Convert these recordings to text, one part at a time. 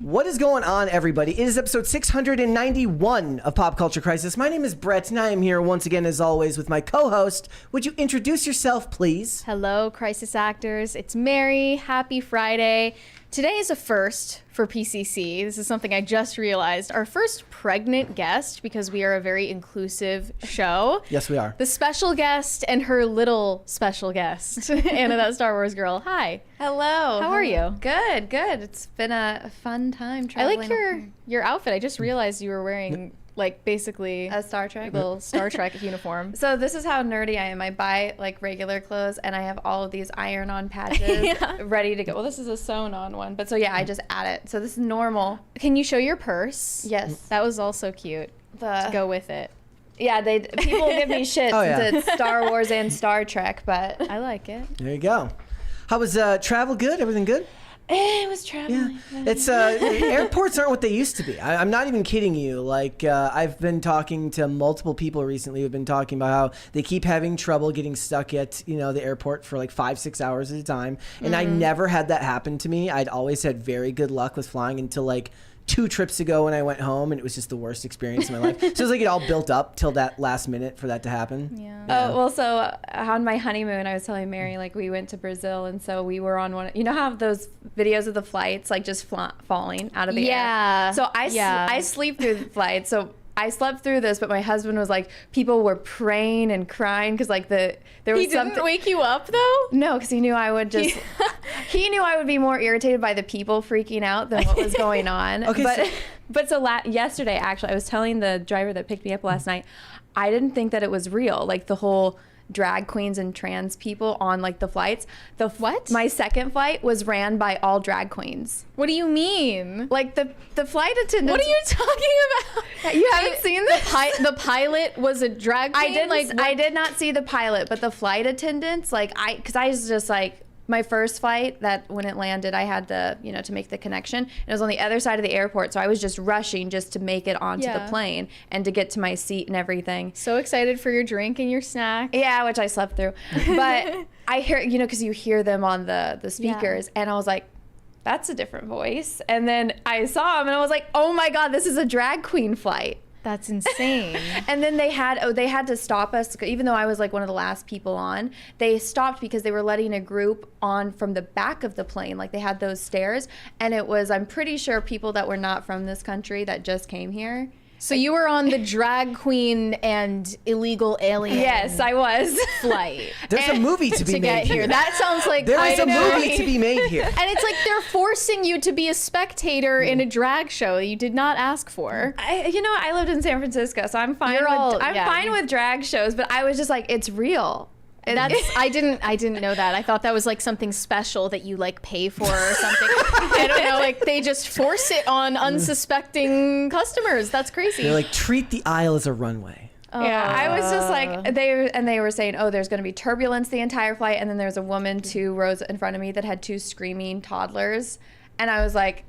What is going on, everybody? It is episode 691 of Pop Culture Crisis. My name is Brett, and I am here once again, as always, with my co-host. Would you introduce yourself, please? Hello, Crisis Actors. It's Mary. Happy Friday. Today is a first for PCC. This is something I just realized. Our first pregnant guest, because we are a very inclusive show. Yes, we are. The special guest and her little special guest, Anna, that Star Wars girl. Hi. Hello. How are you? Good, good. It's been a fun time traveling. I like your outfit. I just realized you were wearing like basically a Star Trek little Star Trek uniform. So this is how nerdy I am. I buy like regular clothes and I have all of these iron-on patches ready to go. Well, this is a sewn-on one, but so yeah, I just add it. So this is normal. Can you show your purse? Yes. That was also cute. To go with it. Yeah, people give me shit since it's Star Wars and Star Trek, but I like it. There you go. How was travel? Good? Everything good? It was traveling. Yeah. It's airports aren't what they used to be. I'm not even kidding you. Like I've been talking to multiple people recently who've been talking about how they keep having trouble getting stuck at the airport for like 5-6 hours at a time. And I never had that happen to me. I'd always had very good luck with flying until like 2 trips ago when I went home, and it was just the worst experience in my life. So it was like it all built up till that last minute for that to happen. Yeah. Oh, well, so on my honeymoon, I was telling Mary, like, we went to Brazil, and so we were on one. You know how those videos of the flights, like, just falling out of the air? So I sleep through the flight, so I slept through this, but my husband was like, people were praying and crying because like there was He didn't wake you up though? No, because he knew I would just. He knew I would be more irritated by the people freaking out than what was going on. Okay, but yesterday actually, I was telling the driver that picked me up last night, I didn't think that it was real. Like the whole drag queens and trans people on like the flights. What? My second flight was ran by all drag queens. What do you mean? Like the flight attendants. What are you talking about? You haven't seen this? The pilot was a drag queen? I did not see the pilot, but the flight attendants, because I was just like, my first flight, that when it landed, I had to, to make the connection. And it was on the other side of the airport, so I was just rushing just to make it onto the plane and to get to my seat and everything. So excited for your drink and your snack. Yeah, which I slept through. But I hear, because you hear them on the speakers, and I was like, that's a different voice. And then I saw him, and I was like, oh my God, this is a drag queen flight. That's insane. And then they had to stop us, even though I was like one of the last people on. They stopped because they were letting a group on from the back of the plane. Like they had those stairs, and it was, I'm pretty sure, people that were not from this country that just came here. So you were on the drag queen and illegal alien. Yes, I was. Flight. There's a movie to be made here. That sounds like there is a movie to be made here. And it's like they're forcing you to be a spectator in a drag show that you did not ask for. I lived in San Francisco, so I'm fine. I'm fine with drag shows, but I was just like, it's real. I didn't know that. I thought that was like something special that you like pay for or something. I don't know, like they just force it on unsuspecting customers. That's crazy. They're like, treat the aisle as a runway. Yeah, I was just like, they were saying, oh, there's going to be turbulence the entire flight, and then there's a woman 2 rows in front of me that had 2 screaming toddlers, and I was like,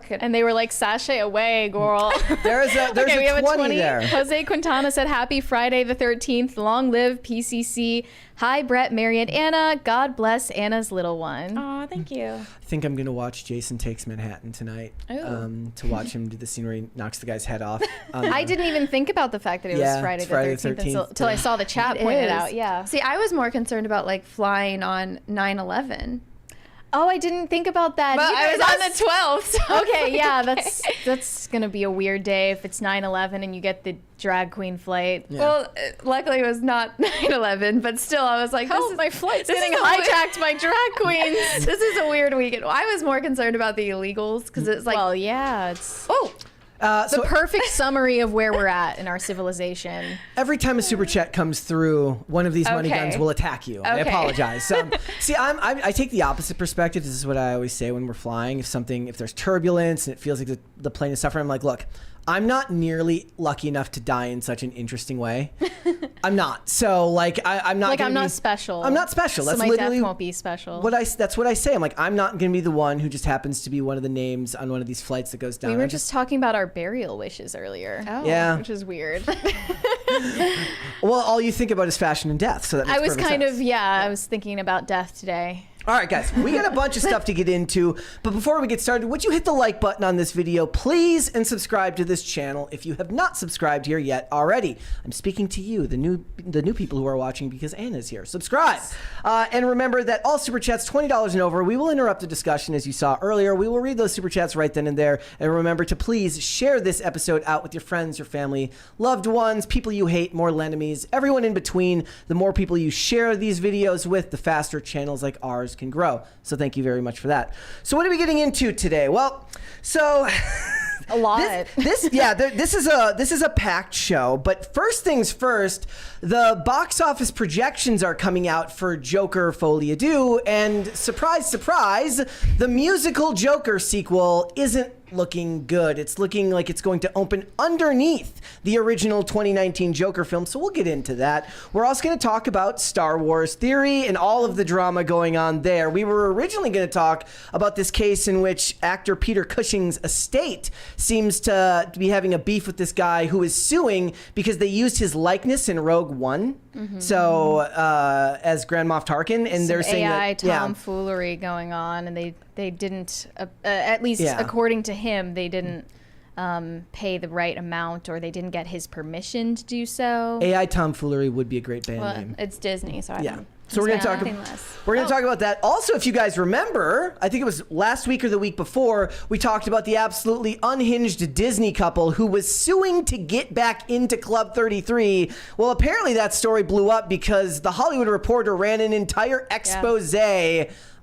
and they were like, sashay away, girl. There's a 20 there. Jose Quintana said, happy Friday the 13th. Long live PCC. Hi, Brett, Mary, and Anna. God bless Anna's little one. Oh, thank you. I think I'm going to watch Jason Takes Manhattan tonight to watch him do the scene where he knocks the guy's head off. I didn't even think about the fact that it was Friday the 13th until I saw the chat point it out. Yeah. See, I was more concerned about like flying on 9/11. Oh, I didn't think about that. But I was on the 12th. So okay, yeah, that's going to be a weird day if it's 9/11 and you get the drag queen flight. Yeah. Well, luckily it was not 9/11, but still I was like, my flight's getting hijacked by drag queens. This is a weird weekend. I was more concerned about the illegals because it's like... Well, yeah, it's... the perfect summary of where we're at in our civilization. Every time a super chat comes through, one of these money guns will attack you. I apologize. See, I take the opposite perspective. This is what I always say when we're flying. If there's turbulence and it feels like the plane is suffering, I'm like, look, I'm not nearly lucky enough to die in such an interesting way. I'm not. So like I'm not. Like I'm not special. I'm not special. So that's my literally death won't be special. That's what I say. I'm like, I'm not going to be the one who just happens to be one of the names on one of these flights that goes down. We were just talking about our burial wishes earlier. Oh, yeah, which is weird. Well, all you think about is fashion and death. So that makes perfect sense. I was thinking about death today. All right, guys, we got a bunch of stuff to get into, but before we get started, would you hit the like button on this video, please, and subscribe to this channel if you have not subscribed here yet already. I'm speaking to you, the new people who are watching, because Anna's here. Subscribe. And remember that all Super Chats, $20 and over, we will interrupt the discussion as you saw earlier. We will read those Super Chats right then and there. And remember to please share this episode out with your friends, your family, loved ones, people you hate, mortal enemies, everyone in between. The more people you share these videos with, the faster channels like ours can grow. So thank you very much for that. So what are we getting into today? Well, so a lot. This is a packed show, but first things first, the box office projections are coming out for Joker Folie à Deux, and surprise, surprise, the musical Joker sequel isn't looking good. It's looking like it's going to open underneath the original 2019 Joker film, so we'll get into that. We're also going to talk about Star Wars theory and all of the drama going on there. We were originally going to talk about this case in which actor Peter Cushing's estate seems to be having a beef with this guy who is suing because they used his likeness in Rogue One. So as Grand Moff Tarkin, and they're saying AI that tomfoolery going on, and they didn't, at least according to him, they didn't pay the right amount, or they didn't get his permission to do so. AI tomfoolery would be a great band name. It's Disney, so I don't. So we're going to talk about that. Also, if you guys remember, I think it was last week or the week before, we talked about the absolutely unhinged Disney couple who was suing to get back into Club 33. Well, apparently that story blew up because the Hollywood Reporter ran an entire expose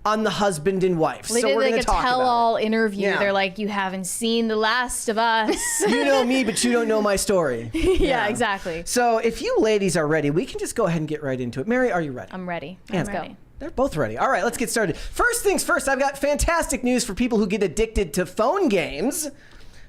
on the husband and wife. They did like a tell-all interview. Yeah. They're like, you haven't seen The Last of Us. You know me, but you don't know my story. Yeah, exactly. So if you ladies are ready, we can just go ahead and get right into it. Mary, are you ready? I'm ready. Let's go. They're both ready. All right, let's get started. First things first, I've got fantastic news for people who get addicted to phone games.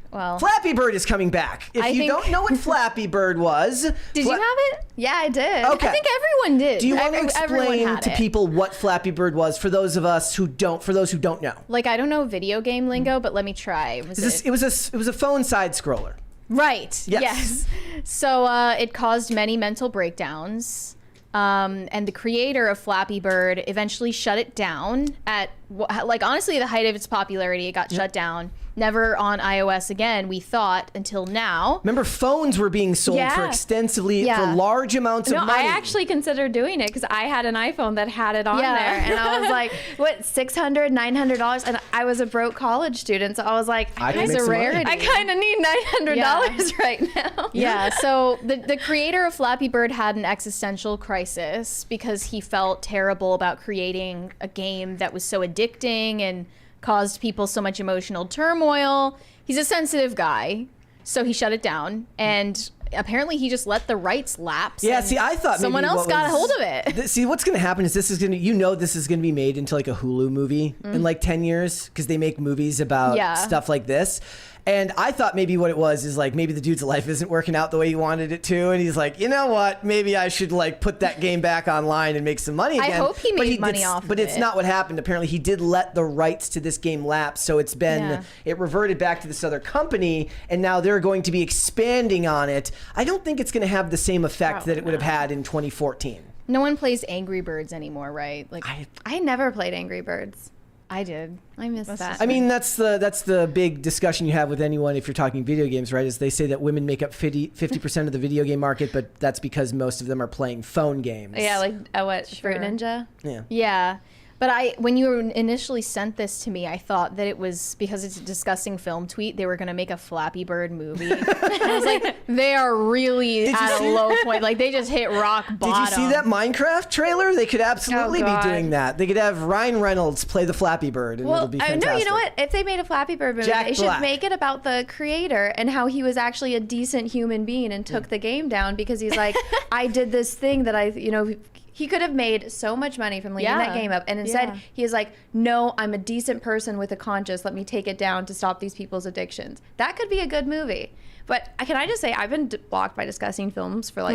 Well, Flappy Bird is coming back. If you don't know what Flappy Bird was... Did you have it? Yeah, I did. Okay. I think everyone did. Do you want to explain to people what Flappy Bird was for those who don't know? Like, I don't know video game lingo, but let me try. It was a phone side scroller. Right. Yes. So it caused many mental breakdowns. And the creator of Flappy Bird eventually shut it down at, like, honestly, the height of its popularity. It got shut down. Never on iOS again, we thought, until now. Remember, phones were being sold for large amounts of money. I actually considered doing it because I had an iPhone that had it on there. And I was like, what, $600, $900? And I was a broke college student, so I was like, it's a rarity. I kind of need $900 right now. Yeah, so the creator of Flappy Bird had an existential crisis because he felt terrible about creating a game that was so addicting and caused people so much emotional turmoil. He's a sensitive guy, so he shut it down, and apparently he just let the rights lapse. Yeah, see, I thought someone else got a hold of it. See, what's going to happen is this is going to be made into like a Hulu movie in like 10 years because they make movies about stuff like this. And I thought maybe what it was is like maybe the dude's life isn't working out the way he wanted it to, and he's like, you know what, maybe I should like put that game back online and make some money again. I hope he made money off of it. But it's not what happened. Apparently he did let the rights to this game lapse, so it reverted back to this other company, and now they're going to be expanding on it. I don't think it's going to have the same effect that it would have had in 2014. No one plays Angry Birds anymore, right? Like I never played Angry Birds. I did. I missed that. I mean, that's the big discussion you have with anyone if you're talking video games, right? Is they say that women make up 50% of the video game market, but that's because most of them are playing phone games. Yeah, like Fruit Ninja? Yeah. Yeah. But when you initially sent this to me, I thought that it was because it's a discussing film tweet, they were going to make a Flappy Bird movie. I was like, they are really at a low point. Like, they just hit rock bottom. Did you see that Minecraft trailer? They could absolutely be doing that. They could have Ryan Reynolds play the Flappy Bird, and it'll be fantastic. No, you know what? If they made a Flappy Bird movie, they should make it about the creator and how he was actually a decent human being and took the game down because he's like, I did this thing that he could have made so much money from leaving that game up. And instead, he is like, no, I'm a decent person with a conscience. Let me take it down to stop these people's addictions. That could be a good movie. But can I just say, I've been blocked by discussing films for like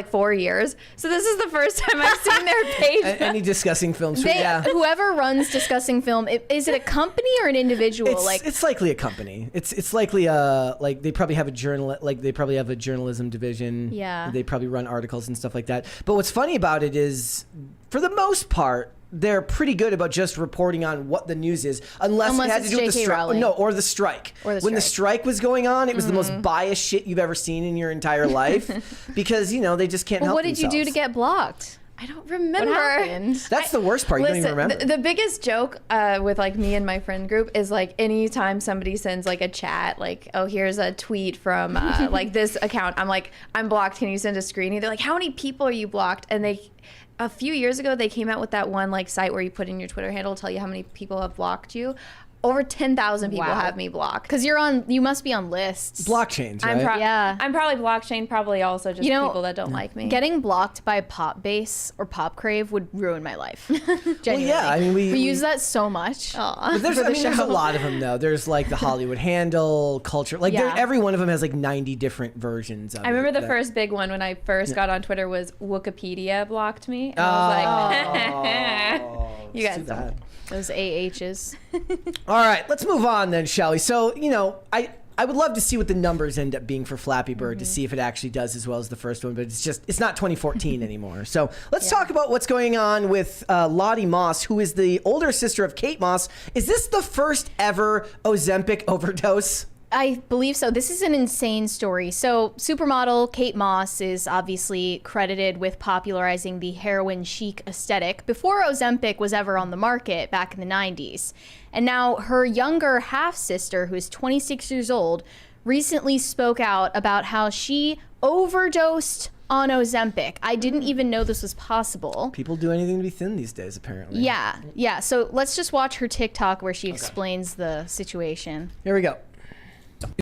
4 years. So this is the first time I've seen their page. Any discussing films? Whoever runs discussing film, is it a company or an individual? It's likely a company. It's likely they probably have a journalism division. Yeah. They probably run articles and stuff like that. But what's funny about it is, for the most part, they're pretty good about just reporting on what the news is, unless it had to do with the strike. No, or the strike. When the strike was going on, it was the most biased shit you've ever seen in your entire life, because they just can't help What did themselves. you do to get blocked? I don't remember. What happened? That's the worst part. You don't even remember. The biggest joke with like me and my friend group is like anytime somebody sends like a chat, like, oh, here's a tweet from like this account. I'm like, I'm blocked. Can you send a screenie? They're like, how many people are you blocked? And a few years ago, they came out with that one like site where you put in your Twitter handle, tell you how many people have blocked you. Over 10,000 people have me blocked. Because you must be on lists. Blockchains, right? I'm probably blockchain, probably also just people that don't like me. Getting blocked by Pop Base or Pop Crave would ruin my life. Genuinely. Well, yeah, I mean, we use that so much. But there's a lot of them, though. There's like the Hollywood Handle, Culture. Like every one of them has like 90 different versions of it. I remember the first big one when I first got on Twitter was Wikipedia blocked me. And I was like, you guys don't. Those AHs. All right, let's move on then, shall we? So, I would love to see what the numbers end up being for Flappy Bird to see if it actually does as well as the first one, but it's not 2014 anymore. So let's talk about what's going on with Lottie Moss, who is the older sister of Kate Moss. Is this the first ever Ozempic overdose? I believe so. This is an insane story. So supermodel Kate Moss is obviously credited with popularizing the heroin chic aesthetic before Ozempic was ever on the market back in the 90s. And now her younger half-sister, who is 26 years old, recently spoke out about how she overdosed on Ozempic. I didn't even know this was possible. People do anything to be thin these days, apparently. Yeah. So let's just watch her TikTok where she explains the situation. Here we go.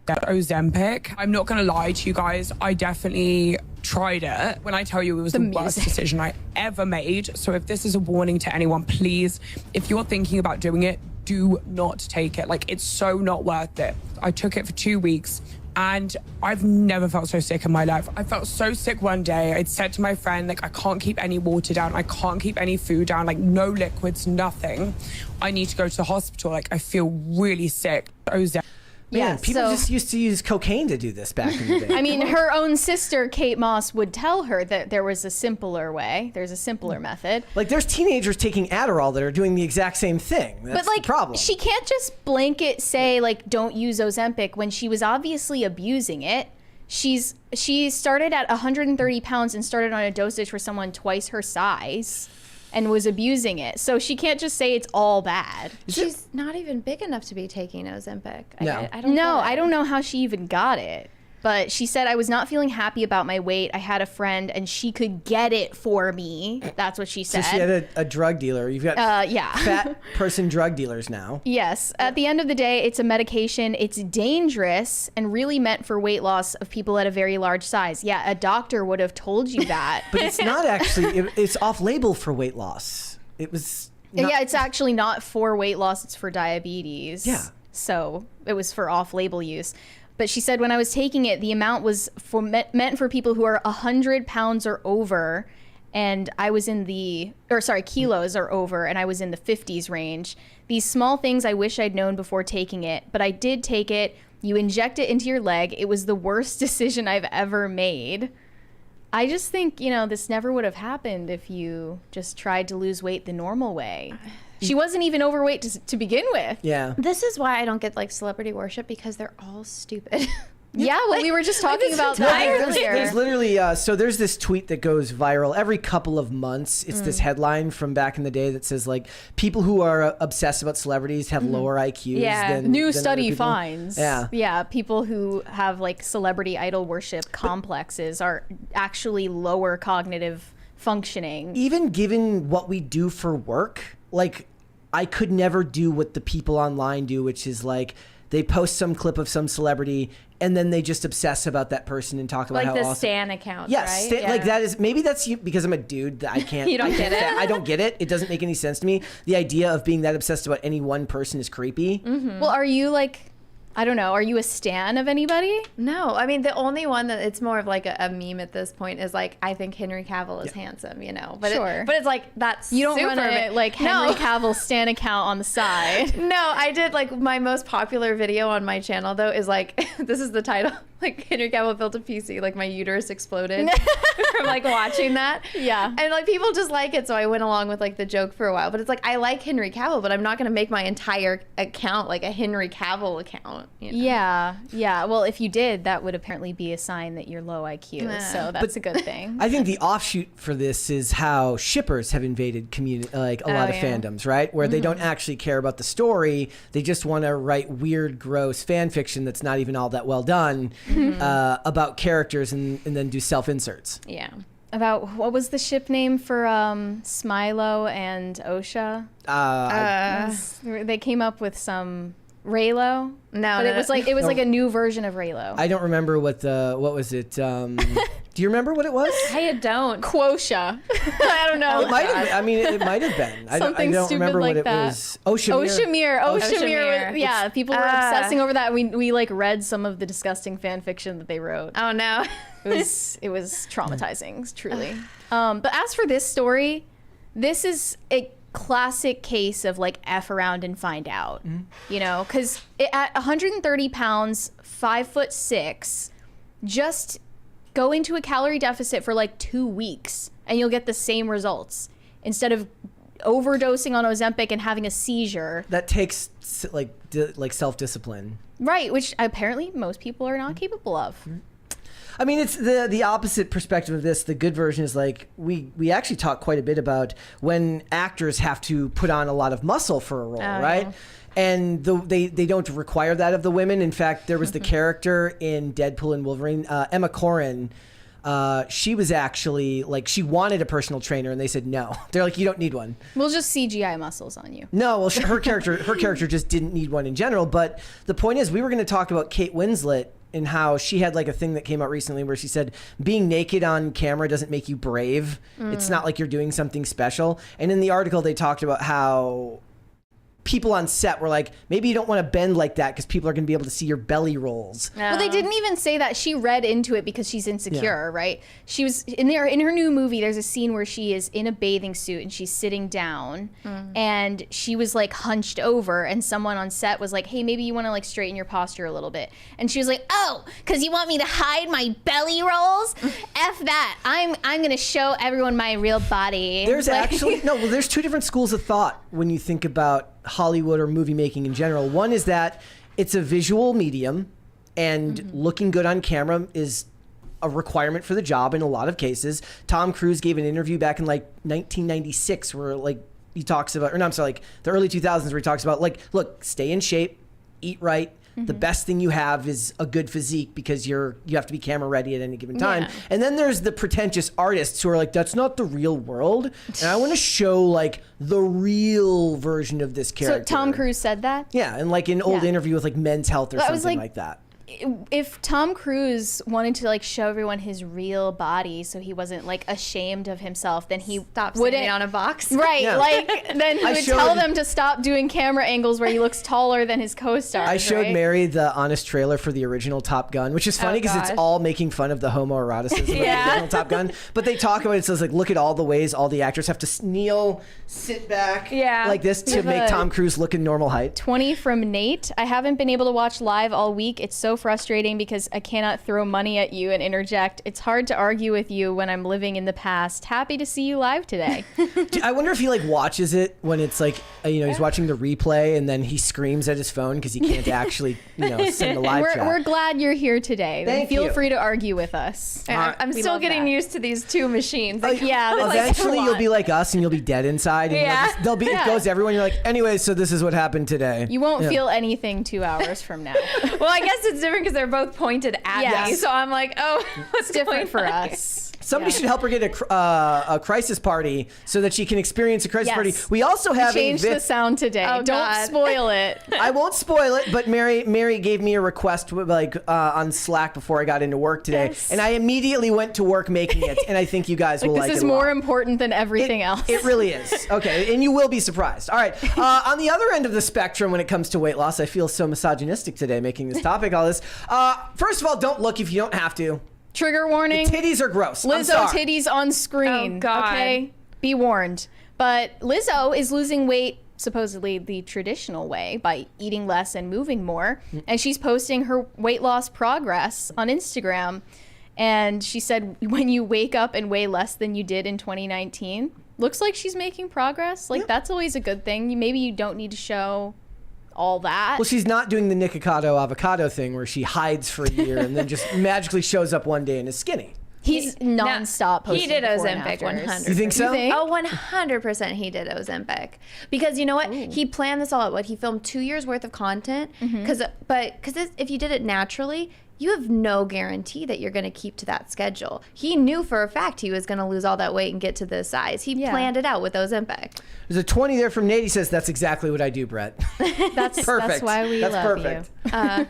Ozempic. I'm not gonna lie to you guys, I definitely tried it. When I tell you it was the worst decision I ever made. So if this is a warning to anyone, please, if you're thinking about doing it, do not take it. Like, it's so not worth it. I took it for 2 weeks and I've never felt so sick in my life. I felt so sick one day. I'd said to my friend, like, I can't keep any water down. I can't keep any food down, like no liquids, nothing. I need to go to the hospital. Like, I feel really sick. Ozempic. Man, people just used to use cocaine to do this back in the day. I mean, her own sister, Kate Moss, would tell her that there was a simpler way. There's a simpler method. Like, there's teenagers taking Adderall that are doing the exact same thing. That's the problem. She can't just blanket say, like, don't use Ozempic when she was obviously abusing it. She started at 130 pounds and started on a dosage for someone twice her size and was abusing it. So she can't just say it's all bad. She's not even big enough to be taking Ozempic. No. I don't know how she even got it. But she said, I was not feeling happy about my weight. I had a friend and she could get it for me. That's what she said. So she had a drug dealer. You've got fat person drug dealers now. Yes. At the end of the day, it's a medication. It's dangerous and really meant for weight loss of people at a very large size. Yeah, a doctor would have told you that. But it's not actually. It's off-label for weight loss. It was. Yeah, it's actually not for weight loss. It's for diabetes. Yeah. So it was for off-label use. But she said when I was taking it, the amount was meant for people who are 100 pounds or over, and I was in kilos or over, and I was in the 50s range. These small things I wish I'd known before taking it, but I did take it. You inject it into your leg. It was the worst decision I've ever made. I just think, this never would have happened if you just tried to lose weight the normal way. She wasn't even overweight to begin with. Yeah. This is why I don't get like celebrity worship, because they're all stupid. Yeah, well, we were just talking about that earlier. There's literally, so there's this tweet that goes viral every couple of months. It's this headline from back in the day that says, like, people who are obsessed about celebrities have lower IQs than new than study other people. finds. Yeah, people who have, like, celebrity idol worship complexes are actually lower cognitive functioning. Even given what we do for work, like, I could never do what the people online do, which is, like, they post some clip of some celebrity and then they just obsess about that person and talk about like how the awesome. Stan account, yes, right? like that is, maybe that's you, because I'm a dude that I can't. You don't get it? I don't get it. It doesn't make any sense to me. The idea of being that obsessed about any one person is creepy. Well, are you like I don't know. Are you a stan of anybody? No, I mean the only one that it's more of like a meme at this point is like I think Henry Cavill is handsome, you know. But Sure. but it's like that's You don't super run a like Henry Cavill stan account on the side. No, I did like my most popular video on my channel though is like this is the title, like Henry Cavill built a PC, like my uterus exploded from like watching that. Yeah. And like people just like it, so I went along with like the joke for a while. But it's like I like Henry Cavill, but I'm not gonna make my entire account like a Henry Cavill account. You know? Yeah. Well, if you did, that would apparently be a sign that you're low IQ. So that's a good thing. I think the offshoot for this is how shippers have invaded like a lot of fandoms, right? Where they don't actually care about the story. They just want to write weird, gross fan fiction that's not even all that well done about characters and then do self-inserts. Yeah. About what was the ship name for Smilo and Osha? They came up with some Raylo. No, but it was like a new version of Raylo. I don't remember what was it? Do you remember what it was? I don't. Quosha. I don't know. It might have been. I mean, it might have been. I don't remember like what that. it was. Oshamir. Oshamir. Yeah, people were obsessing over that. We like read some of the disgusting fan fiction that they wrote. Oh no. It was traumatizing, truly. But as for this story, this is a classic case of like F around and find out, you know, because at 130 pounds, 5'6", just go into a calorie deficit for like 2 weeks and you'll get the same results instead of overdosing on Ozempic and having a seizure. That takes like self-discipline. Right, which apparently most people are not capable of. I mean, it's the opposite perspective of this. The good version is like we actually talk quite a bit about when actors have to put on a lot of muscle for a role, right? Yeah. And they don't require that of the women. In fact, there was the character in Deadpool and Wolverine, Emma Corrin. She was actually like, she wanted a personal trainer and they said no. They're like, you don't need one. We'll just CGI muscles on you. No, well, her character just didn't need one in general. But the point is, we were going to talk about Kate Winslet and how she had like a thing that came out recently where she said being naked on camera doesn't make you brave. It's not like you're doing something special. And in the article, they talked about how people on set were like, maybe you don't want to bend like that because people are going to be able to see your belly rolls. Well, they didn't even say that. She read into it because she's insecure, right? She was in her new movie. There's a scene where she is in a bathing suit and she's sitting down, and she was like hunched over, and someone on set was like, "Hey, maybe you want to like straighten your posture a little bit." And she was like, "Oh, because you want me to hide my belly rolls? F that! I'm going to show everyone my real body." There's actually there's two different schools of thought when you think about Hollywood or movie making in general. One is that it's a visual medium and looking good on camera is a requirement for the job in a lot of cases. Tom Cruise gave an interview back in like 1996 where like he talks about, or no, I'm sorry, like the early 2000s where he talks about like, look, stay in shape, eat right. The best thing you have is a good physique because you have to be camera ready at any given time. Yeah. And then there's the pretentious artists who are like, that's not the real world. And I want to show like the real version of this character. So Tom Cruise said that? Yeah. And like an old interview with like Men's Health or something like that. If Tom Cruise wanted to like show everyone his real body so he wasn't like ashamed of himself, then he wouldn't on a box. Right. Yeah. Like then he would tell them to stop doing camera angles where he looks taller than his co-stars. I showed Mary the honest trailer for the original Top Gun, which is funny because it's all making fun of the homoeroticism of the original Top Gun. But they talk about it, so it's like, look at all the ways all the actors have to kneel, sit back like this to make Tom Cruise look in normal height. 20 from Nate. I haven't been able to watch live all week. It's so frustrating because I cannot throw money at you and interject. It's hard to argue with you when I'm living in the past. Happy to see you live today. I wonder if he like watches it when it's like, he's watching the replay and then he screams at his phone because he can't actually, send the live chat. We're glad you're here today. Thank Feel you. free to argue with us. I'm still getting used to these two machines. Eventually you'll be like us and you'll be dead inside. And it goes to everyone. You're like, anyway, so this is what happened today. You won't feel anything 2 hours from now. Well, I guess it's different because they're both pointed at me. So I'm like, oh, what's different for us. Somebody should help her get a crisis party so that she can experience a crisis party. We also have changed the sound today. Don't spoil it. I won't spoil it, but Mary gave me a request on Slack before I got into work today, and I immediately went to work making it, and I think you guys will like it. This is more important than everything else. It really is. Okay, and you will be surprised. All right, on the other end of the spectrum when it comes to weight loss, I feel so misogynistic today making this topic all this. First of all, don't look if you don't have to. Trigger warning. The titties are gross. Lizzo titties on screen. Oh, God. Okay, be warned. But Lizzo is losing weight supposedly the traditional way by eating less and moving more. And she's posting her weight loss progress on Instagram. And she said, when you wake up and weigh less than you did in 2019, looks like she's making progress. Like, that's always a good thing. Maybe you don't need to show all that. Well, she's not doing the Nikocado avocado thing where she hides for a year and then just magically shows up one day and is skinny. He's nonstop posting. He did Ozempic 100%. You think so? Oh, 100% he did Ozempic. Because you know what? Ooh. He planned this all out. He filmed 2 years worth of content. Because if you did it naturally, you have no guarantee that you're going to keep to that schedule. He knew for a fact he was going to lose all that weight and get to this size. He planned it out with Ozempic. There's a 20 there from Nate. He says, that's exactly what I do, Brett. That's perfect. That's why we love you.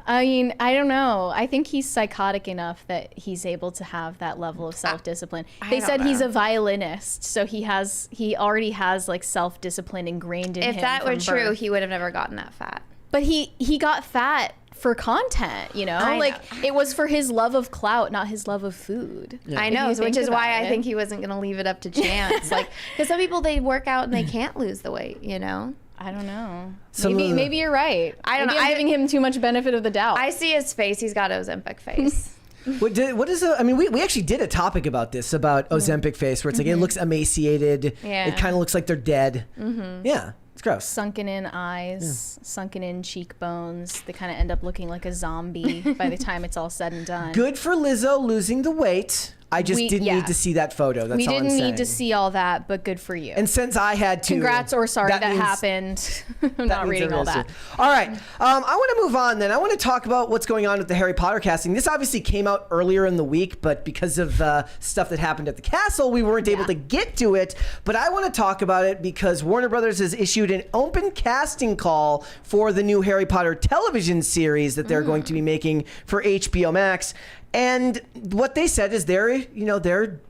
I mean, I don't know. I think he's psychotic enough that he's able to have that level of self-discipline. They said he's a violinist, so he already has like self-discipline ingrained in him. If that were true, he would have never gotten that fat. But he got fat for content, you know? It was for his love of clout, not his love of food. Yeah. I know, which is why I think he wasn't going to leave it up to chance. Because some people, they work out and they can't lose the weight, you know? I don't know. Maybe you're right. I don't know. I'm giving him too much benefit of the doubt. I see his face. He's got Ozempic face. What is I mean, we actually did a topic about this, about Ozempic face, where it's like it looks emaciated. Yeah. It kind of looks like they're dead. Yeah. It's gross. Sunken in eyes, sunken in cheekbones. They kind of end up looking like a zombie by the time it's all said and done. Good for Lizzo losing the weight. I just didn't need to see that photo. That's all I'm saying. We didn't need to see all that, but good for you. And since I had to... Congrats or sorry that happened. I'm not reading all that. All right. I want to move on then. I want to talk about what's going on with the Harry Potter casting. This obviously came out earlier in the week, but because of stuff that happened at the castle, we weren't able to get to it. But I want to talk about it because Warner Brothers has issued an open casting call for the new Harry Potter television series that they're going to be making for HBO Max. And what they said is they're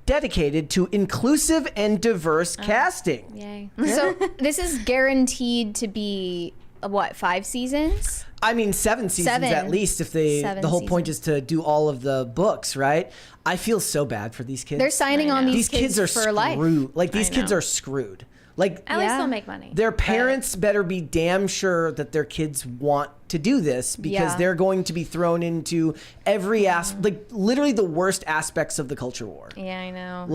dedicated to inclusive and diverse casting. Yay. So this is guaranteed to be, 5 seasons? I mean, 7 seasons at least if the whole point is to do all of the books, right? I feel so bad for these kids. They're signing on these kids are for screwed. life. Like, these kids are screwed. Like, at least they'll make money. Their parents better be damn sure that their kids want to do this because they're going to be thrown into every literally the worst aspects of the culture war. Yeah, I know.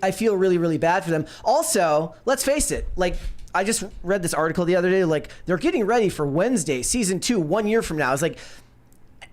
I feel really, really bad for them. Also, let's face it, I just read this article the other day, they're getting ready for Wednesday, season 2, 1 year from now. It's like,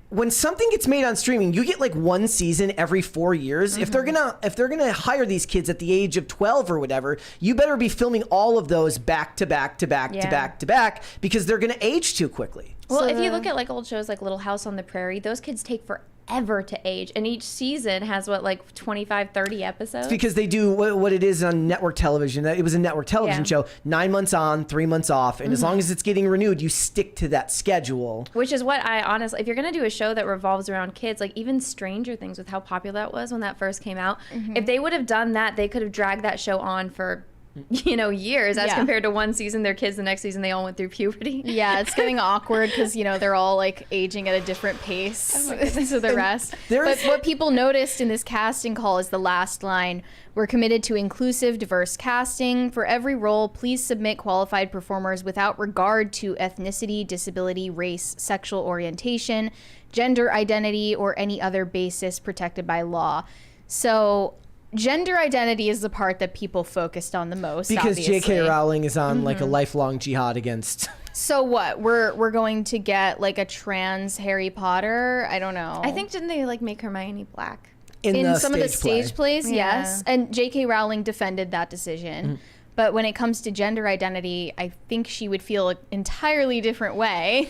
when something gets made on streaming, you get one season every 4 years. If they're gonna hire these kids at the age of 12 or whatever, you better be filming all of those back to back to back to back to back because they're gonna age too quickly. Well, if you look at old shows like Little House on the Prairie, those kids take forever to age, and each season has 25, 30 episodes. It's because they do what it is on network television. It was a network television show, 9 months on, 3 months off, and as long as it's getting renewed, you stick to that schedule. Which is what I honestly, if you're gonna do a show that revolves around kids, even Stranger Things, with how popular that was when that first came out, if they would have done that, they could have dragged that show on for years as compared to one season. Their kids, the next season, they all went through puberty. Yeah, it's getting awkward because they're all aging at a different pace to the rest. But what people noticed in this casting call is the last line: "We're committed to inclusive, diverse casting. For every role, please submit qualified performers without regard to ethnicity, disability, race, sexual orientation, gender identity, or any other basis protected by law." So gender identity is the part that people focused on the most, because obviously. J.K. Rowling is on a lifelong jihad against. So what? We're going to get a trans Harry Potter? I don't know. I think, didn't they make Hermione black? In some of the stage plays, yes. And J.K. Rowling defended that decision. But when it comes to gender identity, I think she would feel an entirely different way.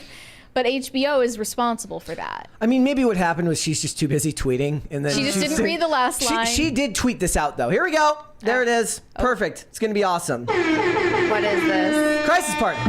But HBO is responsible for that. I mean, maybe what happened was she's just too busy tweeting, and then She just didn't read the last line. She did tweet this out though. Here we go. There it is. Perfect. It's gonna be awesome. What is this? Crisis Party.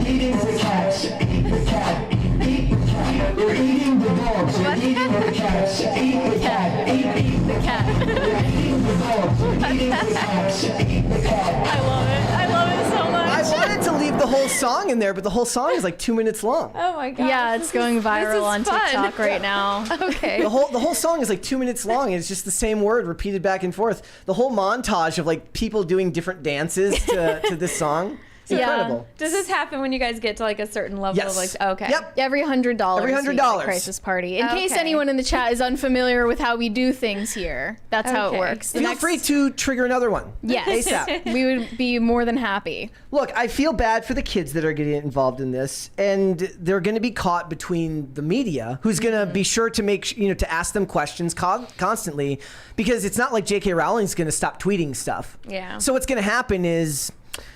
Eating the cats, eat the cat, eat the cat. We're eating the dogs, we're eating the cats, eat the cat, eat the cat. We're eating the dogs, we're eating the cats, eat the cat. I love it. I love it so much. I wanted to leave the whole song in there, but the whole song is like 2 minutes long. Oh my god. Yeah, it's going viral on TikTok right now. Okay. The whole song is like 2 minutes long, and it's just the same word repeated back and forth. The whole montage of like people doing different dances to this song. It's incredible. Does this happen when you guys get to like a certain level of like, okay. Yep. Every $100. Every $100. Crisis Party. In case Okay. anyone in the chat is unfamiliar with how we do things here, that's how it Okay. works. Feel free to trigger another one. Yes. ASAP. We would be more than happy. Look, I feel bad for the kids that are getting involved in this, and they're going to be caught between the media, who's going to be sure to to ask them questions constantly, because it's not like J.K. Rowling's going to stop tweeting stuff. Yeah. So what's going to happen is,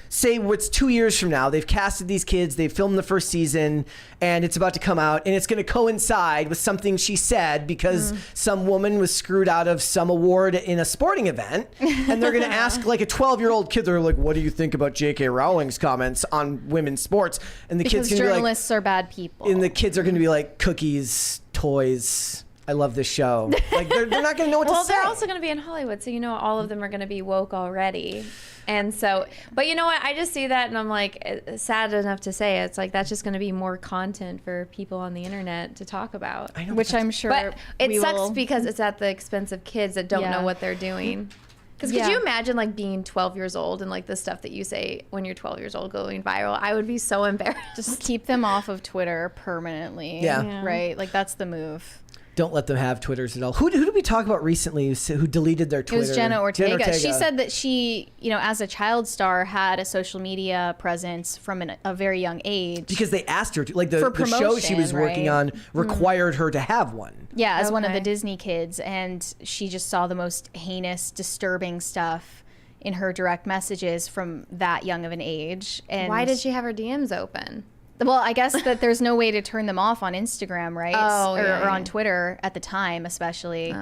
say it's 2 years from now, they've casted these kids, they've filmed the first season, and it's about to come out, and it's going to coincide with something she said because some woman was screwed out of some award in a sporting event, and they're going to ask like a 12-year-old kid, they're like, what do you think about J.K. Rowling's comments on women's sports? And the Because kids going to be like, journalists are bad people. and the kids are going to be like, cookies, toys, I love this show. Like they're not going to know what to say. Well, they're also going to be in Hollywood, so all of them are going to be woke already. And so, but you know what? I just see that and I'm like, sad enough to say it's like that's just going to be more content for people on the internet to talk about. I know, which I'm sure But it we sucks will. because it's at the expense of kids that don't Yeah. know what they're doing. Because could you imagine like being 12 years old and like the stuff that you say when you're 12 years old going viral? I would be so embarrassed. Just keep them off of Twitter permanently. Yeah. Right? Like that's the move. Don't let them have Twitters at all. Who did we talk about recently who deleted their Twitter? It was Jenna Ortega. She said that she, as a child star, had a social media presence from a very young age. Because they asked her to, like the For show she was promotion, working right? on required her to have one. Yeah, as one of the Okay. Disney kids. And she just saw the most heinous, disturbing stuff in her direct messages from that young of an age. And Why did she have her DMs open? Well, I guess that there's no way to turn them off on Instagram, right? Oh, or yeah, on yeah. Twitter at the time, especially.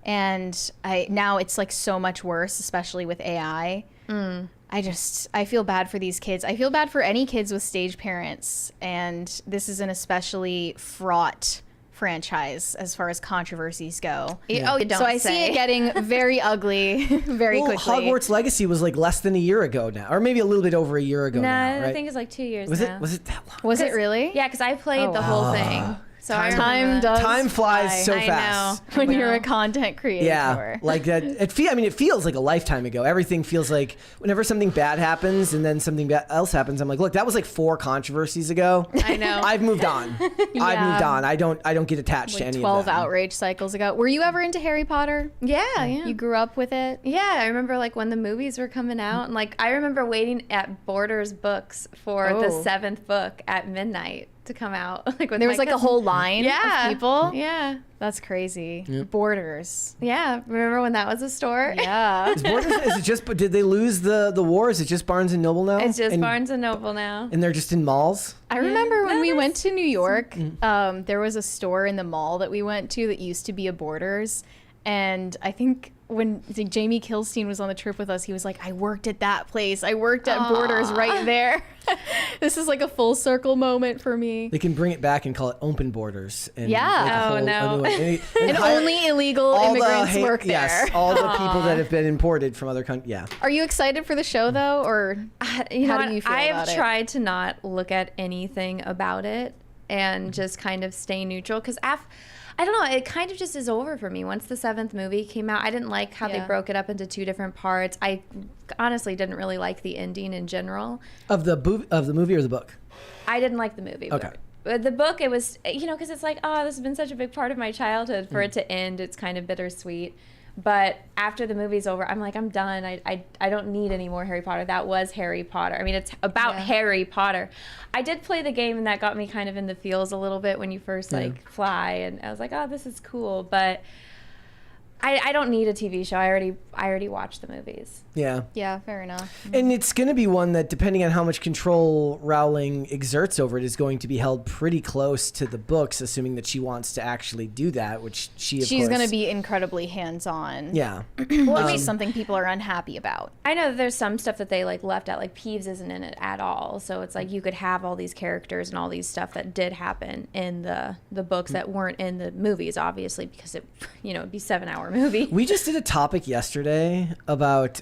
And now it's like so much worse, especially with AI. I feel bad for these kids. I feel bad for any kids with stage parents. And this is an especially fraught franchise as far as controversies go. Oh, you don't So I see it getting very ugly very Well, quickly. Hogwarts Legacy was like less than a year ago now, or maybe a little bit over a year ago now, right? I think it's like 2 years was now. it that long? Was it really? Yeah, because I played the whole thing. So I Time remember that. does Time flies so I fast. know. when you're a content creator. Yeah, like that. It feels like a lifetime ago. Everything feels like whenever something bad happens and then something else happens, I'm like, look, that was like 4 controversies ago. I know. I've moved on. I've moved on. I don't get attached to Like any 12 of them. outrage cycles ago. Were you ever into Harry Potter? Yeah. You grew up with it? Yeah, I remember like when the movies were coming out, and like I remember waiting at Borders Books for the 7th book at midnight to come out. Like when There was like a whole line of people? Yeah, That's crazy. Borders. yeah. Remember when that was a store? Yeah. Is it just? But did they lose the war? Is it just Barnes and Noble now? It's just and, Barnes and Noble now. And they're just in malls. I remember when we went to New York, there was a store in the mall that we went to that used to be a Borders. And I think when Jamie Kilstein was on the trip with us, he was like, I worked at that place. I worked at Borders right there. This is like a full circle moment for me. They can bring it back and call it open borders. And Yeah. make a Oh, whole- no. a new one. And hire only illegal all the immigrants work there. Yes, all the people that have been imported from other countries. Yeah. Are you excited for the show though, or You know how what? do you feel I about have it? tried to not look at anything about it and just kind of stay neutral because I don't know, it kind of just is over for me. Once the 7th movie came out, I didn't like how they Yeah. broke it up into 2 different parts. I honestly didn't really like the ending in general. Of the movie or the book? I didn't like the movie. Okay. But the book, it was, because it's like, oh, this has been such a big part of my childhood. For it to end, it's kind of bittersweet. But after the movie's over, I'm like, I'm done. I don't need any more Harry Potter. That was Harry Potter. I mean, it's about Harry Potter. I did play the game, and that got me kind of in the feels a little bit when you first, fly. And I was like, oh, this is cool. But I don't need a TV show. I already watched the movies. Yeah. Yeah, fair enough. And it's going to be one that, depending on how much control Rowling exerts over it, is going to be held pretty close to the books, assuming that she wants to actually do that, which she's going to be incredibly hands-on. Yeah. Well, at least something people are unhappy about. I know that there's some stuff that they like left out, like Peeves isn't in it at all. So it's like you could have all these characters and all these stuff that did happen in the books that weren't in the movies, obviously, because it'd be 7-hour movie. We just did a topic yesterday about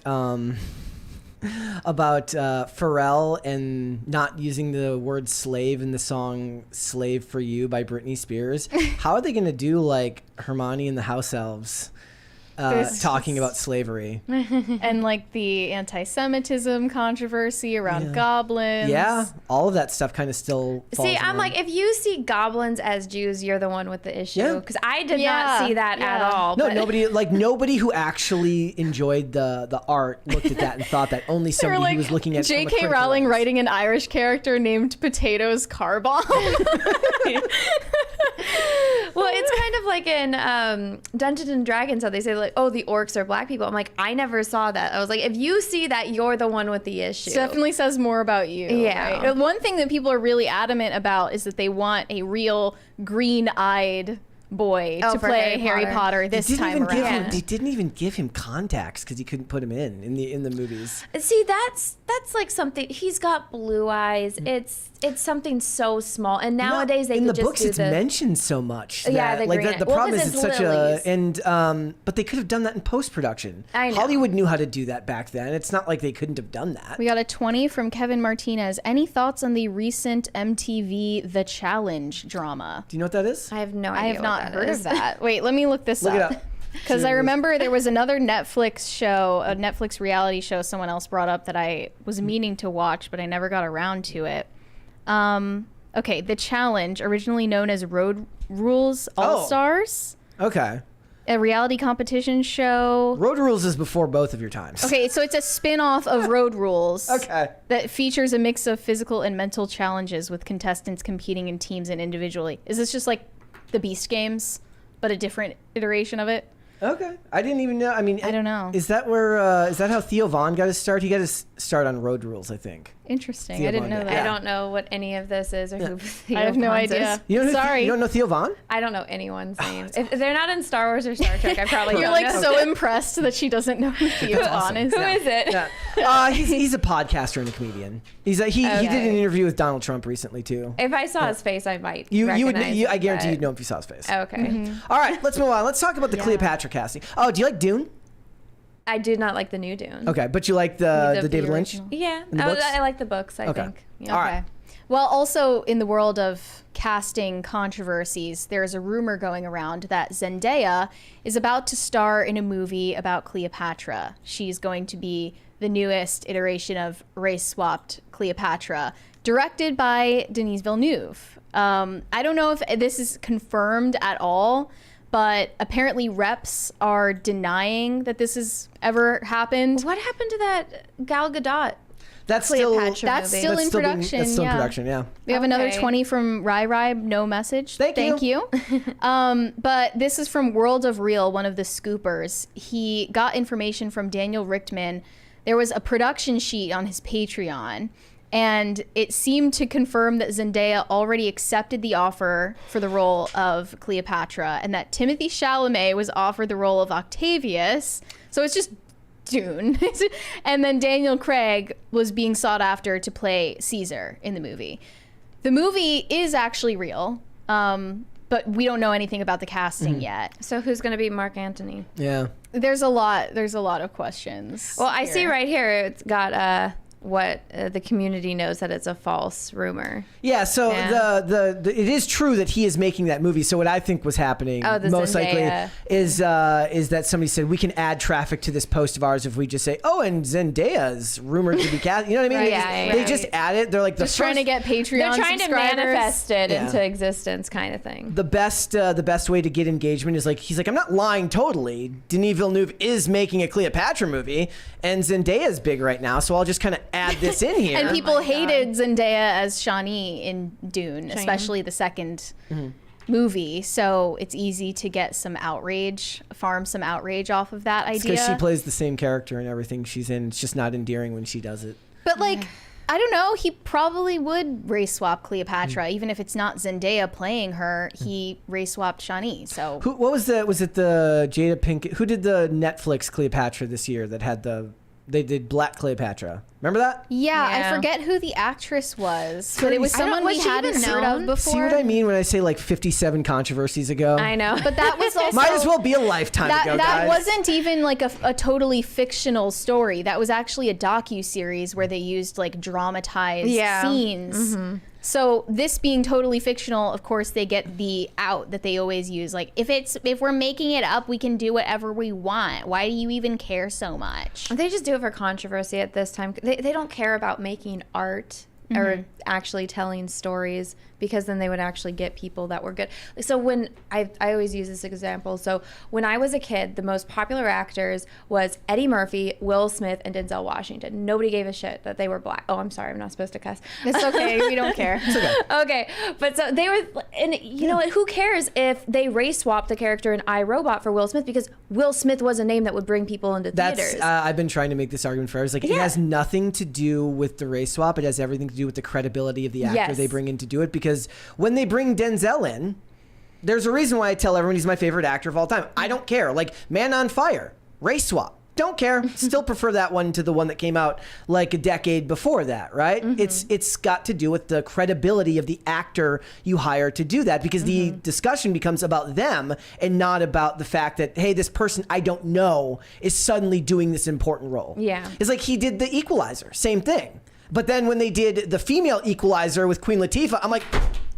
Pharrell and not using the word slave in the song "Slave for You" by Britney Spears. How are they going to do like Hermione and the House Elves talking about slavery? And like the anti-Semitism controversy around goblins. Yeah, all of that stuff kind of still falls See, I'm in like, if you see goblins as Jews, you're the one with the issue. Yeah. Because I did not see that at all. No, but nobody who actually enjoyed the art looked at that and thought that. Only somebody who was looking at it from a J.K. critical Rowling lens. writing an Irish character named Potatoes Car Bomb. Well, it's kind of like in Dungeons and Dragons, how they say like, oh, the orcs are black people. I'm like, I never saw that. I was like, if you see that, you're the one with the issue. Definitely says more about you. Yeah. Right? One thing that people are really adamant about is that they want a real green-eyed boy to for play Harry Harry Potter this time around. They didn't even give him contacts because he couldn't put him in the movies. See, that's like something. He's got blue eyes. It's something so small, and nowadays they in could the just books do it's mentioned so much. Yeah, that, the like green- the well, problem 'cause is it's it's such lilies. but they could have done that in post production. I know. Hollywood knew how to do that back then. It's not like they couldn't have done that. We got a 20 from Kevin Martinez. Any thoughts on the recent MTV The Challenge drama? Do you know what that is? I have no idea. I have what not that heard is. of that. Wait, let me look this Look it up. up. Because I remember there was another Netflix show, a Netflix reality show someone else brought up that I was meaning to watch, but I never got around to it. Okay, The Challenge, originally known as Road Rules All-Stars, Okay. a reality competition show. Road Rules is before both of your times. Okay, so it's a spin-off of Road Rules. Okay. That features a mix of physical and mental challenges with contestants competing in teams and individually. Is this just like the Beast Games, but a different iteration of it? Okay. I didn't even know. I mean, I don't know. Is that how Theo Vaughn got his start? He got his start on Road Rules, I think. Interesting. Theo I didn't Von, know that. yeah. I don't know what any of this is or who Theo I have no Von is. idea. You don't know Sorry. You don't know Theo Vaughn? I don't know anyone's names. If they're not in Star Wars or Star Trek, I probably You're don't like know. so impressed that she doesn't know who Theo Vaughn is. Who is it? Yeah. He's a podcaster and a comedian. He did an interview with Donald Trump recently too. If I saw his face, I might You would. recognize I him, guarantee but- you'd know if you saw his face. Okay. All right, let's move on. Let's talk about the Cleopatra casting. Oh, do you like Dune? I did not like the new Dune. Okay, but you like the The David Lynch? original. Yeah. In the books? I like the books, I Okay. think. Yeah. All right. Well, also in the world of casting controversies, there is a rumor going around that Zendaya is about to star in a movie about Cleopatra. She's going to be the newest iteration of race-swapped Cleopatra, directed by Denis Villeneuve. I don't know if this is confirmed at all, but apparently reps are denying that this has ever happened. What happened to that Gal Gadot? That's Cleopatra still That's movie? still that's in still being- production. That's still in yeah. production. Yeah. We have another Okay. 20 from Rai, no message. Thank you. But this is from World of Real, one of the scoopers. He got information from Daniel Richtman. There was a production sheet on his Patreon, and it seemed to confirm that Zendaya already accepted the offer for the role of Cleopatra, and that Timothée Chalamet was offered the role of Octavius. So it's just Dune. And then Daniel Craig was being sought after to play Caesar in the movie. The movie is actually real, but we don't know anything about the casting yet. So who's going to be Mark Antony? Yeah. There's a lot of questions. Well, I see here. right here it's got what the community knows that it's a false rumor. Yeah, so Yeah. the it is true that he is making that movie. So what I think was happening the most likely Zendaya. is that somebody said we can add traffic to this post of ours if we just say, oh, and Zendaya's rumored to be cast. You know what I mean? Right, They just add it. They're like Just trying to get Patreon They're trying to subscribers. manifest it Yeah. into existence, kind of thing. the best way to get engagement is like he's like, I'm not lying totally. Denis Villeneuve is making a Cleopatra movie, and Zendaya's big right now, so I'll just kind of add this in here. And people hated Zendaya as Shawnee in Dune, especially the second movie, so it's easy to get some outrage, farm some outrage off of that idea. Because she plays the same character in everything she's in. It's just not endearing when she does it. But like, I don't know, he probably would race swap Cleopatra, even if it's not Zendaya playing her. He race swapped Shawnee. So What was the? Was it the Jada Pinkett? Who did the Netflix Cleopatra this year that had the? They did Black Cleopatra. Remember that? yeah, I forget who the actress was, but it was someone we hadn't heard of before. See what I mean when I say like 57 controversies ago? I know. But that was also Might as well be a lifetime ago, that guys. wasn't even like a totally fictional story. That was actually a docu-series where they used like dramatized scenes. So this being totally fictional, of course, they get the out that they always use. Like, if we're making it up, we can do whatever we want. Why do you even care so much? They just do it for controversy at this time. They don't care about making art or actually telling stories, because then they would actually get people that were good. So when I always use this example. So when I was a kid, the most popular actors was Eddie Murphy, Will Smith, and Denzel Washington. Nobody gave a shit that they were black. Oh, I'm sorry, I'm not supposed to cuss. It's okay. We don't care. It's okay. Okay, but so they were, and you know what? Who cares if they race swapped the character in I, Robot for Will Smith, because Will Smith was a name that would bring people into theaters. I've been trying to make this argument for hours. Like, it has nothing to do with the race swap. It has everything to do with the credibility of the actor they bring in to do it. Because when they bring Denzel in, there's a reason why I tell everyone he's my favorite actor of all time. I don't care. Like, Man on Fire, race swap. Don't care. Still prefer that one to the one that came out like a decade before that, right? It's got to do with the credibility of the actor you hire to do that, because the discussion becomes about them and not about the fact that, hey, this person I don't know is suddenly doing this important role. Yeah. It's like he did the Equalizer, same thing. But then when they did the female Equalizer with Queen Latifah, I'm like,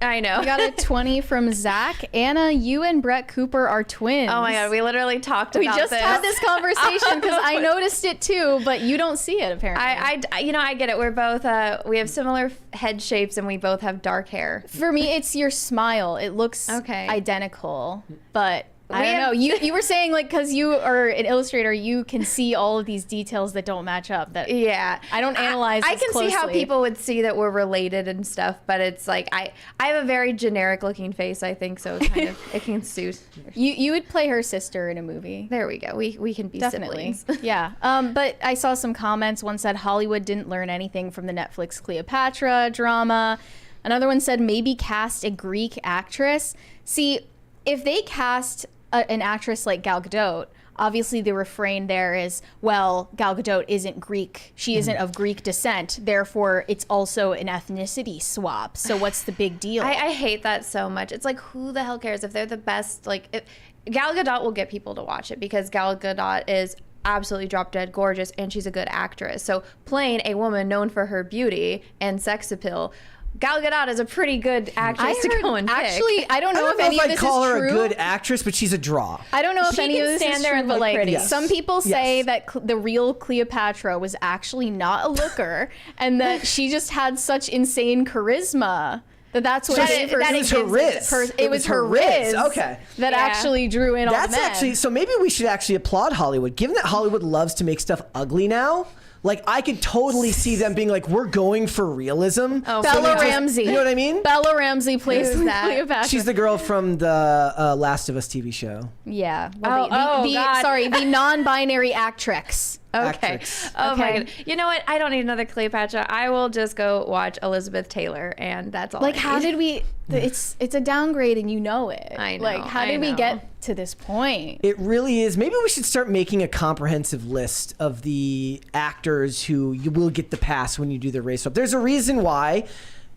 I know. We got a 20 from Zach. Anna, you and Brett Cooper are twins. Oh my God, we literally talked We about just this. had this conversation because I noticed it too, but you don't see it apparently. I get it. We're both, we have similar head shapes and we both have dark hair. For me, it's your smile. It looks identical, but I don't know. You were saying like because you are an illustrator, you can see all of these details that don't match up. That I don't analyze. I can see how people would see that we're related and stuff, but it's like I have a very generic looking face. I think so. Kind of it can suit. You would play her sister in a movie. There we go. We can be Definitely. siblings. Yeah. But I saw some comments. One said Hollywood didn't learn anything from the Netflix Cleopatra drama. Another one said maybe cast a Greek actress. See, if they cast an actress like Gal Gadot, obviously the refrain there is, well, Gal Gadot isn't Greek. She isn't of Greek descent. Therefore, it's also an ethnicity swap. So what's the big deal? I hate that so much. It's like, who the hell cares if they're the best? Like, Gal Gadot will get people to watch it because Gal Gadot is absolutely drop dead gorgeous and she's a good actress. So playing a woman known for her beauty and sex appeal, Gal Gadot is a pretty good actress to go and pick. Actually, I don't know if any of this is true. I call her a good actress, but she's a draw. I don't know if any of this is true, but like pretty. some people say that the real Cleopatra was actually not a looker and that she just had such insane charisma that's what it was her riz. It was her riz. Okay. That actually drew in all the men. That's actually, so maybe we should actually applaud Hollywood. Given that Hollywood loves to make stuff ugly now, like, I could totally see them being like, we're going for realism. Oh, Bella Ramsey. You know what I mean? Bella Ramsey plays Cleopatra. She's the girl from the Last of Us TV show. Yeah. Well, the non-binary actress. Okay. Oh my God. You know what? I don't need another Cleopatra. I will just go watch Elizabeth Taylor, and that's all. Like, how did we? It's a downgrade, and you know it. I know. Like, how did we get to this point? It really is. Maybe we should start making a comprehensive list of the actors who you will get the pass when you do the race swap. There's a reason why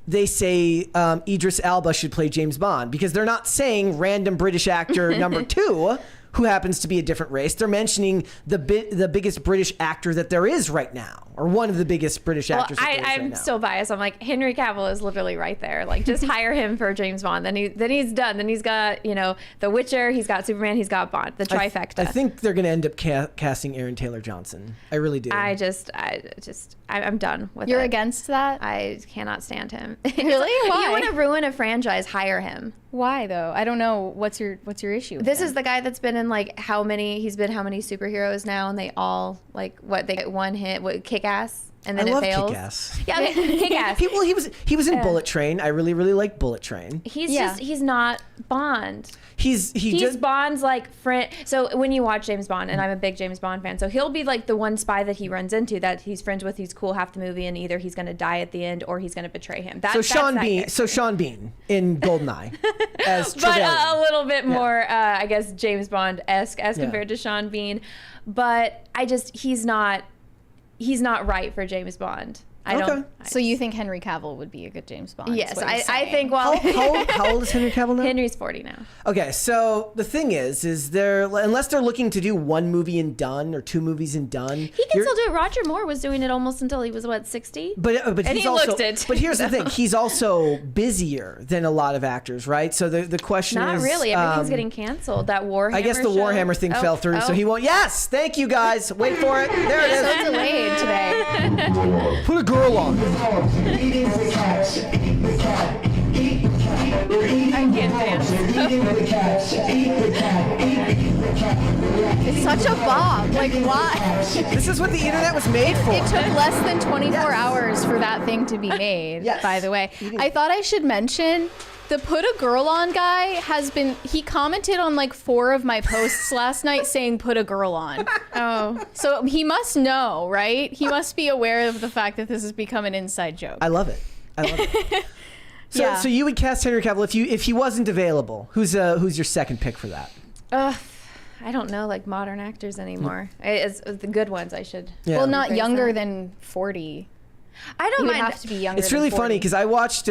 they say Idris Elba should play James Bond, because they're not saying random British actor number 2 who happens to be a different race. They're mentioning the biggest British actor that there is right now, or one of the biggest British actors that there is right now. I'm so biased. I'm like, Henry Cavill is literally right there. Like, just hire him for James Bond. Then he's done. Then he's got, The Witcher, he's got Superman, he's got Bond. The trifecta. I think they're going to end up casting Aaron Taylor Johnson. I really do. I'm done with it. You're against that? I cannot stand him. Really? Why? You want to ruin a franchise, hire him. Why though? I don't know. What's your issue with This him? is the guy that's been in like how many superheroes now, and they all like they get one hit. Kick Ass. and then I it love fails. Kick-Ass. Yeah, okay, Kick-Ass. He was in Bullet Train. I really liked Bullet Train. He's not Bond. He's Bond's like friend. So when you watch James Bond, and I'm a big James Bond fan, so he'll be like the one spy that he runs into that he's friends with. He's cool half the movie, and either he's going to die at the end or he's going to betray him. Sean Bean in Goldeneye as but Trevelyan. a little bit more, I guess, James Bond-esque as compared to Sean Bean. But he's not right for James Bond. I don't. So you think Henry Cavill would be a good James Bond? Yes, I think. Well, how old is Henry Cavill now? Henry's 40 now. Okay, so the thing is there, unless they're looking to do one movie and done or two movies and done, he can still do it. Roger Moore was doing it almost until he was 60. But and he's he also. looked it. But here's the thing: he's also busier than a lot of actors, right? So the question is, Not really. Everything's getting canceled. That Warhammer. I guess the show. Warhammer thing fell through, so he won't. Yes, thank you guys. Wait for it. There it is. So delayed today. Put a girl on. They're eating the cats. Eat the cat. Eat the cat. They're eating I can't dance. They're eating the cats. Eat the cat. Eat the cat. It's such a bop. Like, why? This is what the internet was made for. It took less than 24 hours for that thing to be made, Yes. by the way. I thought I should mention the put a girl on guy he commented on like 4 of my posts last night saying put a girl on. Oh. So he must know, right? He must be aware of the fact that this has become an inside joke. I love it. So, Yeah. so you would cast Henry Cavill if he wasn't available. Who's your second pick for that? I don't know, like modern actors anymore. It's the good ones. I should. Yeah. Well, not Rephrase younger that. than 40. I don't He would mind. have to be younger It's than really 40. funny because I watched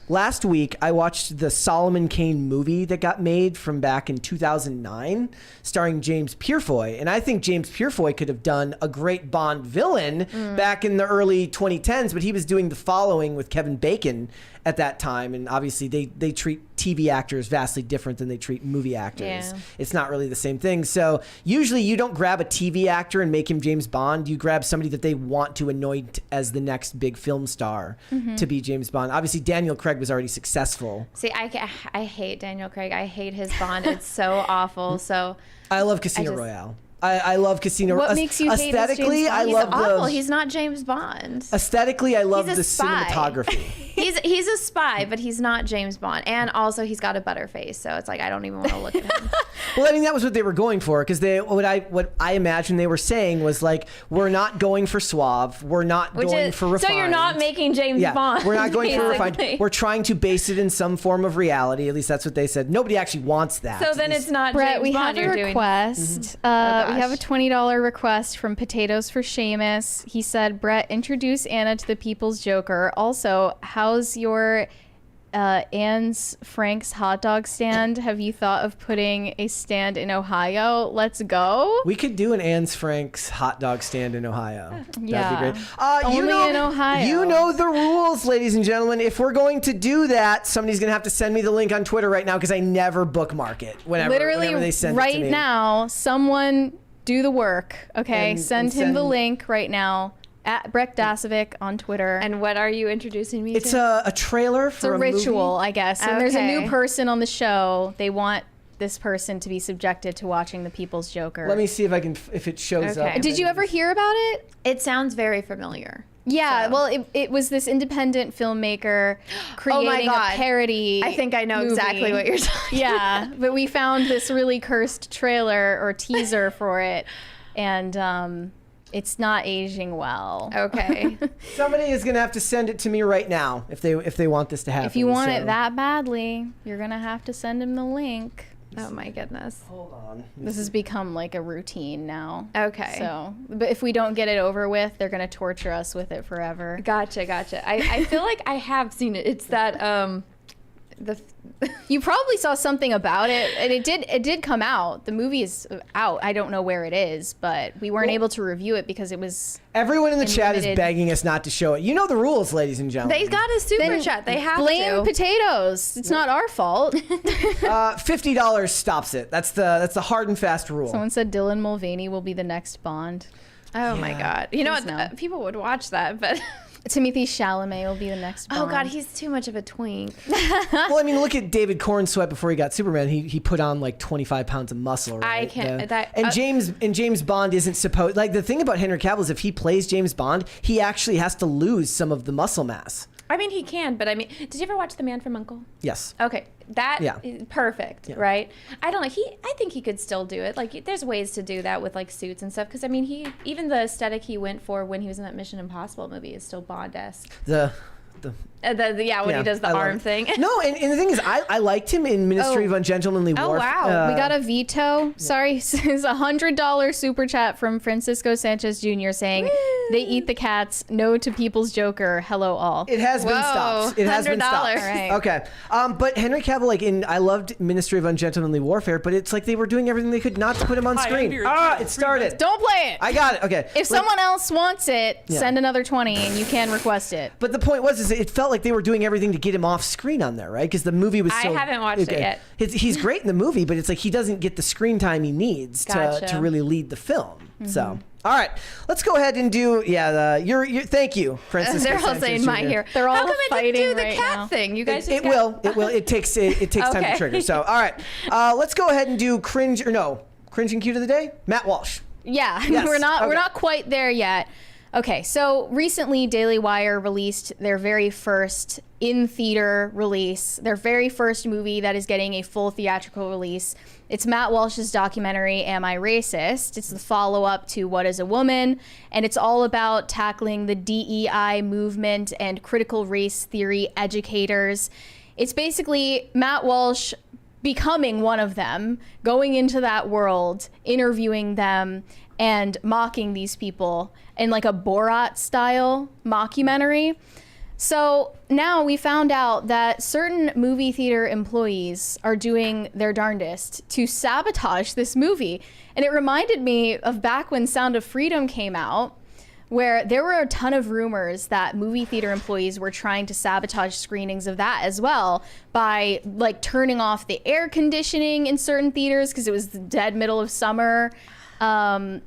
last week. I watched the Solomon Kane movie that got made from back in 2009, starring James Purefoy, and I think James Purefoy could have done a great Bond villain back in the early 2010s. But he was doing The Following with Kevin Bacon at that time, and obviously they treat TV actors vastly different than they treat movie actors. Yeah. It's not really the same thing. So usually you don't grab a TV actor and make him James Bond. You grab somebody that they want to anoint as the next big film star to be James Bond. Obviously Daniel Craig was already successful. See, I hate Daniel Craig. I hate his Bond. It's so awful. So I love Casino Royale. I love Casino Royale. What makes you hate his aesthetically? James I Bond? he's love awful. the He's not James Bond. aesthetically. I love He's a the spy. cinematography. He's a spy, but he's not James Bond. And also, he's got a butterface, so it's like I don't even want to look at him. Well, I mean that was what they were going for because what I imagine they were saying was like we're not going for suave, we're not going for refined. So you're not making James Bond. We're not going for refined. basically. We're trying to base it in some form of reality. At least that's what they said. Nobody actually wants that. So then it's not Brett, James we Bond have you're a doing. request. We have a $20 request from Potatoes for Seamus. He said, Brett, introduce Anna to the People's Joker. Also, how's your Anne's Frank's hot dog stand? Have you thought of putting a stand in Ohio? Let's go. We could do an Anne's Frank's hot dog stand in Ohio. Yeah. That'd be great. Only in Ohio. You know the rules, ladies and gentlemen. If we're going to do that, somebody's going to have to send me the link on Twitter right now because I never bookmark it whenever they send it to right me. now, someone do the work. Okay, And send him the link right now at Brett Dasovic on Twitter. And what are you introducing me It's to? a trailer It's for a ritual, movie. I guess. And there's a Okay. new person on the show. They want this person to be subjected to watching The People's Joker. Let me see if it shows Okay. up. Did you ever hear about it? It sounds very familiar. Yeah, So- well, it was this independent filmmaker creating a parody. I think I know movie. exactly what you're talking Yeah, but we found this really cursed trailer or teaser for it, and it's not aging well. Okay. Somebody is going to have to send it to me right now if they want this to happen. If you want So- it that badly, you're gonna have to send him the link. Oh my goodness. Hold on. This has become like a routine now. Okay. So, but if we don't get it over with, they're gonna torture us with it forever. Gotcha. I feel like I have seen it. It's that You probably saw something about it, and it did come out. The movie is out. I don't know where it is, but we weren't able to review it because it was. Everyone in the chat is limited. begging us not to show it. You know the rules, ladies and gentlemen. they got a super chat. They have Blame to. potatoes. It's not our fault. $50 stops it. That's the hard and fast rule. Someone said Dylan Mulvaney will be the next Bond. Oh my God. You know Please what? no. People would watch that, but Timothy Chalamet will be the next Bond. Oh God, he's too much of a twink. Well, I mean, look at David Cornsweet before he got Superman. He put on like 25 pounds of muscle, right? I can't. James Bond isn't supposed. Like the thing about Henry Cavill is if he plays James Bond, he actually has to lose some of the muscle mass. I mean, he can, but I mean, did you ever watch The Man from U.N.C.L.E.? Yes. Okay, is perfect, right? I don't know. I think he could still do it. Like, there's ways to do that with like suits and stuff. Because I mean, even the aesthetic he went for when he was in that Mission Impossible movie is still Bond-esque. When he does the arm thing. No, and the thing is, I liked him in Ministry of Ungentlemanly Warfare. Oh, wow. We got a veto. Sorry, it's $100 super chat from Francisco Sanchez Jr. saying, they eat the cats. No to People's Joker. Hello, all. It has been stopped. It has been stopped. Right. Okay. But Henry Cavill, like I loved Ministry of Ungentlemanly Warfare, but it's like they were doing everything they could not to put him on screen. It started. Don't play it. I got it. Okay. If someone else wants it, send another 20 and you can request it. But the point was, it felt like they were doing everything to get him off screen on there, right? Because the movie was so... I haven't watched it yet. He's great in the movie, but it's like he doesn't get the screen time he needs to really lead the film. Mm-hmm. So... All right, let's go ahead and do thank you, Francisco. They're all saying my hair. They're all How come fighting it didn't do the right cat now? thing? You guys It will. It takes time to trigger. So all right, let's go ahead and do cringe and cute of the day. Matt Walsh. Yeah, Yes. we're not quite there yet. Okay, so recently Daily Wire released their very first in-theater release, their very first movie that is getting a full theatrical release. It's Matt Walsh's documentary, Am I Racist? It's the follow-up to What is a Woman? And it's all about tackling the DEI movement and critical race theory educators. It's basically Matt Walsh becoming one of them, going into that world, interviewing them, and mocking these people in like a Borat style mockumentary. So now we found out that certain movie theater employees are doing their darndest to sabotage this movie. And it reminded me of back when Sound of Freedom came out, where there were a ton of rumors that movie theater employees were trying to sabotage screenings of that as well by like turning off the air conditioning in certain theaters because it was the dead middle of summer. And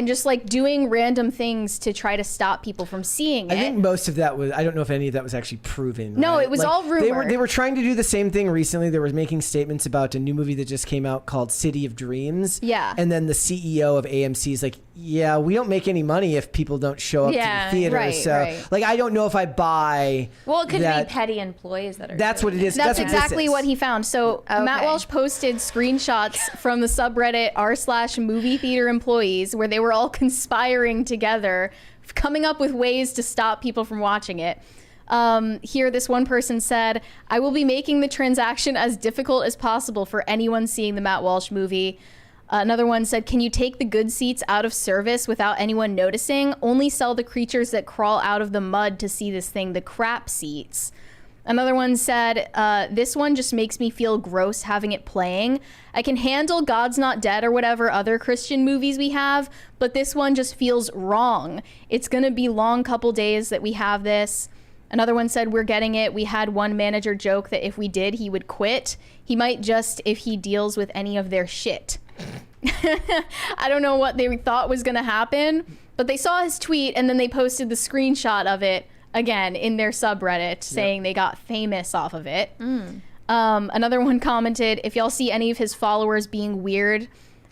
just like doing random things to try to stop people from seeing it. I think most of that was, I don't know if any of that was actually proven. No, right? it was all rumor. They were trying to do the same thing recently. They were making statements about a new movie that just came out called City of Dreams. Yeah. And then the CEO of AMC is like, yeah, we don't make any money if people don't show up to the theater. Right. Like, I don't know if I buy. Well, it could be petty employees that are. That's what it is. That's exactly what he found. So Matt Walsh posted screenshots from the subreddit r/movie theater employees where they were all conspiring together, coming up with ways to stop people from watching it. Here, this one person said, I will be making the transaction as difficult as possible for anyone seeing the Matt Walsh movie. Another one said, can you take the good seats out of service without anyone noticing? Only sell the creatures that crawl out of the mud to see this thing, the crap seats. Another one said, this one just makes me feel gross having it playing. I can handle God's Not Dead or whatever other Christian movies we have, but this one just feels wrong. It's going to be long couple days that we have this. Another one said, we're getting it. We had one manager joke that if we did, he would quit. He might just if he deals with any of their shit. I don't know what they thought was going to happen, but they saw his tweet and then they posted the screenshot of it again in their subreddit saying they got famous off of it. Another one commented, if y'all see any of his followers being weird,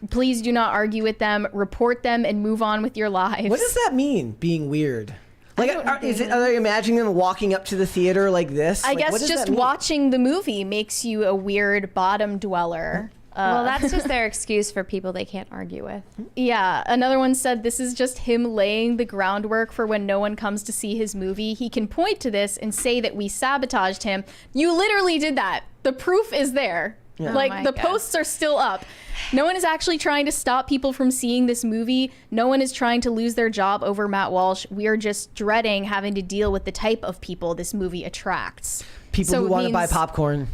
please do not argue with them, report them, and move on with your lives. What does that mean, being weird? Like, are they imagining them walking up to the theater like this? I guess just watching the movie makes you a weird bottom dweller. Well, that's just their excuse for people they can't argue with. Yeah. Another one said this is just him laying the groundwork for when no one comes to see his movie. He can point to this and say that we sabotaged him. You literally did that. The proof is there. Yeah. Like, the posts are still up. No one is actually trying to stop people from seeing this movie. No one is trying to lose their job over Matt Walsh. We are just dreading having to deal with the type of people this movie attracts. People who want to buy popcorn.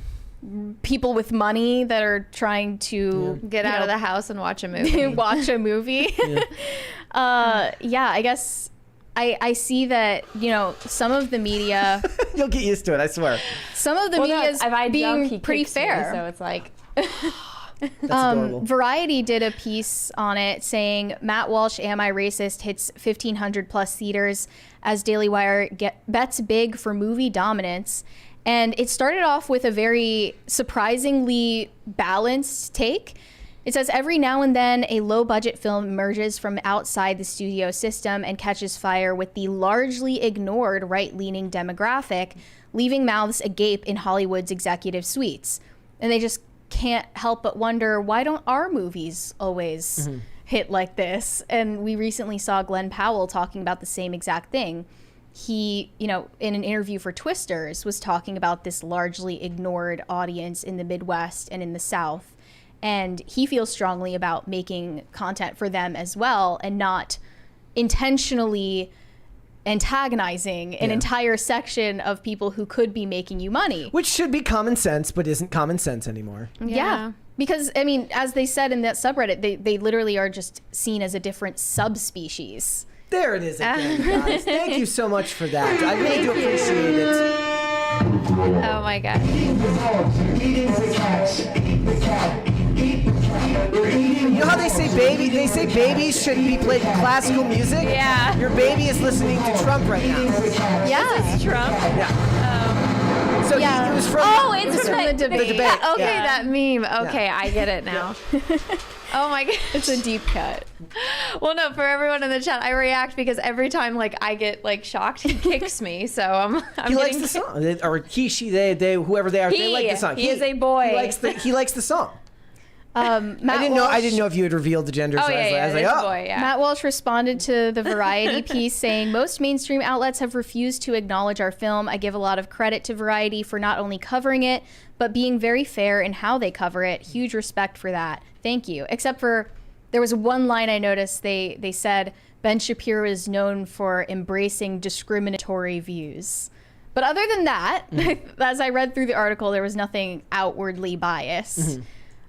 People with money that are trying to get out of the house and watch a movie. Watch a movie. I guess I see that, some of the media. You'll get used to it, I swear. Some of the media is being pretty fair. So it's like. That's adorable. Variety did a piece on it saying Matt Walsh, Am I Racist, hits 1,500 plus theaters as Daily Wire bets big for movie dominance. And it started off with a very surprisingly balanced take. It says, every now and then a low-budget film emerges from outside the studio system and catches fire with the largely ignored right-leaning demographic, leaving mouths agape in Hollywood's executive suites. And they just can't help but wonder, why don't our movies always hit like this? And we recently saw Glenn Powell talking about the same exact thing. He, in an interview for Twisters, was talking about this largely ignored audience in the Midwest and in the South. And he feels strongly about making content for them as well and not intentionally antagonizing an entire section of people who could be making you money. Which should be common sense, but isn't common sense anymore. Yeah. Because, as they said in that subreddit, they literally are just seen as a different subspecies. There it is again, guys. Thank you so much for that. I really do appreciate it. Oh my God. Eating the dogs, eating the cats, eat the cat, eat the cat. They're eating You know how they say baby? They say babies should be played classical music. Yeah. Your baby is listening to Trump right now. Yeah. It's Trump. Yeah. So Yeah. it was from. Oh, it's from the debate. The debate. Okay, Yeah. that meme. Okay, I get it now. Oh my God. It's a deep cut. Well, no, for everyone in the chat, I react because every time I get shocked, he kicks me. So I'm He likes getting the song, or he, she, they, whoever they are. They like the song. He is a boy. He likes the song. Matt I didn't Walsh, know if you had revealed the gender. Oh so yeah, I was it's like, a oh. boy. Yeah. Matt Walsh responded to the Variety piece saying, most mainstream outlets have refused to acknowledge our film. I give a lot of credit to Variety for not only covering it, but being very fair in how they cover it. Huge respect for that. Thank you. Except for, there was one line I noticed. They said, Ben Shapiro is known for embracing discriminatory views. But other than that, as I read through the article, there was nothing outwardly biased.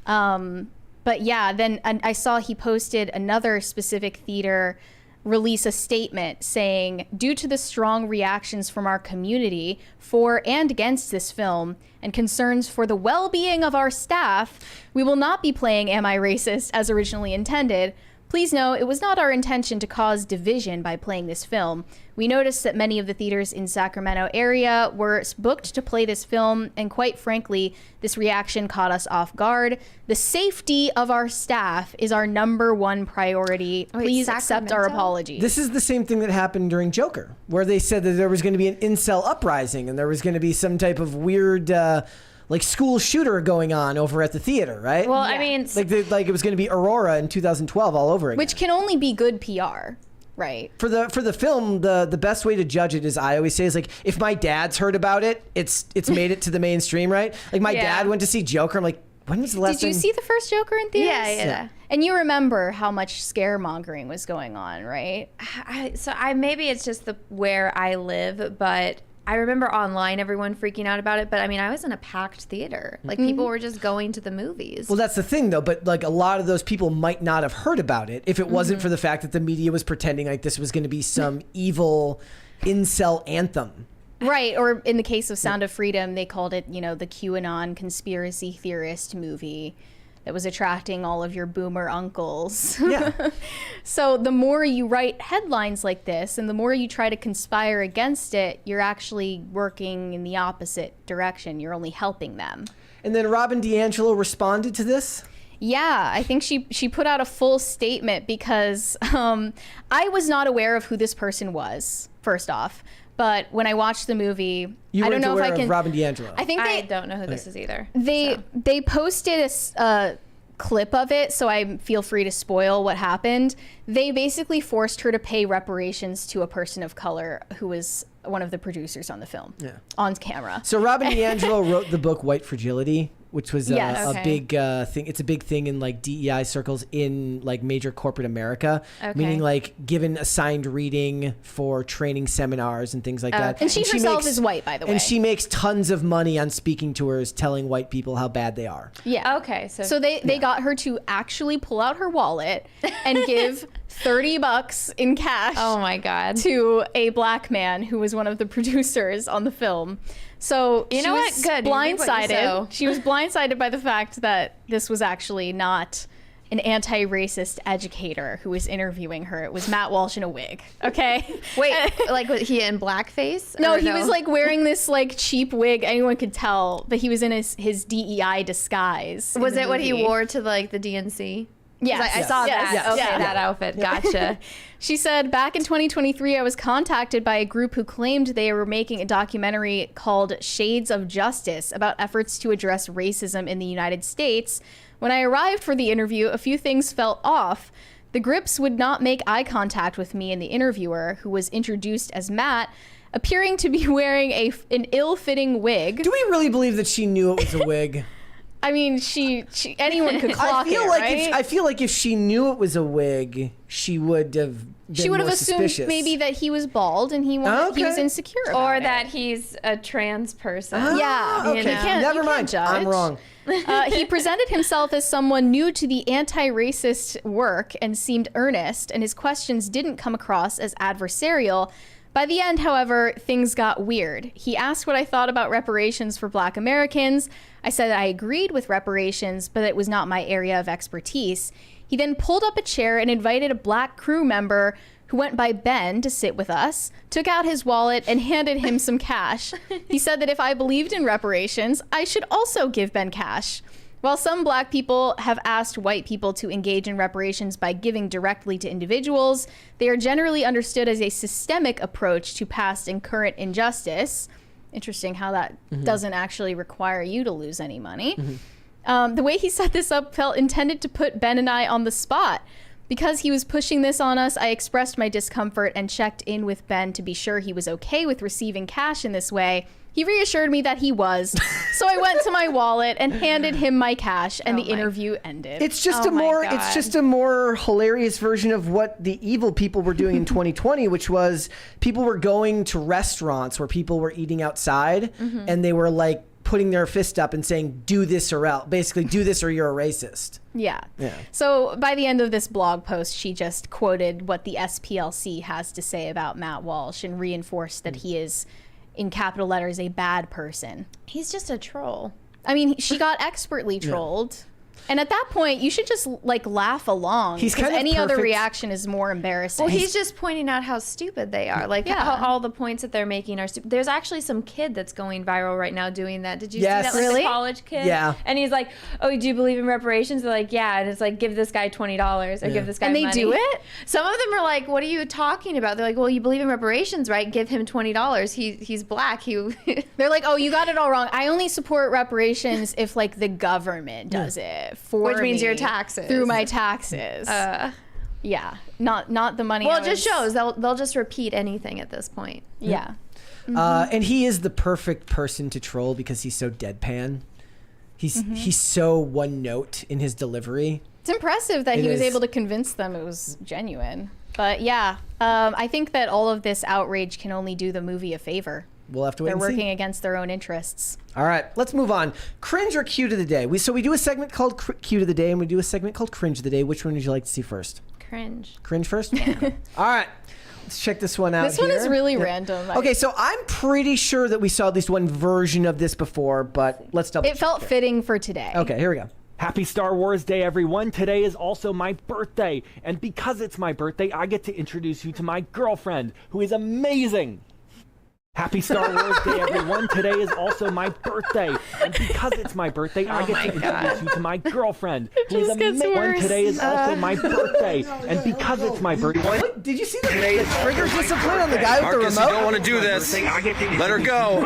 But yeah, then I saw he posted another specific theater release a statement saying, due to the strong reactions from our community for and against this film and concerns for the well-being of our staff, we will not be playing Am I Racist as originally intended. Please know it was not our intention to cause division by playing this film. We noticed that many of the theaters in Sacramento area were booked to play this film, and quite frankly, this reaction caught us off guard. The safety of our staff is our #1 priority. Please accept our apologies. This is the same thing that happened during Joker, where they said that there was going to be an incel uprising and there was going to be some type of weird school shooter going on over at the theater, right? Well, I mean, like it was going to be Aurora in 2012 all over again. Which can only be good PR, right? For the film, the best way to judge it is, I always say, is like, if my dad's heard about it, it's made it to the mainstream, right? Like my dad went to see Joker. I'm like, when was the last time? Did you see the first Joker in theaters? Yeah. And you remember how much scaremongering was going on, right? Maybe it's just where I live, but I remember online everyone freaking out about it, but I mean, I was in a packed theater. Like, people were just going to the movies. Well, that's the thing, though. But like, a lot of those people might not have heard about it if it wasn't for the fact that the media was pretending like this was going to be some evil incel anthem. Right. Or in the case of Sound of Freedom, they called it, the QAnon conspiracy theorist movie that was attracting all of your boomer uncles. Yeah. So the more you write headlines like this and the more you try to conspire against it, you're actually working in the opposite direction. You're only helping them. And then Robin DiAngelo responded to this. Yeah, I think she put out a full statement because I was not aware of who this person was, first off. But when I watched the movie, I don't know if I can. Of Robin DiAngelo. I don't know who this is either. They posted a clip of it, so I feel free to spoil what happened. They basically forced her to pay reparations to a person of color who was one of the producers on the film on camera. So Robin DiAngelo wrote the book White Fragility, which was Yes. a big thing. It's a big thing in like DEI circles in like major corporate America, meaning like given assigned reading for training seminars and things like that. And she herself is white, by the way. And she makes tons of money on speaking tours telling white people how bad they are. Yeah. Okay. So they got her to actually pull out her wallet and give $30 in cash. Oh my God. To a black man who was one of the producers on the film. So You she know was what? Good. You reap what you blindsided. sow. She was blindsided by the fact that this was actually not an anti-racist educator who was interviewing her. It was Matt Walsh in a wig. Okay. Wait, like was he in blackface? No, Or he was like wearing this like cheap wig. Anyone could tell, but he was in his DEI disguise. in Was the it what he movie. wore to like the DNC? Yes. I saw that. Yes. Okay, Yeah. that outfit. Gotcha. She said, back in 2023, I was contacted by a group who claimed they were making a documentary called Shades of Justice about efforts to address racism in the United States. When I arrived for the interview, a few things felt off. The grips would not make eye contact with me and the interviewer, who was introduced as Matt, appearing to be wearing an ill-fitting wig. Do we really believe that she knew it was a wig? I mean, she anyone could clock I feel it, like right? I feel like if she knew it was a wig, she would have been She would have more assumed suspicious. maybe that he was bald and he was Okay. insecure about Or it. that he's a trans person. Yeah, okay. you can't- Never you mind. can't I'm judge. wrong. He presented himself as someone new to the anti-racist work and seemed earnest, and his questions didn't come across as adversarial. By the end, however, things got weird. He asked what I thought about reparations for Black Americans. I said I agreed with reparations, but it was not my area of expertise. He then pulled up a chair and invited a Black crew member who went by Ben to sit with us, took out his wallet, and handed him some cash. He said that if I believed in reparations, I should also give Ben cash. While some Black people have asked white people to engage in reparations by giving directly to individuals, they are generally understood as a systemic approach to past and current injustice. Interesting how that doesn't actually require you to lose any money. The way he set this up felt intended to put Ben and I on the spot. Because he was pushing this on us, I expressed my discomfort and checked in with Ben to be sure he was okay with receiving cash in this way. He reassured me that he was. So I went to my wallet and handed him my cash, and the interview ended. It's just Oh it's a more hilarious version of what the evil people were doing in 2020, which was people were going to restaurants where people were eating outside, and they were like putting their fist up and saying, "Do this or else." Basically, do this or you're a racist. Yeah. Yeah. So by the end of this blog post, she just quoted what the SPLC has to say about Matt Walsh and reinforced that he is, in capital letters, a bad person. He's just a troll. I mean, she got expertly trolled. And at that point, you should just like laugh along. He's because kind of any other perfect. reaction is more embarrassing. Well, he's just pointing out how stupid they are. Like Yeah. how all the points that they're making are stupid. There's actually some kid that's going viral right now doing that. Did you Yes. see that? Like Really? the college kid? Yeah. And he's like, "Oh, do you believe in reparations?" They're like, "Yeah." And it's like, "Give this guy $20 or give this guy And they money." do it? Some of them are like, "What are you talking about?" They're like, "Well, you believe in reparations, right? Give him $20. He's Black. He." They're like, oh, you got it all wrong. I only support reparations if like the government does it for Which means me your taxes. through my taxes. Yeah, not the money. Well, I it just was- shows they'll just repeat anything at this point. Yeah. And he is the perfect person to troll because he's so deadpan. He's so one note in his delivery. It's impressive that It he was is. able to convince them it was genuine. But yeah, I think that all of this outrage can only do the movie a favor. We'll have to wait They're and see. working against their own interests. All right, let's move on. Cringe or cute of the day? We do a segment called Cute of the Day, and we do a segment called Cringe of the Day. Which one would you like to see first? Cringe. Cringe first? All right. Let's check this one out. This one is here. really Yep. random. Okay, so I'm pretty sure that we saw at least one version of this before, but let's double It felt fitting for today. Okay, here we go. Happy Star Wars Day, everyone. Today is also my birthday. And because it's my birthday, I get to introduce you to my girlfriend, who is amazing. Happy Star Wars Day, everyone. Today is also my birthday. And because it's my birthday, I get to introduce you to my girlfriend, who is just gets amazing. worse. Today is also my birthday. And because it's my birthday... What? Did you see the trigger discipline on the guy with Marcus, the you remote? don't want to do this. Let her go.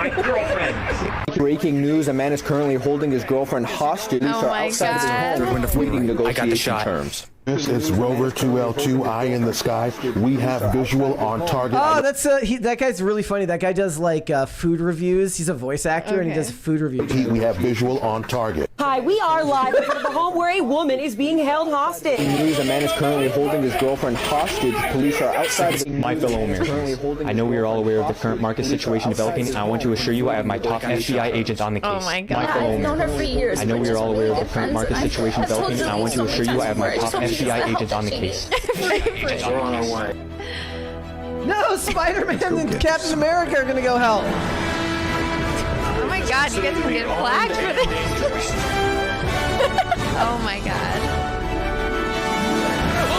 Breaking news, a man is currently holding his girlfriend hostage. Oh my outside God. of his home, waiting negotiation terms. This is Rover 2L2, Eye in the Sky. We have visual on target. Oh, that's that guy's really funny. That guy does like food reviews. He's a voice actor and he does food reviews. We have visual on target. Hi, we are live in front of the home where a woman is being held hostage. News, a man is currently holding his girlfriend hostage. Police are outside of My fellow Americans, I know we are all aware of the current market situation developing, and I want to assure you I have my top FBI agent on the case. Oh my God. fellow I've known her for years. I know we are all aware of the current market situation developing, and I want to assure you I have my top FBI agent on the case. We're on our way. No, Spider-Man and Captain America are gonna go help. God, you guys can get flagged for this. Oh my God.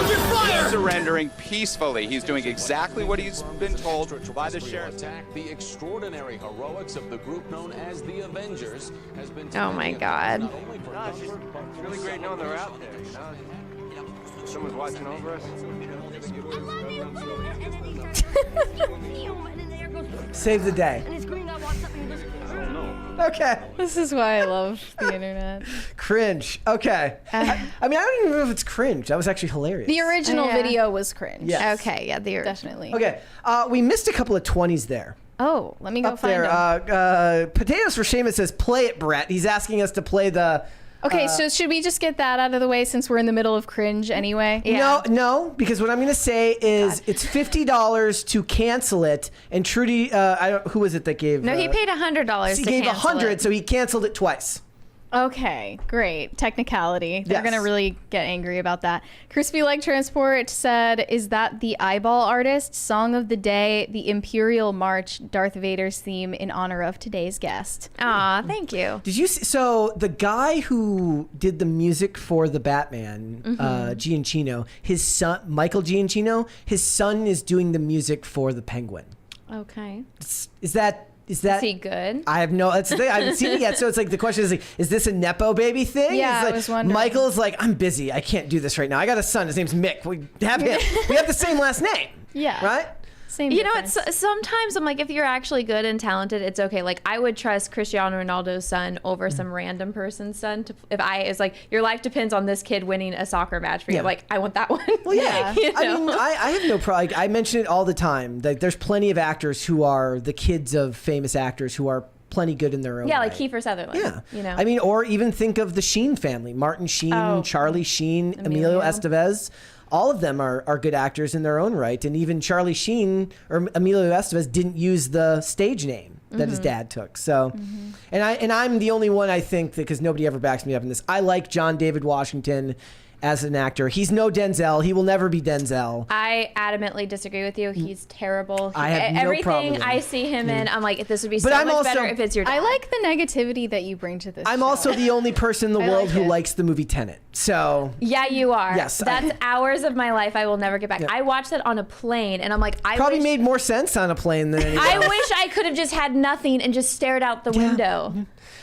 He's surrendering peacefully. He's doing exactly what he's been told by the sheriff. The extraordinary heroics of the group known as the Avengers has been. Oh my God. It's really great knowing they're out there. Someone's watching over us. Save the day. Okay. This is why I love the internet. Cringe. Okay. I mean, I don't even know if it's cringe. That was actually hilarious. The original video was cringe. Yes. Okay, yeah, definitely. Okay. We missed a couple of 20s there. Oh, let me go Up find there, them. Potatoes for Shameless says, play it, Brett. He's asking us to play the... Okay, so should we just get that out of the way since we're in the middle of cringe anyway? No, because what I'm going to say is it's $50 to cancel it. And Trudy, who was it that gave? No, he paid $100. He gave $100, so he canceled it twice. Okay, great. Technicality. They're Yes. going to really get angry about that. Crispy Leg Transport said, is that the Eyeball Artist? Song of the Day, the Imperial March, Darth Vader's theme in honor of today's guest. Aw, thank you. Did you see? So the guy who did the music for the Batman, Giancino, his son, Michael Giancino, his son is doing the music for the Penguin. Okay. Is that... Is he good? I have no. That's the thing. I haven't seen it yet. So it's like the question is like, is this a nepo baby thing? Yeah, it's like, I was wondering. Michael's like, I'm busy. I can't do this right now. I got a son. His name's Mick. We have him. We have the same last name. Yeah. Right. Same You know, difference. it's sometimes I'm like, if you're actually good and talented, it's okay. Like, I would trust Cristiano Ronaldo's son over some random person's son. If it's like, your life depends on this kid winning a soccer match for you. Yeah. Like, I want that one. Well, yeah. You know? I mean, I have no problem. Like, I mention it all the time. Like, there's plenty of actors who are the kids of famous actors who are plenty good in their own Yeah, way. like Kiefer Sutherland. Yeah. You know? I mean, or even think of the Sheen family: Martin Sheen, Oh. Charlie Sheen, Emilio Estevez. All of them are good actors in their own right, and even Charlie Sheen or Emilio Estevez didn't use the stage name that his dad took. So, and I'm the only one, I think, because nobody ever backs me up in this. I like John David Washington as an actor. He's no Denzel. He will never be Denzel. I adamantly disagree with you. He's terrible. I have no Everything problem with him. I see him in, I'm like, this would be But so I'm much also- better if it's your dad. I like the negativity that you bring to this I'm show. also the only person in the I world like who it. likes the movie Tenet. So Yeah, you are. Yes, That's hours of my life I will never get back. Yeah. I watched that on a plane, and I'm like, I probably wish, made more sense on a plane than anything I else. wish I could have just had nothing and just stared out the window.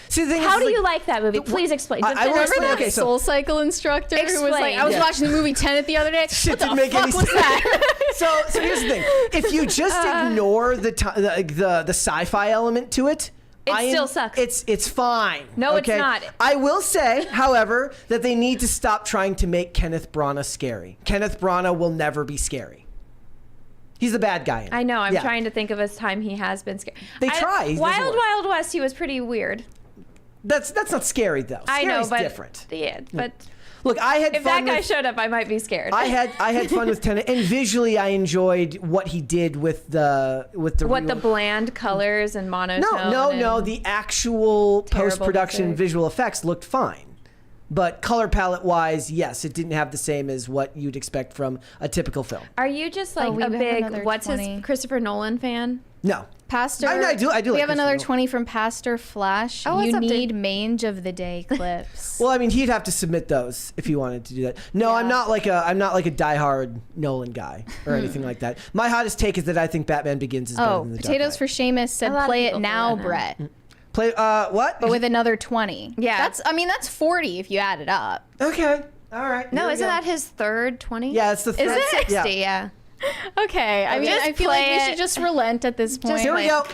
See, the thing How is, do like, you like that movie? Please explain. I will Remember explain. that Okay, so- Soul Cycle instructor who was like, Explain. I was Yeah. watching the movie Tenet the other day. Shit What the didn't make fuck any was sense. that? So here's the thing: if you just ignore the sci-fi element to it, It still sucks. It's fine. No, it's okay? not. I will say, however, that they need to stop trying to make Kenneth Branagh scary. Kenneth Branagh will never be scary. He's the bad guy in it. I know. I'm Yeah. trying to think of a time he has been scared. They try. He doesn't Wild work. Wild West, he was pretty weird. That's not scary though. I know, Scary's but different. Yeah, but Look, I had if fun that guy with, showed up, I might be scared. I had fun with Tenet, and visually I enjoyed what he did with the what the bland colors and monotone. No. and- The actual Terrible post-production music. visual effects looked fine. But color palette wise, yes, it didn't have the same as what you'd expect from a typical film. Are you just like we a have big another what's 20. his Christopher Nolan fan? No. Pastor. I do We like have Christopher another Nolan. 20 from Pastor Flash. Oh, what's You up, dude? need mange of the day clips. Well, I mean, he'd have to submit those if he wanted to do that. No, Yeah. I'm not like a diehard Nolan guy or anything like that. My hottest take is that I think Batman Begins is better Oh, than The Dark Potatoes Knight. for Seamus said, A lot of "Play people it feel now, that now. Brett." Play what? But with another 20. Yeah. That's 40 if you add it up. Okay. All right. No, here we isn't go. that his third 20? Yeah, it's the third. Is it 60? Yeah. Yeah. Okay. I mean, Just I feel like play we it. should just relent at this point. Here we go.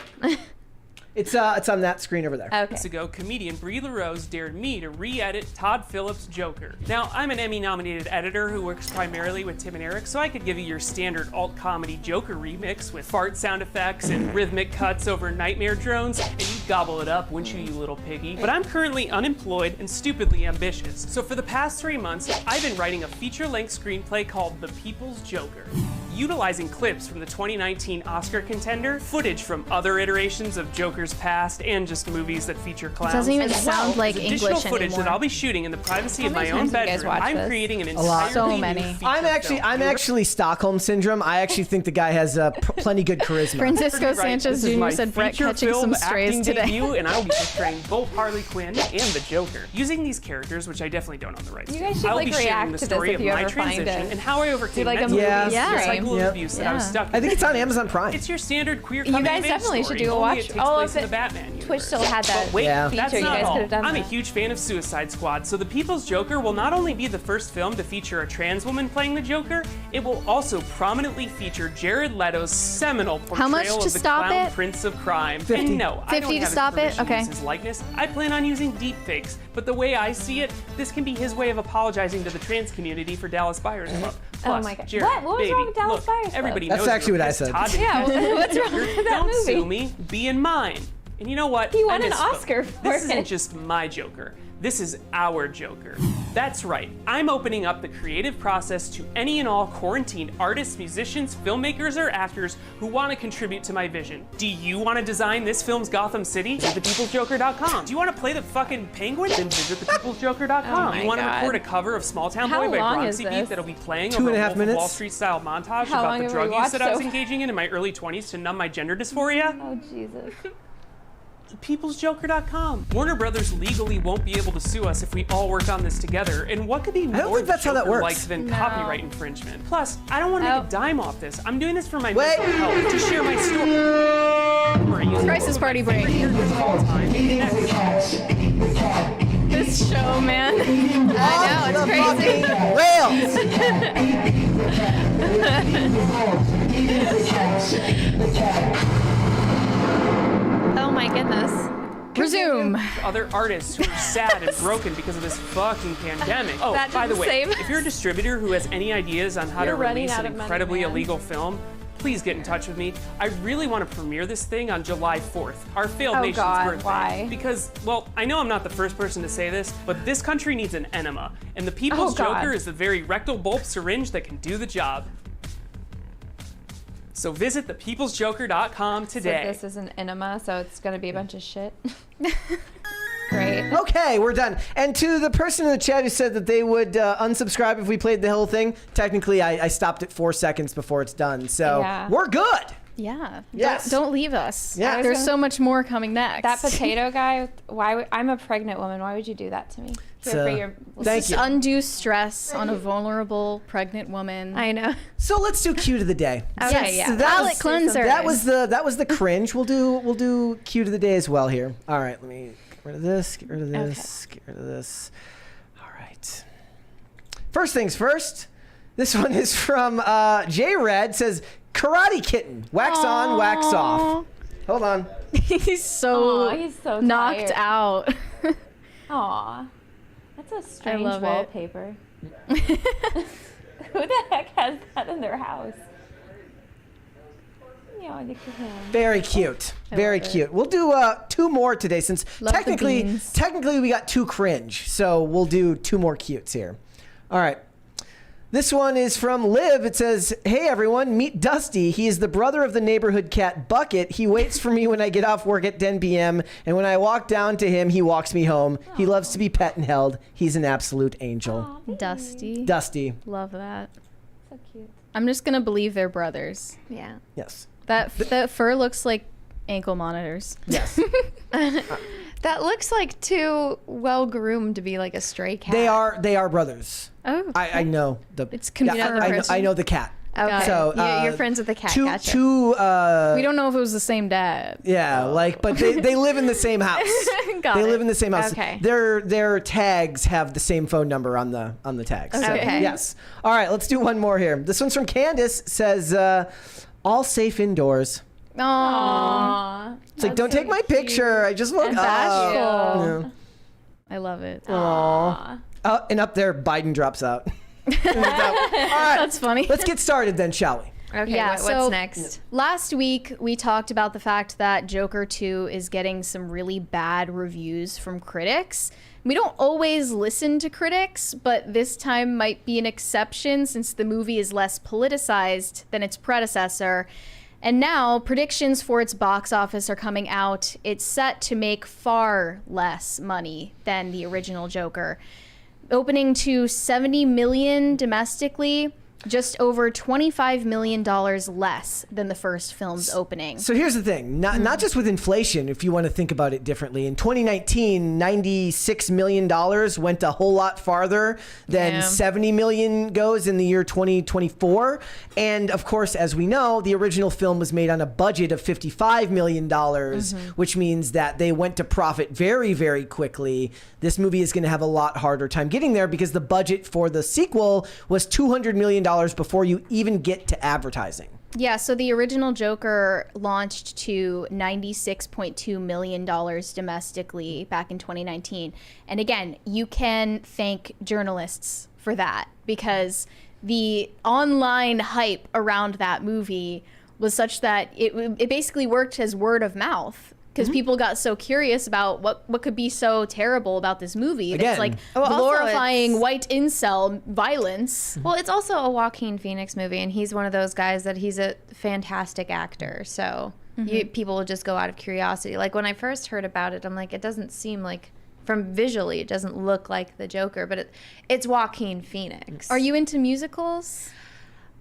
It's on that screen over there. Okay. Weeks ago, comedian Brie LaRose dared me to re-edit Todd Phillips' Joker. Now, I'm an Emmy-nominated editor who works primarily with Tim and Eric, so I could give you your standard alt-comedy Joker remix with fart sound effects and rhythmic cuts over nightmare drones, and you'd gobble it up, wouldn't you, you little piggy? But I'm currently unemployed and stupidly ambitious, so for the past 3 months, I've been writing a feature-length screenplay called The People's Joker. utilizing clips from the 2019 Oscar contender, footage from other iterations of Joker's past, and just movies that feature clowns. It doesn't even as sound like as English additional footage anymore. that I'll be shooting in the privacy of my How own many times have you guys bedroom. watched I'm this? creating an lot. entirely So new many. feature I'm film. actually Stockholm syndrome. I actually think the guy has plenty good charisma. Francisco Right, Sanchez this is my Jr. said Brett feature catching film some strays acting today. debut, and I'll be portraying both Harley Quinn and the Joker. Using these characters, which I definitely don't own the rights You to, guys should, I'll like, be sharing react the to this story if of you my ever find transition it. and how I overcame like a mentally movie the stream. cycle of Yeah. abuse that I was stuck in. I think it's on Amazon Prime. It's your standard queer You coming guys of age definitely story, should do a only watch. it takes Oh, place if in the it- Batman universe. Twitch still had that But wait, Yeah. that's feature. You not guys all. could have done I'm a that. huge fan of Suicide Squad, so The People's Joker will not only be the first film to feature a trans woman playing the Joker, it will also prominently feature Jared Leto's seminal portrayal much to of the stop clown it? Prince of Crime. 50. And no, I 50 don't to have his stop it? permission to Okay. use his likeness. I plan on using deepfakes, but the way I see it, this can be his way of apologizing to the trans community for Dallas Buyers Club. Plus, my God. Jared, What was baby, wrong with Dallas look, Buyers Club? everybody That's knows actually you're what I pissed said. Todd didn't Yeah, use the what's wrong Joker. with that Don't movie? sue me, be in mine. And you know what? He won I an misspoke. Oscar for This it. isn't just my Joker. This is our Joker. That's right. I'm opening up the creative process to any and all quarantined artists, musicians, filmmakers, or actors who want to contribute to my vision. Do you want to design this film's Gotham City? Visit thepeoplesjoker.com. Do you want to play the fucking penguin? Then visit thepeoplesjoker.com. Oh my you want to God. record a cover of Small Town How Boy by long is Bronxy Beat this? that'll be playing 2.5 over a Wolf of minutes. Wall Street style montage How about long the have we drug use watched that I was so- engaging in my early 20s to numb my gender dysphoria? Oh, Jesus. Peoplesjoker.com. Warner Brothers legally won't be able to sue us if we all work on this together. And what could be don't more think that's how that Joker-like works. than No. copyright infringement? Plus, I don't want to Oh. make a dime off this. I'm doing this for my Wait. mental health, to share my story. Crisis party break. This show, man. I know, it's crazy. Rails. Oh my goodness. Resume. Other artists who are sad and broken because of this fucking pandemic. Oh, That by the didn't way, save us. if you're a distributor who has any ideas on how You're to running release out an of money, incredibly man. illegal film, please get in touch with me. I really want to premiere this thing on July 4th, our failed Oh, nation's God, birthday. why? Because, well, I know I'm not the first person to say this, but this country needs an enema, and the People's Oh, God. Joker is the very rectal bulb syringe that can do the job. So visit thepeoplesjoker.com today. So this is an enema, so it's gonna be a bunch of shit. Great. Okay, we're done. And to the person in the chat who said that they would unsubscribe if we played the whole thing, technically I stopped at 4 seconds before it's done. So Yeah. we're good. Yeah. Yes. Don't leave us. Yeah. There's so much more coming next. That potato guy. I'm a pregnant woman. Why would you do that to me? Here So, for your. thank you. Undue stress on a vulnerable pregnant woman. I know. So let's do cue to the day. Okay, yeah. Palate cleanser. That was the cringe. We'll do cue to the day as well here. All right, let me get rid of this. Get rid of this. Get rid of this. All right. First things first. This one is from J Red. Says Karate Kitten. Wax on, wax off. Hold on. He's so knocked tired. out. Aw, that's a strange love it. wallpaper. Who the heck has that in their house? Yeah, look at him. Very cute. Very cute. We'll do 2 more today since Love the technically beans. we got 2 cringe. So we'll do 2 more cutes here. All right. This one is from Liv. It says, "Hey everyone, meet Dusty. He is the brother of the neighborhood cat Bucket. He waits for me when I get off work at 10 p.m. and when I walk down to him, he walks me home. He loves to be pet and held. He's an absolute angel." Dusty. Dusty. Love that. So cute. I'm just gonna believe they're brothers. Yeah. Yes. That fur looks like ankle monitors. Yes. That looks like too well groomed to be like a stray cat. They are brothers. Oh. I know the. It's confirmed. I know the cat. Okay. So You're friends with the cat. Two. Gotcha. We don't know if it was the same dad. Yeah, but they live in the same house. Got They it. live in the same house. Okay. Their tags have the same phone number on the tags. So, Okay. yes. All right, let's do one more here. This one's from Candace. Says, "All safe indoors." Aww. It's like, don't take my picture. I just woke And up. bashful. Yeah. I love it. Aww. And up there, Biden drops out. All right. That's funny. Let's get started then, shall we? Okay, yeah, what's next? Last week, we talked about the fact that Joker 2 is getting some really bad reviews from critics. We don't always listen to critics, but this time might be an exception since the movie is less politicized than its predecessor. And now, predictions for its box office are coming out. It's set to make far less money than the original Joker, opening to $70 million domestically, just over $25 million less than the first film's opening. So here's the thing, not just with inflation, if you want to think about it differently. In 2019, $96 million went a whole lot farther than $70 million goes in the year 2024. And of course, as we know, the original film was made on a budget of $55 million, which means that they went to profit very, very quickly. This movie is going to have a lot harder time getting there because the budget for the sequel was $200 million before you even get to advertising. Yeah, so the original Joker launched to $96.2 million domestically back in 2019. And again, you can thank journalists for that because the online hype around that movie was such that it basically worked as word of mouth. Because people got so curious about what could be so terrible about this movie. Again, it's like glorifying white incel violence. Well, it's also a Joaquin Phoenix movie, and he's one of those guys that he's a fantastic actor. So people will just go out of curiosity. Like when I first heard about it, I'm like, it doesn't seem like, from visually, it doesn't look like the Joker, but it's Joaquin Phoenix. Are you into musicals?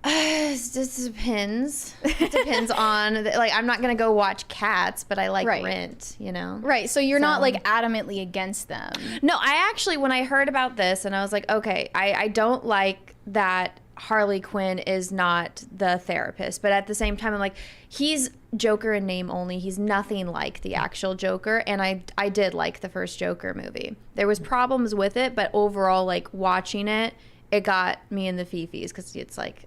It depends. It depends on, like, I'm not going to go watch Cats, but I like Rent, you know? Right, so you're not, like, adamantly against them. No, I actually, when I heard about this, and I was like, okay, I don't like that Harley Quinn is not the therapist, but at the same time, I'm like, he's Joker in name only. He's nothing like the actual Joker, and I did like the first Joker movie. There was problems with it, but overall, like, watching it, it got me in the fifis, because it's like,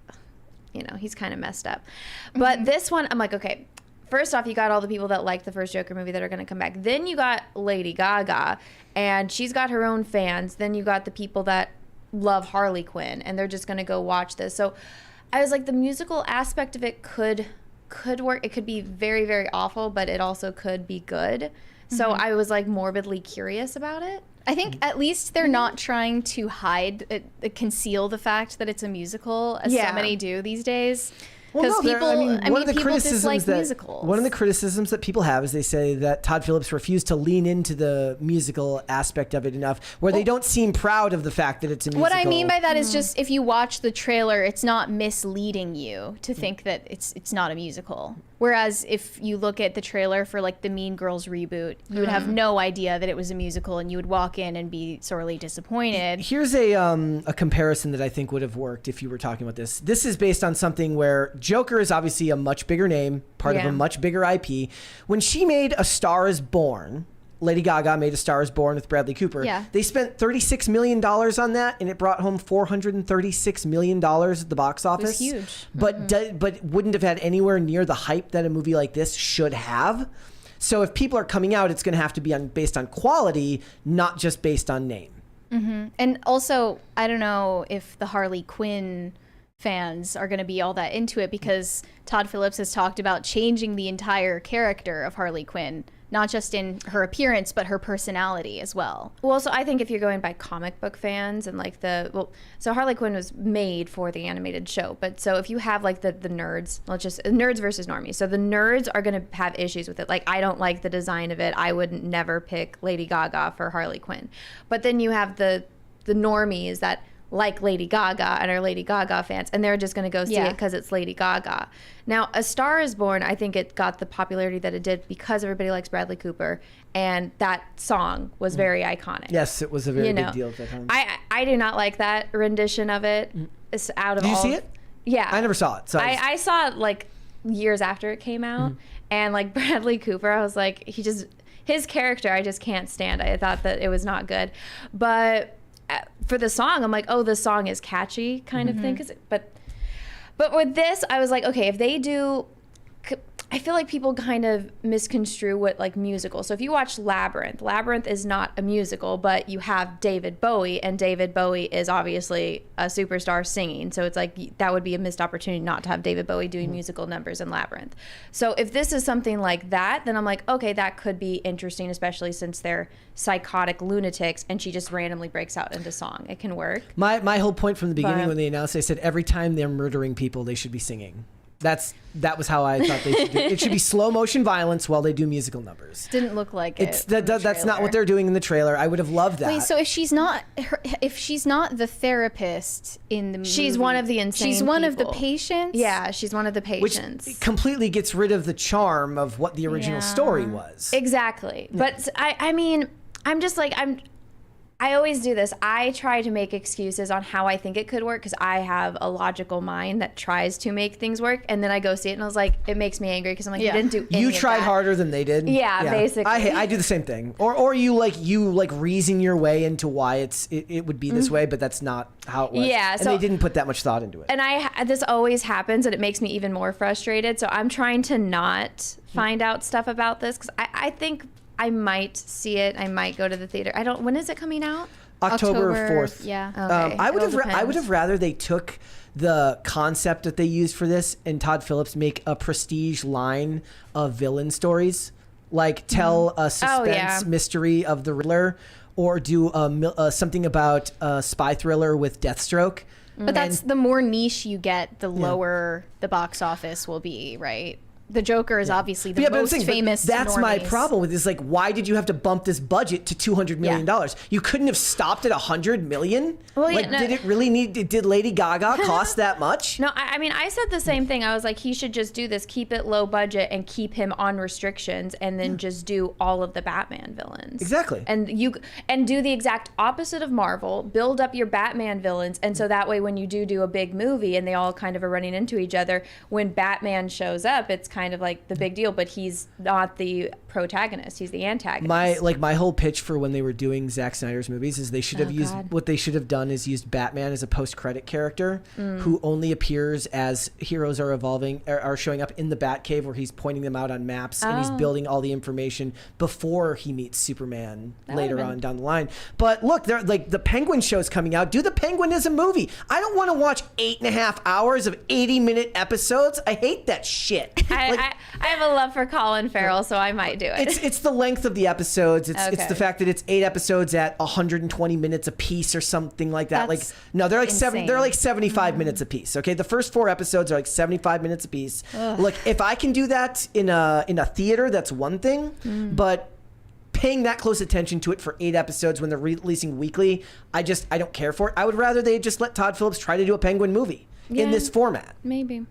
you know, he's kind of messed up. But this one, I'm like, okay, first off, you got all the people that like the first Joker movie that are going to come back. Then you got Lady Gaga, and she's got her own fans. Then you got the people that love Harley Quinn, and they're just going to go watch this. So I was like, the musical aspect of it could work. It could be very, very awful, but it also could be good. So I was like morbidly curious about it. I think at least they're not trying to conceal the fact that it's a musical, as so many do these days. Because one of the criticisms that people have is they say that Todd Phillips refused to lean into the musical aspect of it enough, where they don't seem proud of the fact that it's a musical. What I mean by that is just if you watch the trailer, it's not misleading you to think that it's not a musical. Whereas if you look at the trailer for like the Mean Girls reboot, you would have no idea that it was a musical, and you would walk in and be sorely disappointed. Here's a comparison that I think would have worked if you were talking about this. This is based on something where Joker is obviously a much bigger name, part of a much bigger IP. When she made A Star Is Born, Lady Gaga made A Star Is Born with Bradley Cooper. Yeah. They spent $36 million on that, and it brought home $436 million at the box office. It was huge. But wouldn't have had anywhere near the hype that a movie like this should have. So if people are coming out, it's going to have to be based on quality, not just based on name. And also, I don't know if the Harley Quinn fans are going to be all that into it, because Todd Phillips has talked about changing the entire character of Harley Quinn, not just in her appearance, but her personality as well. Well, so I think if you're going by comic book fans and like so Harley Quinn was made for the animated show, but so if you have like the nerds, nerds versus normies. So the nerds are going to have issues with it. Like, I don't like the design of it. I would never pick Lady Gaga for Harley Quinn. But then you have the normies that like Lady Gaga and are Lady Gaga fans, and they're just going to go see it because it's Lady Gaga. Now, A Star Is Born, I think it got the popularity that it did because everybody likes Bradley Cooper, and that song was very iconic. Yes, it was a very big deal at that time. I do not like that rendition of it. It's out of Did you see it? Yeah. I never saw it. So I saw it like years after it came out, and like Bradley Cooper, I was like, his character, I just can't stand. I thought that it was not good. But for the song, I'm like, oh, the song is catchy kind of thing. But with this, I was like, okay, if they do, I feel like people kind of misconstrue what like musical. So if you watch Labyrinth is not a musical, but you have David Bowie, and David Bowie is obviously a superstar singing. So it's like that would be a missed opportunity not to have David Bowie doing musical numbers in Labyrinth. So if this is something like that, then I'm like, okay, that could be interesting, especially since they're psychotic lunatics and she just randomly breaks out into song. It can work. My whole point from the beginning when they announced, they said every time they're murdering people, they should be singing. That was how I thought they should do it. It should be slow motion violence while they do musical numbers. Didn't look like it. That's not what they're doing in the trailer. I would have loved that. Wait, so if she's not the therapist in the movie, she's one of the insane She's one people. of the patients? Yeah, she's one of the patients. Which completely gets rid of the charm of what the original story was. Exactly. Yeah. But I mean, I'm just like, I always do this. I try to make excuses on how I think it could work because I have a logical mind that tries to make things work, and then I go see it and I was like, it makes me angry because I'm like, you didn't do any You tried harder than they did. Yeah, basically. I do the same thing. Or you reason your way into why it would be this way, but that's not how it was. Yeah, and they didn't put that much thought into it. And this always happens, and it makes me even more frustrated. So I'm trying to not find out stuff about this because I think I might see it. I might go to the theater. When is it coming out? October 4th. Yeah. Okay. I would have rather they took the concept that they used for this and Todd Phillips make a prestige line of villain stories, like tell a suspense mystery of the Riddler, or do something about a spy thriller with Deathstroke. But that's the more niche you get, the lower the box office will be, right? The Joker is obviously the most famous. That's my problem with this. Like, why did you have to bump this budget to $200 million? You couldn't have stopped at $100 million. Well, did it really need? Did Lady Gaga cost that much? No, I mean, I said the same thing. I was like, he should just do this, keep it low budget, and keep him on restrictions, and then just do all of the Batman villains. Exactly. And do the exact opposite of Marvel. Build up your Batman villains, and so that way, when you do a big movie and they all kind of are running into each other, when Batman shows up, it's kind of like the big deal, but he's not the protagonist, he's the antagonist. My whole pitch for when they were doing Zack Snyder's movies is they should have what they should have done is used Batman as a post-credit character who only appears as heroes are showing up in the Batcave, where he's pointing them out on maps and he's building all the information before he meets Superman later on down the line. But look, they're like, the Penguin show's coming out. Do the Penguin as a movie. I don't want to watch 8.5 hours of 80-minute episodes. I hate that shit. I have a love for Colin Farrell, so I might do it. It's the length of the episodes. It's the fact that it's 8 episodes at 120 minutes a piece or something like that. That's they're like insane. they're like 75 minutes a piece. Okay, the first 4 episodes are like 75 minutes a piece. Look, if I can do that in a theater, that's one thing, but paying that close attention to it for 8 episodes when they're releasing weekly, I don't care for it. I would rather they just let Todd Phillips try to do a Penguin movie in this format. Maybe.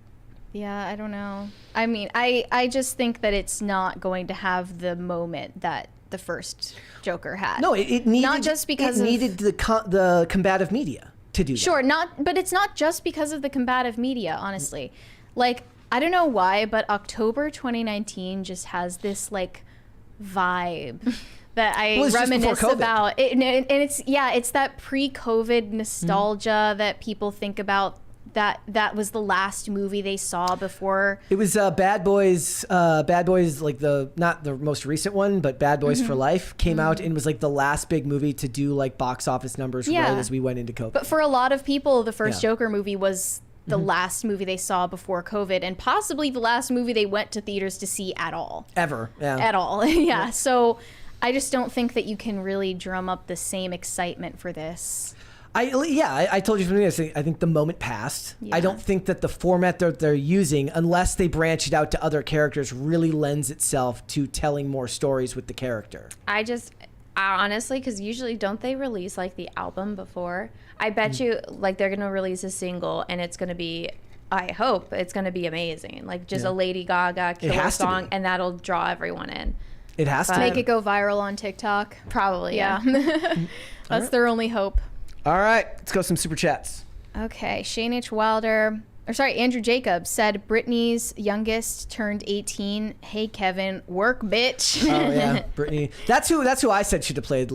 Yeah, I don't know. I mean, I just think that it's not going to have the moment that the first Joker had. No, it needed, not just because it needed the combative media to do that. Sure, but it's not just because of the combative media, honestly. Like, I don't know why, but October 2019 just has this like vibe that I reminisce about. And it's that pre-COVID nostalgia that people think about. That was the last movie they saw before. It was Bad Boys, like not the most recent one, but Bad Boys for Life came out and was like the last big movie to do like box office numbers right as we went into COVID. But for a lot of people, the first Joker movie was the last movie they saw before COVID, and possibly the last movie they went to theaters to see at all. Ever. Yeah. At all. Yeah. So I just don't think that you can really drum up the same excitement for this. I told you from the beginning, I think the moment passed. Yeah. I don't think that the format that they're using, unless they branch it out to other characters, really lends itself to telling more stories with the character. I honestly, because usually don't they release like the album before? I bet you like they're going to release a single and it's going to be, I hope it's going to be amazing. Like just a Lady Gaga killer song, and that'll draw everyone in. It has to make it go viral on TikTok. Probably, yeah. That's their only hope. All right, let's go some super chats. Okay, Shane H. Wilder. Andrew Jacobs said Brittany's youngest turned 18. Hey Kevin, work bitch. Oh yeah, Brittany. That's who I said should have played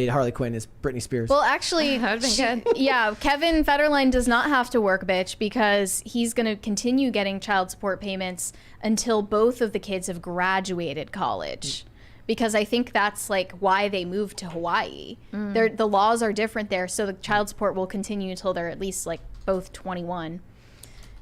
Harley Quinn is Britney Spears. Well, actually, that would have been good. Yeah, Kevin Federline does not have to work bitch because he's going to continue getting child support payments until both of the kids have graduated college. Because I think that's like why they moved to Hawaii. The laws are different there, so the child support will continue until they're at least like both 21.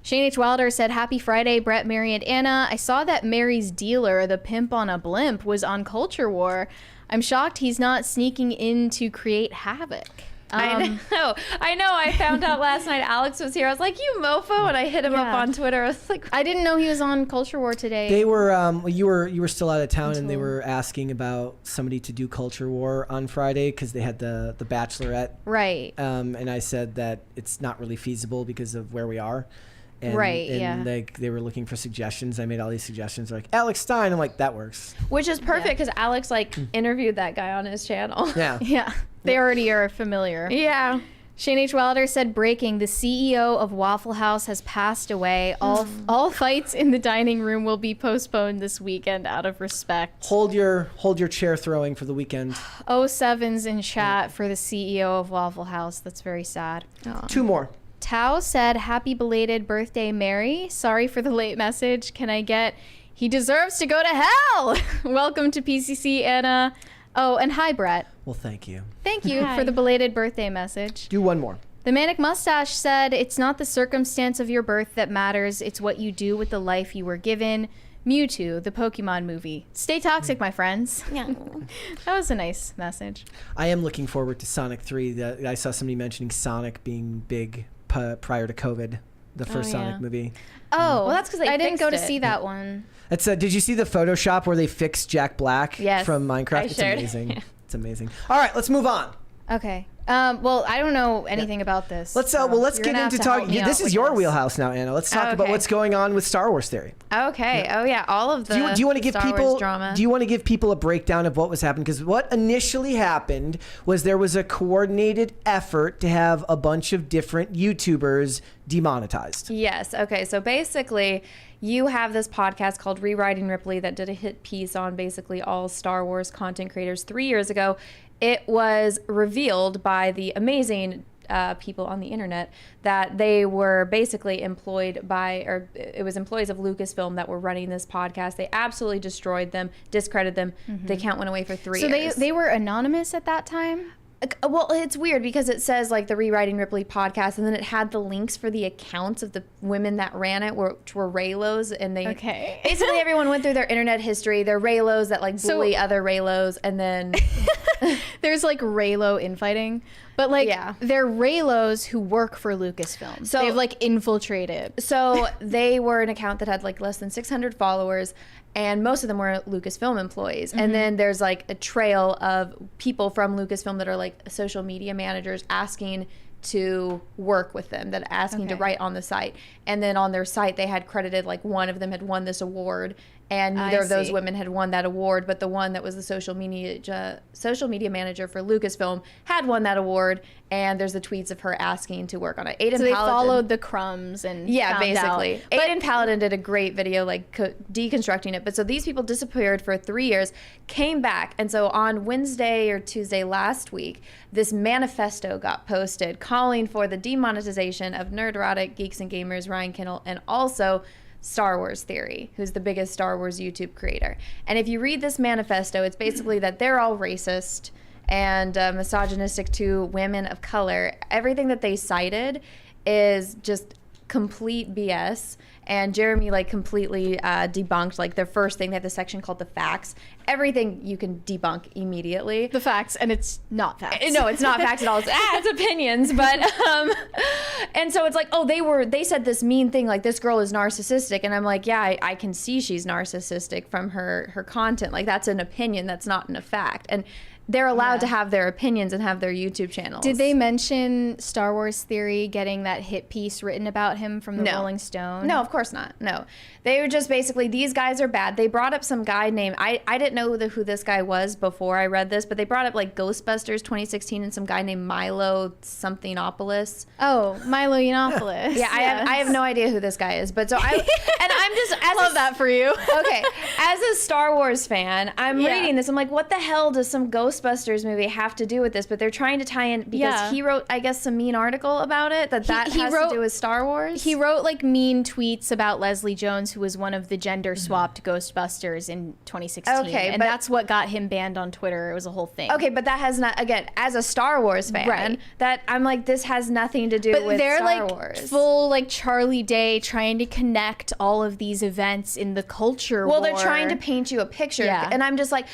Shane H. Wilder said, happy Friday, Brett, Mary, and Anna. I saw that Mary's dealer, the pimp on a blimp, was on Culture War. I'm shocked he's not sneaking in to create havoc. I know. I found out last night Alex was here. I was like, you mofo, and I hit him up on Twitter. I was like, I didn't know he was on Culture War today. They were you were still out of town, and they were asking about somebody to do Culture War on Friday because they had the Bachelorette. Right. And I said that it's not really feasible because of where we are. And, right, and they were looking for suggestions. I made all these suggestions like Alex Stein. I'm like, that works. Which is perfect because Alex interviewed that guy on his channel. Yeah. Yeah. They already are familiar. Yeah. Shane H. Wilder said, breaking, the CEO of Waffle House has passed away. All fights in the dining room will be postponed this weekend out of respect. Hold your chair throwing for the weekend. 07's in chat for the CEO of Waffle House. That's very sad. Aww. 2 more. Tao said, happy belated birthday, Mary. Sorry for the late message. Can I get, he deserves to go to hell. Welcome to PCC, Anna. Oh, and hi, Brett. Well, thank you. Thank you for the belated birthday message. Do 1 more. The Manic Mustache said, it's not the circumstance of your birth that matters. It's what you do with the life you were given. Mewtwo, the Pokemon movie. Stay toxic, my friends. Yeah. That was a nice message. I am looking forward to Sonic 3. I saw somebody mentioning Sonic being big prior to COVID, the first Sonic movie. Oh, well, that's because I didn't go to see that one. It's did you see the Photoshop where they fixed Jack Black from Minecraft? It's amazing. It's amazing. All right, let's move on. Okay. Well, I don't know anything about this. Let's so let's get into talking. This is your wheelhouse now, Anna. Let's talk about what's going on with Star Wars theory. Okay. Yeah. Oh yeah, all of the do you want to give Star people Wars drama. Do you want to give people a breakdown of what was happening? Because what initially happened was there was a coordinated effort to have a bunch of different YouTubers demonetized. Yes. Okay. So basically, you have this podcast called Rewriting Ripley that did a hit piece on basically all Star Wars content creators 3 years ago. It was revealed by the amazing people on the internet that they were basically employed by, or it was employees of Lucasfilm that were running this podcast. They absolutely destroyed them, discredited them. The account went away for 3 years. So they were anonymous at that time? Well, it's weird because it says like the Rewriting Ripley podcast, and then it had the links for the accounts of the women that ran it, which were Raylos, and they basically everyone went through their internet history. They're Raylos that like bully other Raylos, and then there's like Raylo infighting, but like they're Raylos who work for Lucasfilm. So they've like infiltrated. So they were an account that had like less than 600 followers. And most of them were Lucasfilm employees. And then there's like a trail of people from Lucasfilm that are like social media managers asking to work with them, that asking to write on the site. And then on their site, they had credited like one of them had won this award. And neither of those women had won that award, but the one that was the social media manager for Lucasfilm had won that award. And there's the tweets of her asking to work on it. So they followed the crumbs and basically. Aiden Paladin did a great video like deconstructing it. But so these people disappeared for 3 years, came back, and so on Wednesday or Tuesday last week, this manifesto got posted calling for the demonetization of Nerd Erotic, Geeks and Gamers, Ryan Kindle, and also Star Wars Theory, who's the biggest Star Wars YouTube creator. And if you read this manifesto, it's basically that they're all racist and misogynistic to women of color. Everything that they cited is just complete BS. And Jeremy like completely debunked like their first thing. They have this section called the facts. Everything you can debunk immediately. The facts, and it's not facts. No, it's not facts at all. It's opinions. But and so it's like, oh, they said this mean thing like this girl is narcissistic, and I'm like, yeah, I can see she's narcissistic from her content. Like that's an opinion. That's not a fact. And they're allowed to have their opinions and have their YouTube channels. Did they mention Star Wars Theory getting that hit piece written about him from the Rolling Stone? No, of course not. No. They were just basically, these guys are bad. They brought up some guy named, I didn't know who this guy was before I read this, but they brought up like Ghostbusters 2016 and some guy named Milo somethingopoulos. Oh, Milo Yiannopoulos. Yeah, I have no idea who this guy is, but so I'm just love that for you. Okay, as a Star Wars fan, I'm reading this. I'm like, what the hell does some Ghostbusters movie have to do with this? But they're trying to tie in because he wrote, I guess, some mean article about it that has to do with Star Wars. He wrote like mean tweets about Leslie Jones, who was one of the gender swapped Ghostbusters in 2016. Okay, and that's what got him banned on Twitter. It was a whole thing. Okay, but that has not, again, as a Star Wars fan, that I'm like, this has nothing to do with they're Star like Wars. full like Charlie Day trying to connect all of these events in the culture war. Well, they're trying to paint you a picture, and I'm just like,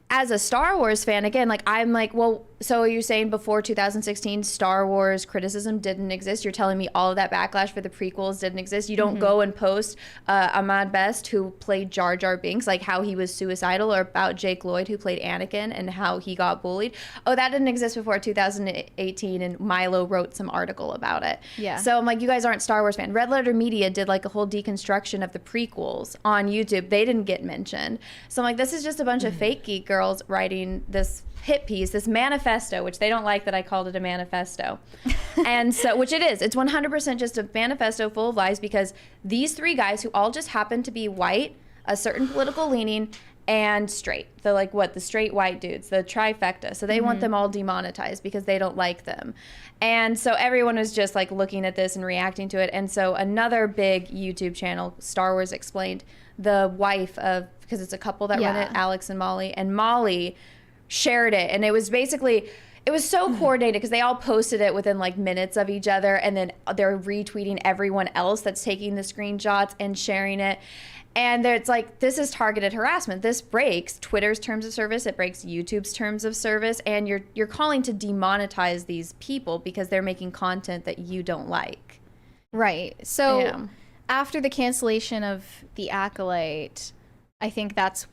as a Star Wars fan, again, like I'm like, well, so you're saying before 2016 Star Wars criticism didn't exist? You're telling me all of that backlash for the prequels didn't exist? You don't go and post Ahmad Best, who played Jar Jar Binks, like how he was suicidal, or about Jake Lloyd, who played Anakin, and how he got bullied. Oh, that didn't exist before 2018, and Milo wrote some article about it. Yeah. So I'm like, you guys aren't Star Wars fans. Red Letter Media did like a whole deconstruction of the prequels on YouTube. They didn't get mentioned. So I'm like, this is just a bunch of fake geek girls writing this hit piece, this manifesto, which they don't like that I called it a manifesto. And so, which it is. It's 100% just a manifesto full of lies, because these three guys, who all just happen to be white, a certain political leaning, and straight. They're like, the straight white dudes, the trifecta. So they want them all demonetized because they don't like them. And so everyone was just like looking at this and reacting to it. And so another big YouTube channel, Star Wars Explained, the wife of, because it's a couple that run it, Alex and Molly shared it. And it was basically, it was so coordinated because they all posted it within like minutes of each other, and then they're retweeting everyone else that's taking the screenshots and sharing it. And it's like, this is targeted harassment. This breaks Twitter's terms of service. It breaks YouTube's terms of service. And you're calling to demonetize these people because they're making content that you don't like. Right. So after the cancellation of The Acolyte, I think that's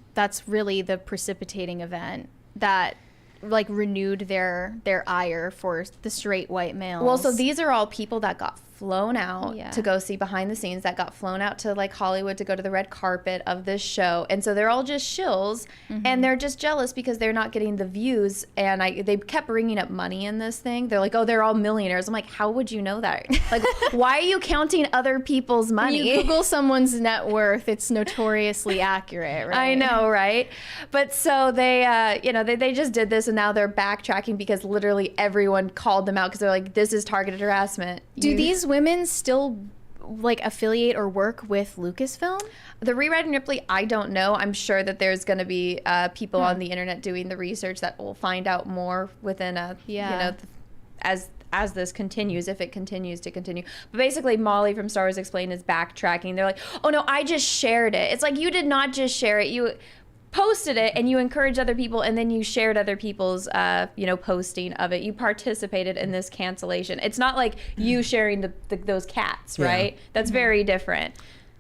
really the precipitating event that like renewed their ire for the straight white males. Well, so these are all people that got flown out to go see behind the scenes, that got flown out to like Hollywood to go to the red carpet of this show, and so they're all just shills, and they're just jealous because they're not getting the views. And they kept bringing up money in this thing. They're like, oh, they're all millionaires. I'm like, how would you know that? Like, why are you counting other people's money? When you Google someone's net worth, it's notoriously accurate, right? I know, right? But so they they just did this, and now they're backtracking because literally everyone called them out because they're like, this is targeted harassment. Do these women still like affiliate or work with Lucasfilm? The Rewriting Ripley, I don't know. I'm sure that there's going to be people on the internet doing the research that will find out more within as this continues, if it continues to continue. But basically, Molly from Star Wars Explained is backtracking. They're like, oh no, I just shared it. It's like, you did not just share it. You posted it and you encouraged other people, and then you shared other people's posting of it. You participated in this cancellation. It's not like you sharing those cats, right? That's very different.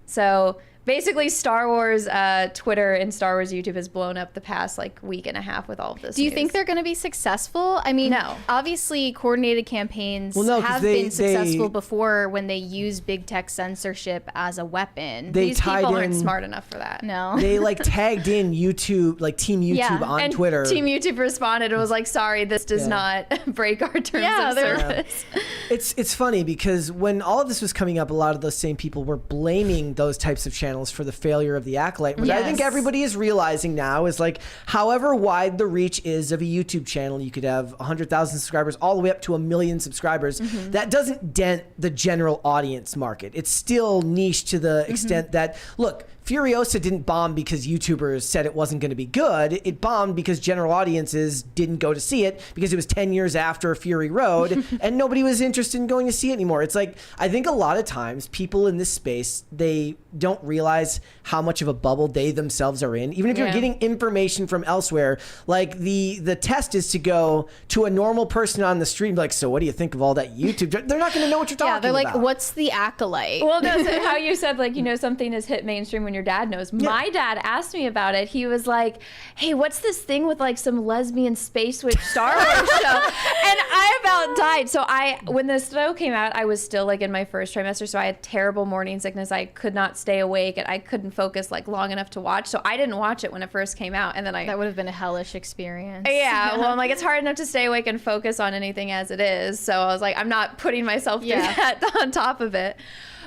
So basically, Star Wars Twitter and Star Wars YouTube has blown up the past like week and a half with all of this. Do you think they're going to be successful? I mean, no. Obviously, coordinated campaigns have been successful before when they use big tech censorship as a weapon. These people aren't smart enough for that. No. They like tagged in YouTube, like Team YouTube on and Twitter. Team YouTube responded and was like, sorry, this does not break our terms of service. It's funny because when all of this was coming up, a lot of those same people were blaming those types of channels for the failure of The Acolyte, which I think everybody is realizing now is like, however wide the reach is of a YouTube channel, you could have 100,000 subscribers all the way up to 1 million subscribers. That doesn't dent the general audience market. It's still niche to the extent that, look, Furiosa didn't bomb because YouTubers said it wasn't going to be good. It bombed because general audiences didn't go to see it because it was 10 years after Fury Road and nobody was interested in going to see it anymore. It's like, I think a lot of times people in this space, they don't realize how much of a bubble they themselves are in. Even if you're getting information from elsewhere, like the test is to go to a normal person on the street and be like, so what do you think of all that YouTube? They're not going to know what you're talking about. They're like, what's The Acolyte? Well, no, so how you said, like, something has hit mainstream when your dad knows. My dad asked me about it. He was like, hey, what's this thing with like some lesbian space witch Star Wars show? And I about died. So when the show came out, I was still like in my first trimester, so I had terrible morning sickness. I could not stay awake, and I couldn't focus like long enough to watch. So I didn't watch it when it first came out, and then that would have been a hellish experience. Yeah, well, I'm like, it's hard enough to stay awake and focus on anything as it is. So I was like, I'm not putting myself through that on top of it.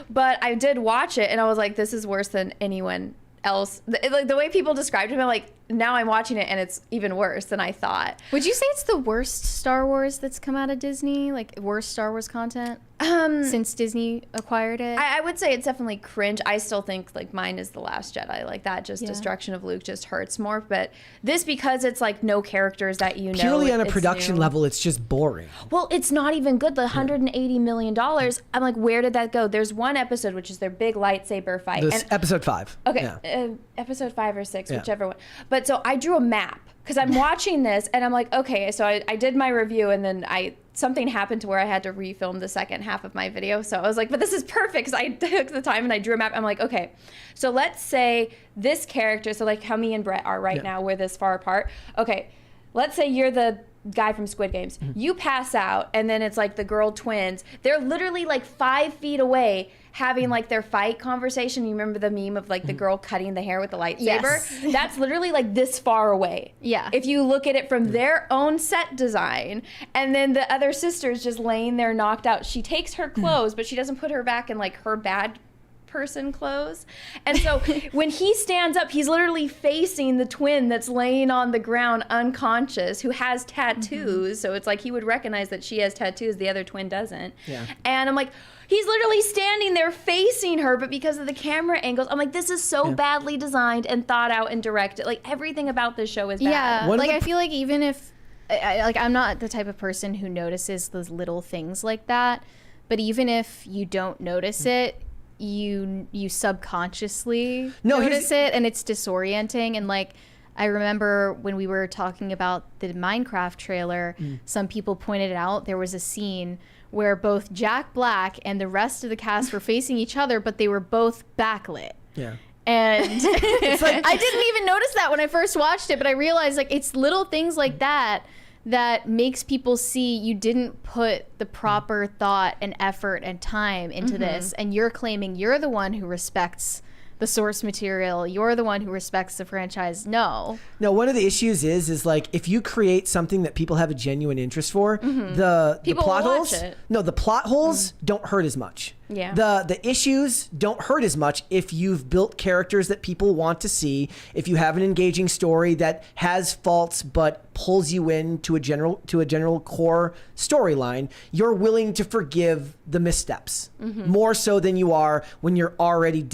But I did watch it, and I was like, this is worse than anyone else. Like the way people described him, I'm like, now I'm watching it and it's even worse than I thought. Would you say it's the worst Star Wars that's come out of Disney? Like worst Star Wars content since Disney acquired it? I would say it's definitely cringe. I still think like mine is The Last Jedi. Like that just destruction of Luke just hurts more. But this, because it's like no characters that you know. Purely on a production level, it's just boring. Well, it's not even good. The $180 million. I'm like, where did that go? There's one episode, which is their big lightsaber fight. This episode 5. Okay, episode 5 or 6, whichever one. But so I drew a map because I'm watching this and I'm like, okay, so I did my review and then something happened to where I had to refilm the second half of my video. So I was like, but this is perfect because I took the time and I drew a map. I'm like, okay, so let's say this character, so like how me and Brett are right now, we're this far apart. Okay, let's say you're the guy from Squid Games. You pass out and then it's like the girl twins. They're literally like 5 feet away having like their fight conversation. You remember the meme of like the girl cutting the hair with the lightsaber? Yes. That's literally like this far away. Yeah. If you look at it from their own set design, and then the other sister's just laying there knocked out. She takes her clothes, but she doesn't put her back in like her bad person clothes. And so when he stands up, he's literally facing the twin that's laying on the ground unconscious, who has tattoos. So it's like he would recognize that she has tattoos, the other twin doesn't. Yeah. And I'm like, he's literally standing there facing her, but because of the camera angles, I'm like, this is so badly designed and thought out and directed. Like everything about this show is bad. Yeah, like I feel like even if, I'm not the type of person who notices those little things like that, but even if you don't notice it, you subconsciously notice it, and it's disorienting. And like I remember when we were talking about the Minecraft trailer, some people pointed out there was a scene where both Jack Black and the rest of the cast were facing each other, but they were both backlit. Yeah. And it's like, I didn't even notice that when I first watched it, but I realized like it's little things like that that makes people see you didn't put the proper thought and effort and time into this, and you're claiming you're the one who respects the source material, you're the one who respects the franchise. No, one of the issues is like if you create something that people have a genuine interest for, the plot holes, the plot holes don't hurt as much. Yeah. The issues don't hurt as much if you've built characters that people want to see, if you have an engaging story that has faults but pulls you into a general core storyline. You're willing to forgive the missteps more so than you are when you're already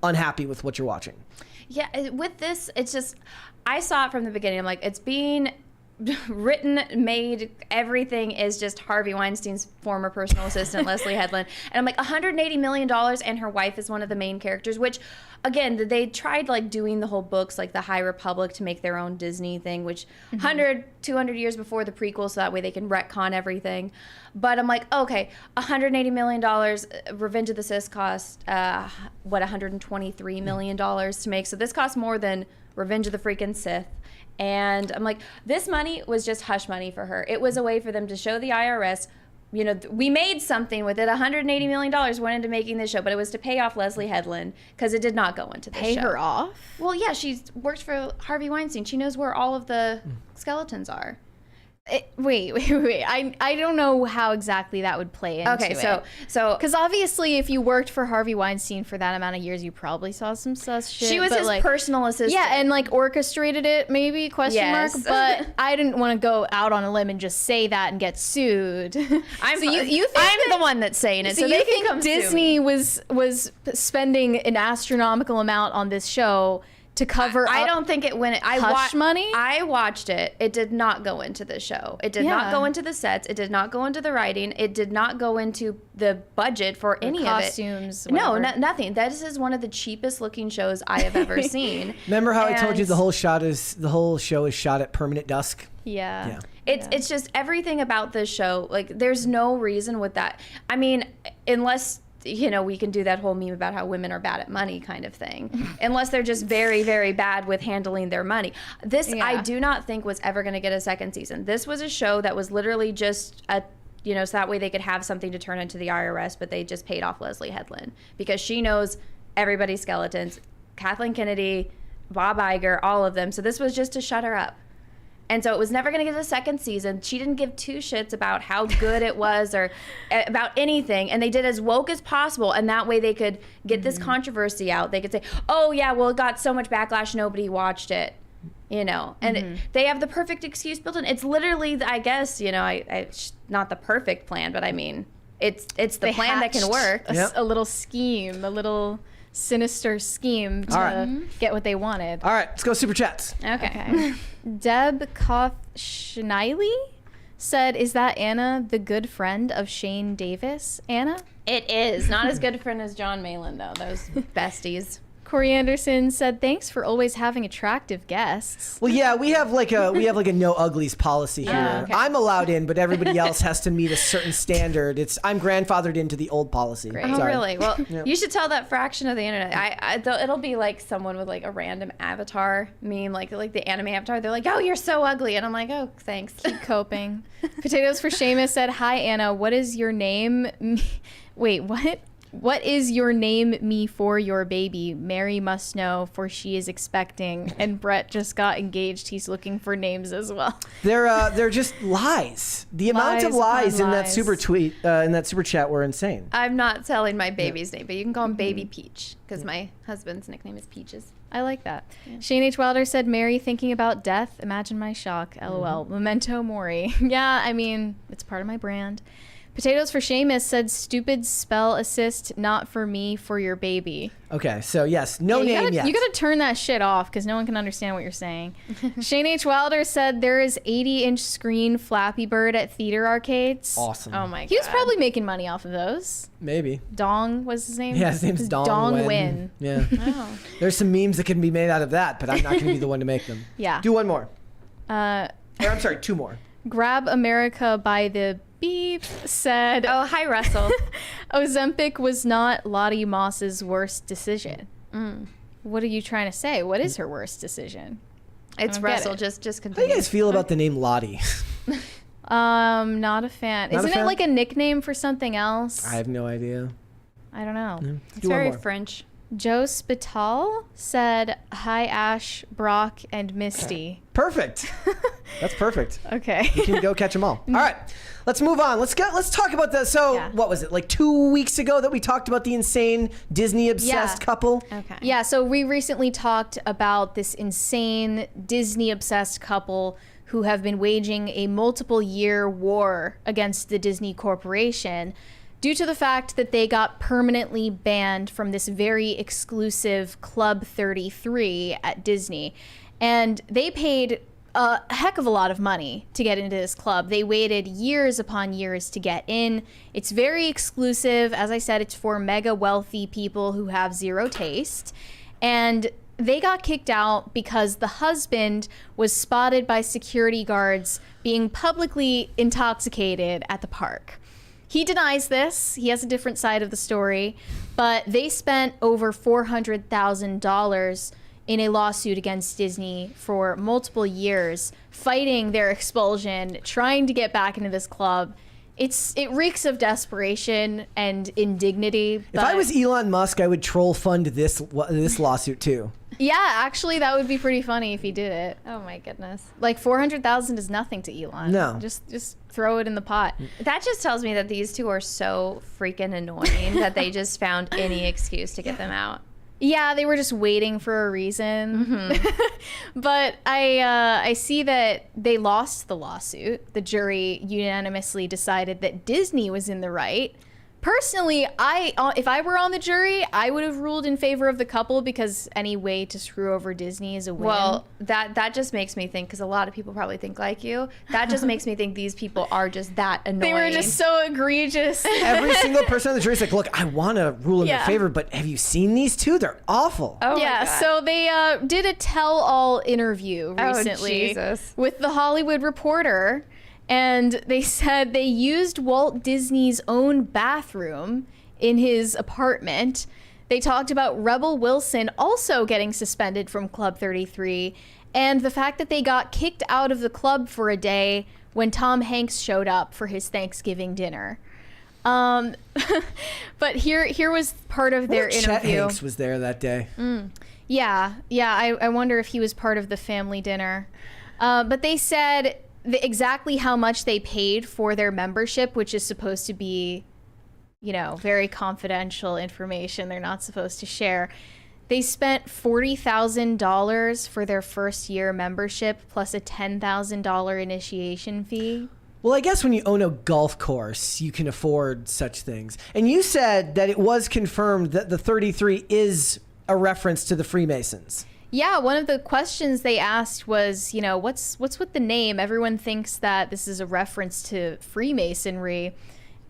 unhappy with what you're watching. Yeah, with this, it's just, I saw it from the beginning. I'm like, it's being written, made, everything is just Harvey Weinstein's former personal assistant, Leslie Headland. And I'm like, $180 million, and her wife is one of the main characters, which, again, they tried like doing the whole books, like the High Republic, to make their own Disney thing, which 100, 200 years before the prequel, so that way they can retcon everything. But I'm like, okay, $180 million, Revenge of the Sith cost, $123 million to make. So this costs more than Revenge of the freaking Sith. And I'm like, this money was just hush money for her. It was a way for them to show the IRS, you know, we made something with it. $180 million went into making this show, but it was to pay off Leslie Headland because it did not go into this show. Pay her off? Well, yeah, she's worked for Harvey Weinstein. She knows where all of the skeletons are. Wait. I don't know how exactly that would play into it. Okay, so because obviously if you worked for Harvey Weinstein for that amount of years, you probably saw some sus shit. She was his personal assistant. Yeah, and like orchestrated it, maybe, question mark. But I didn't want to go out on a limb and just say that and get sued. I'm the one that's saying it, so they can come Disney was spending an astronomical amount on this show to cover I don't think it went. Hush money? I watched it. It did not go into the show. It did not go into the sets. It did not go into the writing. It did not go into the budget for any costumes, of it. No, nothing. This is one of the cheapest looking shows I have ever seen. Remember how I told you the whole show is shot at permanent dusk? Yeah. It's just everything about this show. Like, there's no reason with that. I mean, unless you know, we can do that whole meme about how women are bad at money kind of thing, unless they're just very, very bad with handling their money. This, I do not think was ever going to get a second season. This was a show that was literally just a, you know, so that way they could have something to turn into the IRS, but they just paid off Leslie Headland because she knows everybody's skeletons. Kathleen Kennedy, Bob Iger, all of them. So this was just to shut her up. And so it was never going to get a second season. She didn't give two shits about how good it was or about anything. And they did as woke as possible. And that way they could get this controversy out. They could say, oh, yeah, well, it got so much backlash, nobody watched it. You know, and they have the perfect excuse built in. It's literally, I guess, you know, I not the perfect plan, but I mean, it's the plan that can work. A little scheme, a little sinister scheme to get what they wanted. All right, let's go Super Chats. Okay. Deb Koth-Schneily said, is that Anna the good friend of Shane Davis? Anna? It is. Not as good a friend as John Malin, though. Those besties. Corey Anderson said, thanks for always having attractive guests. Well, yeah, we have like a no uglies policy here. Okay. I'm allowed in, but everybody else has to meet a certain standard. I'm grandfathered into the old policy. Great. Oh, really? Well, you should tell that fraction of the internet. It'll be like someone with like a random avatar meme, like the anime avatar. They're like, oh, you're so ugly. And I'm like, oh, thanks. Keep coping. Potatoes for Seamus said, hi, Anna. What is your name? Wait, what? What is your name me for your baby? Mary must know, for she is expecting. And Brett just got engaged. He's looking for names as well. They're just lies. The amount of lies in that super tweet, in that super chat, were insane. I'm not telling my baby's name, but you can call him Baby Peach because my husband's nickname is Peaches. I like that. Yeah. Shane H. Wilder said, Mary thinking about death. Imagine my shock. LOL. Memento mori. Yeah, I mean, it's part of my brand. Potatoes for Seamus said, stupid spell assist, not for me, for your baby. Okay, so yes, name yet. You gotta turn that shit off because no one can understand what you're saying. Shane H. Wilder said, there is 80-inch screen Flappy Bird at theater arcades. Awesome. Oh my God. He was probably making money off of those. Maybe. Dong was his name? Yeah, his name's Dong Win. Yeah. Oh. There's some memes that can be made out of that, but I'm not gonna be the one to make them. Yeah. Do one more. Or I'm sorry, two more. Grab America by the Beep said, oh, hi, Russell. Ozempic was not Lottie Moss's worst decision. What are you trying to say? What is her worst decision? It's Russell. Just How do continue. you guys feel about the name Lottie? Not a fan. Isn't it like a nickname for something else? I have no idea. I don't know. Yeah. It's very French. Joe Spital said, hi, Ash, Brock, and Misty. Perfect. That's perfect. Okay. You can go catch them all. All right, let's move on. Let's talk about the, what was it, like 2 weeks ago that we talked about the insane Disney-obsessed couple? Okay. Yeah, so we recently talked about this insane Disney-obsessed couple who have been waging a multiple-year war against the Disney Corporation due to the fact that they got permanently banned from this very exclusive Club 33 at Disney. And they paid a heck of a lot of money to get into this club. They waited years upon years to get in. It's very exclusive. As I said, it's for mega wealthy people who have zero taste. And they got kicked out because the husband was spotted by security guards being publicly intoxicated at the park. He denies this. He has a different side of the story, but they spent over $400,000 in a lawsuit against Disney for multiple years, fighting their expulsion, trying to get back into this club. It reeks of desperation and indignity. If I was Elon Musk, I would troll fund this lawsuit too. Yeah, actually, that would be pretty funny if he did it. Oh my goodness! Like $400,000 is nothing to Elon. No, just throw it in the pot. That just tells me that these two are so freaking annoying that they just found any excuse to get them out. Yeah, they were just waiting for a reason. But I see that they lost the lawsuit. The jury unanimously decided that Disney was in the right. Personally, if I were on the jury, I would have ruled in favor of the couple because any way to screw over Disney is a win. Well, that just makes me think, because a lot of people probably think like you, that just makes me think these people are just that annoying. They were just so egregious. Every single person on the jury is like, look, I want to rule in their favor, but have you seen these two? They're awful. Oh yeah, so they did a tell-all interview recently with The Hollywood Reporter. And they said they used Walt Disney's own bathroom in his apartment. They talked about Rebel Wilson also getting suspended from Club 33 and the fact that they got kicked out of the club for a day when Tom Hanks showed up for his Thanksgiving dinner. But here was part of their interview. Chet Hanks was there that day. Yeah. I wonder if he was part of the family dinner. But they said exactly how much they paid for their membership, which is supposed to be, very confidential information they're not supposed to share. They spent $40,000 for their first year membership plus a $10,000 initiation fee. Well, I guess when you own a golf course, you can afford such things. And you said that it was confirmed that the 33 is a reference to the Freemasons. Yeah, one of the questions they asked was, what's with the name? Everyone thinks that this is a reference to Freemasonry.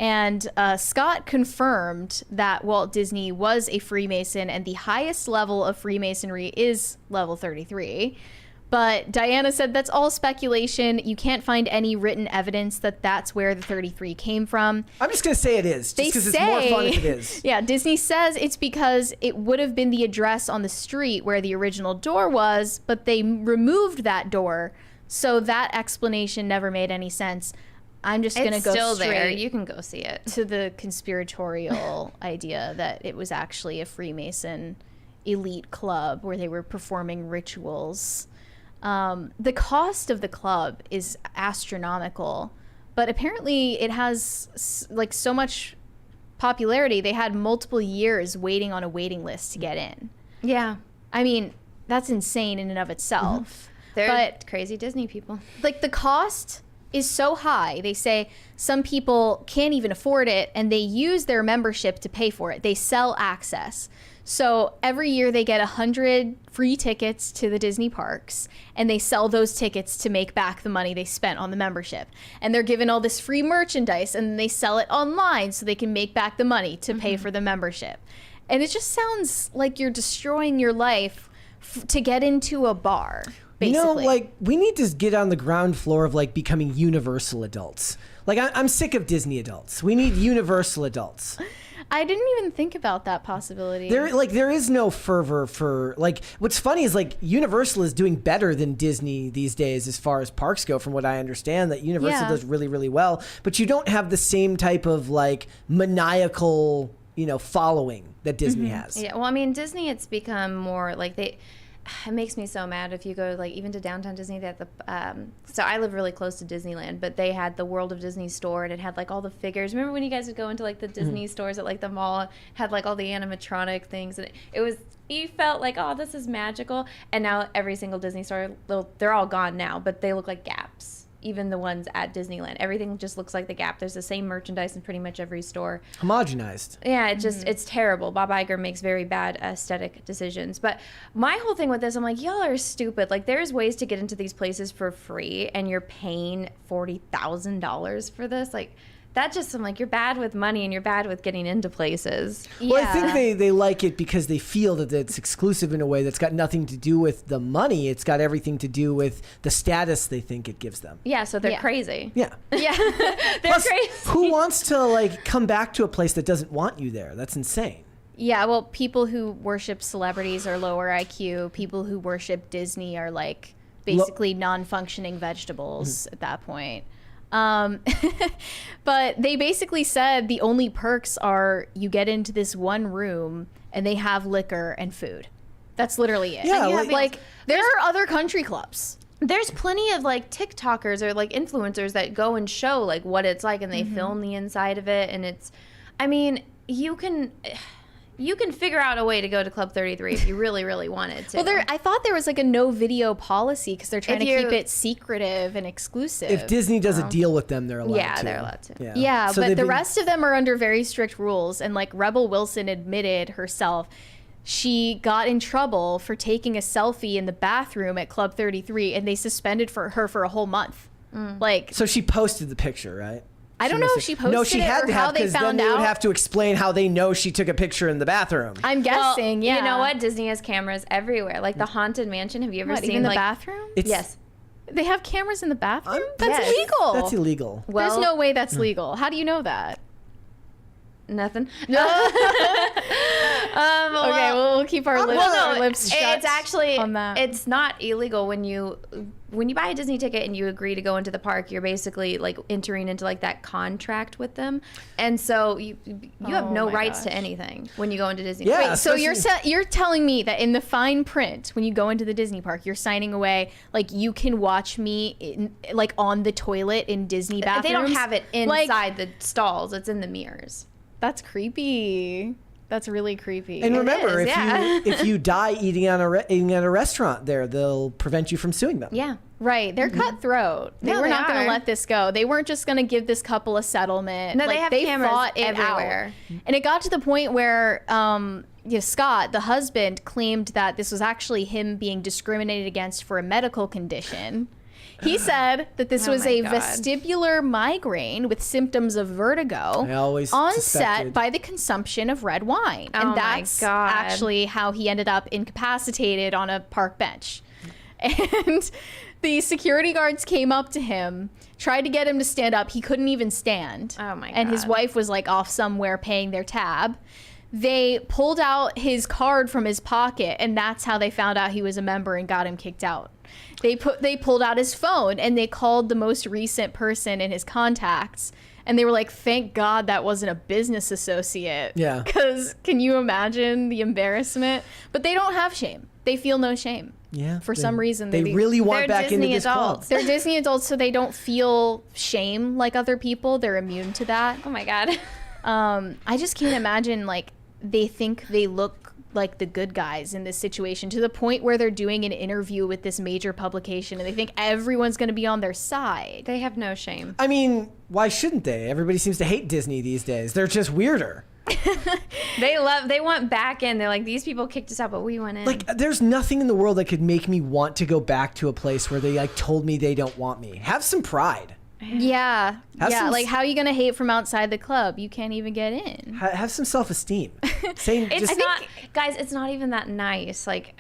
And Scott confirmed that Walt Disney was a Freemason and the highest level of Freemasonry is level 33. But Diana said that's all speculation. You can't find any written evidence that that's where the 33 came from. I'm just going to say it is, just because it's more fun if it is. Yeah, Disney says it's because it would have been the address on the street where the original door was, but they removed that door. So that explanation never made any sense. I'm just going to go still straight there. You can go see it. To the conspiratorial idea that it was actually a Freemason elite club where they were performing rituals. The cost of the club is astronomical, but apparently it has so much popularity. They had multiple years waiting on a waiting list to get in. Yeah. I mean, that's insane in and of itself. They're crazy Disney people. The cost is so high. They say some people can't even afford it and they use their membership to pay for it. They sell access. So every year they get 100 free tickets to the Disney parks and they sell those tickets to make back the money they spent on the membership. And they're given all this free merchandise and they sell it online so they can make back the money to pay for the membership. And it just sounds like you're destroying your life to get into a bar. Basically. We need to get on the ground floor of becoming universal adults. I'm sick of Disney adults. We need universal adults. I didn't even think about that possibility. There is no fervor for what's funny is Universal is doing better than Disney these days as far as parks go, from what I understand. That Universal does really, really well, but you don't have the same type of maniacal, following that Disney has. Yeah, well, I mean, Disney, it's become more it makes me so mad if you go even to downtown Disney. That so I live really close to Disneyland, but they had the World of Disney store and it had all the figures. Remember when you guys would go into the Disney stores at the mall, had all the animatronic things, and it was, you felt oh, this is magical. And now every single Disney store, they're all gone now, but they look like Gaps. Even the ones at Disneyland, everything just looks like the Gap. There's the same merchandise in pretty much every store. Homogenized. Yeah, it's terrible. Bob Iger makes very bad aesthetic decisions. But my whole thing with this, I'm y'all are stupid. There's ways to get into these places for free, and you're paying $40,000 for this. That just, I'm you're bad with money and you're bad with getting into places. Well, I think they like it because they feel that it's exclusive in a way that's got nothing to do with the money. It's got everything to do with the status they think it gives them. Yeah, so they're crazy. Yeah. Yeah, they're Plus, crazy. Who wants to come back to a place that doesn't want you there? That's insane. Yeah, well, people who worship celebrities are lower IQ. People who worship Disney are basically non-functioning vegetables at that point. But they basically said the only perks are you get into this one room and they have liquor and food. That's literally it. Yeah, there are other country clubs. There's plenty of TikTokers or influencers that go and show what it's like, and they film the inside of it, and it's, I mean, you can figure out a way to go to Club 33 if you really, really wanted to. Well, I thought there was a no video policy because they're trying to keep it secretive and exclusive. If Disney does a deal with them, they're allowed to. Yeah, they're allowed to. Yeah, so but the rest of them are under very strict rules. And Rebel Wilson admitted herself, she got in trouble for taking a selfie in the bathroom at Club 33, and they suspended her for a whole month. So she posted the picture, right? I don't know if she posted it or how they found out. Then they would have to explain how they know she took a picture in the bathroom. I'm guessing, You know what? Disney has cameras everywhere. The Haunted Mansion. Have you ever seen even the bathroom? Yes. They have cameras in the bathroom? That's illegal. That's illegal. Well, there's no way that's legal. How do you know that? Nothing. Okay, we'll keep our lips shut. It's actually on that. It's not illegal when you buy a Disney ticket and you agree to go into the park. You're basically like entering into like that contract with them, and so you have no rights to anything when you go into Disney. Yeah, Wait, so you're telling me that in the fine print when you go into the Disney park, you're signing away like you can watch me like on the toilet in Disney bathrooms? They don't have it inside the stalls. It's in the mirrors. That's creepy. That's really creepy. And remember, if you die eating at a restaurant there, they'll prevent you from suing them. Yeah. Right. They're cutthroat. They were not going to let this go. They weren't just going to give this couple a settlement. No, they cameras fought it everywhere. out. And it got to the point where Scott, the husband, claimed that this was actually him being discriminated against for a medical condition. He said that this was a vestibular migraine with symptoms of vertigo onset by the consumption of red wine. And that's actually how he ended up incapacitated on a park bench. And the security guards came up to him, tried to get him to stand up. He couldn't even stand. Oh my God. And his wife was like off somewhere paying their tab. They pulled out his card from his pocket, and that's how they found out he was a member and got him kicked out. They pulled out his phone and they called the most recent person in his contacts, and they were like, thank God that wasn't a business associate. Yeah. Because can you imagine the embarrassment? But they don't have shame. They feel no shame. Yeah. For some reason. They really want they're back Disney into this adults. club. They're Disney adults, so they don't feel shame like other people. They're immune to that. Oh my God. I just can't imagine, like, they think they look like the good guys in this situation to the point where they're doing an interview with this major publication and they think everyone's going to be on their side. They have no shame. I mean, why shouldn't they? Everybody seems to hate Disney these days. They're just weirder. They want back in. They're like, these people kicked us out, but we went in. Like, there's nothing in the world that could make me want to go back to a place where they like told me they don't want me. Have some pride. Yeah. Like, how are you going to hate from outside the club? You can't even get in. Have some self-esteem. Guys, it's not even that nice. Like,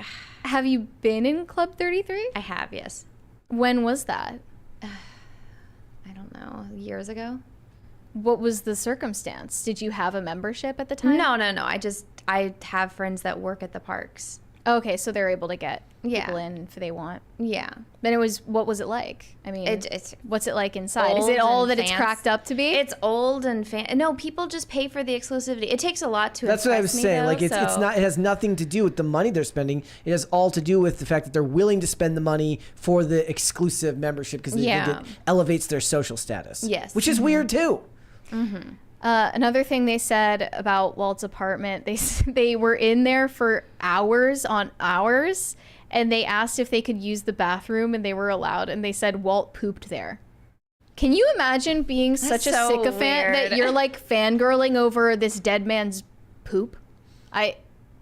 have you been in Club 33? I have, yes. When was that? I don't know, years ago. What was the circumstance? Did you have a membership at the time? No. I have friends that work at the parks. Okay, so they're able to get people in if they want. Yeah. Then what was it like? I mean, it's what's it like inside? Is it all that it's cracked up to be? It's old and no, people just pay for the exclusivity. It takes a lot to That's what I was saying. Like, it's not, it has nothing to do with the money they're spending. It has all to do with the fact that they're willing to spend the money for the exclusive membership because they think it elevates their social status. Yes. Which is weird too. Mm-hmm. Another thing they said about Walt's apartment, they were in there for hours on hours, and they asked if they could use the bathroom, and they were allowed, and they said Walt pooped there. Can you imagine being such a sycophant that you're like fangirling over this dead man's poop?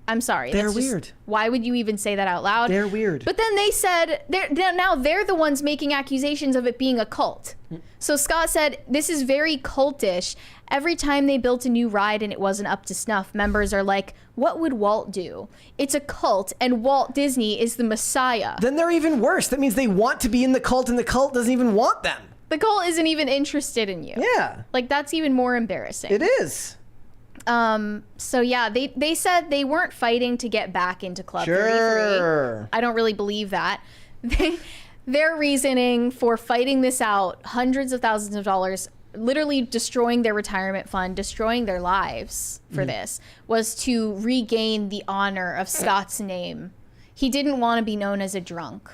I'm sorry. They're weird. Why would you even say that out loud? They're weird. But then they said, now they're the ones making accusations of it being a cult. So Scott said, this is very cultish. Every time they built a new ride and it wasn't up to snuff, members are like, what would Walt do? It's a cult, and Walt Disney is the messiah. Then they're even worse. That means they want to be in the cult, and the cult doesn't even want them. The cult isn't even interested in you. Yeah. Like, that's even more embarrassing. It is. So yeah, they said they weren't fighting to get back into Club 33. I don't really believe that. Their reasoning for fighting this out, hundreds of thousands of dollars, literally destroying their retirement fund, destroying their lives for this, was to regain the honor of Scott's name. He didn't want to be known as a drunk.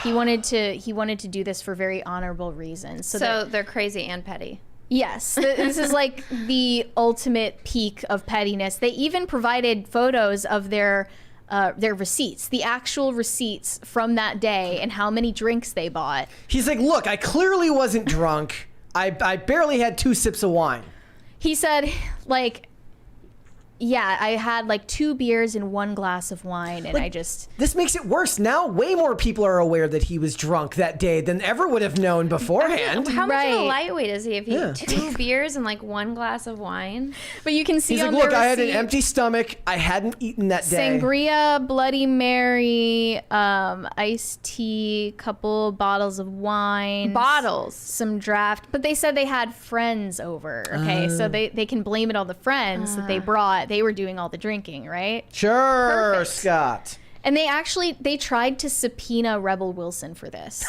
He wanted to do this for very honorable reasons. So they're crazy and petty. Yes, this is like the ultimate peak of pettiness. They even provided photos of their receipts, the actual receipts from that day and how many drinks they bought. He's like, look, I clearly wasn't drunk. I barely had 2 sips of wine. He said, like, Yeah, I had like 2 beers and 1 glass of wine, and I just... This makes it worse. Now way more people are aware that he was drunk that day than ever would have known beforehand. How much of a lightweight is he if he had 2 beers and like 1 glass of wine? But you can see He's on like, look, the I had an receipt, empty stomach. I hadn't eaten that day. Sangria, Bloody Mary, iced tea, couple bottles of wine. Bottles. Some draft. But they said they had friends over, okay? So they can blame it on the friends that they brought. They were doing all the drinking, right? Sure, Perfect. Scott. And they tried to subpoena Rebel Wilson for this.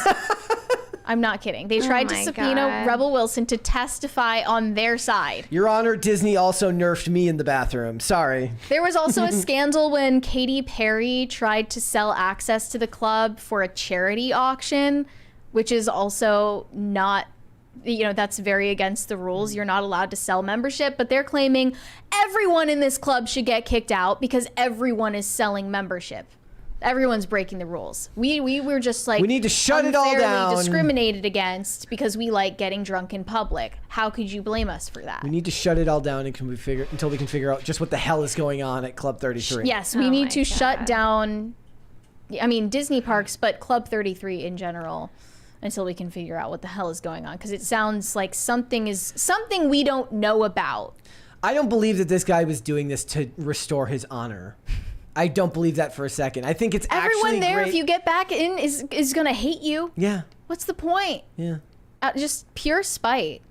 I'm not kidding. They tried to subpoena Rebel Wilson to testify on their side. Your Honor, Disney also nerfed me in the bathroom. Sorry. There was also a scandal when Katy Perry tried to sell access to the club for a charity auction, which is also not, that's very against the rules. You're not allowed to sell membership, but they're claiming everyone in this club should get kicked out because everyone is selling membership. Everyone's breaking the rules. We were just like, we need to shut it all down. Discriminated against because we like getting drunk in public. How could you blame us for that? We need to shut it all down until we can figure out just what the hell is going on at Club 33. Yes, we need to shut down, Disney parks, but Club 33 in general, until we can figure out what the hell is going on, because it sounds like something we don't know about. I don't believe that this guy was doing this to restore his honor. I don't believe that for a second. I think it's everyone there, great. if you get back in, is gonna hate you. Yeah. What's the point? Yeah. Just pure spite.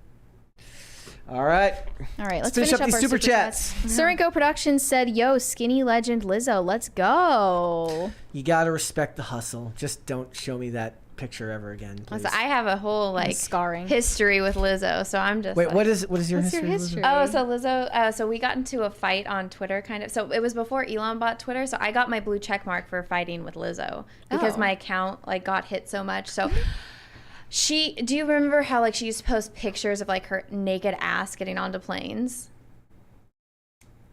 All right. Let's finish up these our super chats. Surinko Productions said, "Yo, skinny legend Lizzo, let's go." You gotta respect the hustle. Just don't show me that picture ever again, please. I have a whole scarring history with Lizzo, so I'm just wait. What is your history? Oh, so Lizzo. So we got into a fight on Twitter, kind of. So it was before Elon bought Twitter. So I got my blue check mark for fighting with Lizzo because my account got hit so much. So do you remember how she used to post pictures of her naked ass getting onto planes?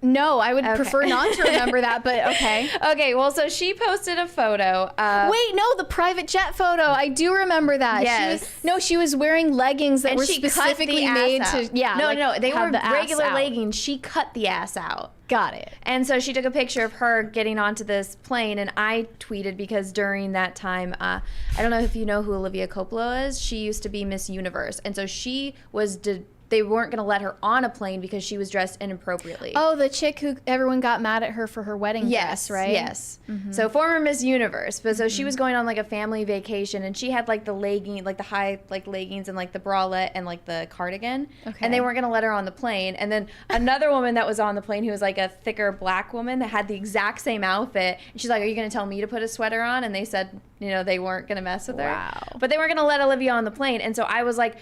No, I would prefer not to remember that, but okay. Okay, well, so she posted a photo. Wait, no, the private jet photo. I do remember that. Yes. She was wearing leggings that were specifically made to. Yeah. No, they were regular leggings. She cut the ass out. Got it. And so she took a picture of her getting onto this plane, and I tweeted because during that time, I don't know if you know who Olivia Coppola is. She used to be Miss Universe, and so she was. They weren't going to let her on a plane because she was dressed inappropriately. Oh, the chick who everyone got mad at her for her wedding dress, right? Yes. Mm-hmm. So former Miss Universe. But so she was going on a family vacation, and she had the legging, the high leggings and the bralette and the cardigan. Okay. And they weren't going to let her on the plane. And then another woman that was on the plane who was a thicker black woman that had the exact same outfit. And she's like, "Are you going to tell me to put a sweater on?" And they said, they weren't going to mess with her. Wow. But they weren't going to let Olivia on the plane. And so I was like,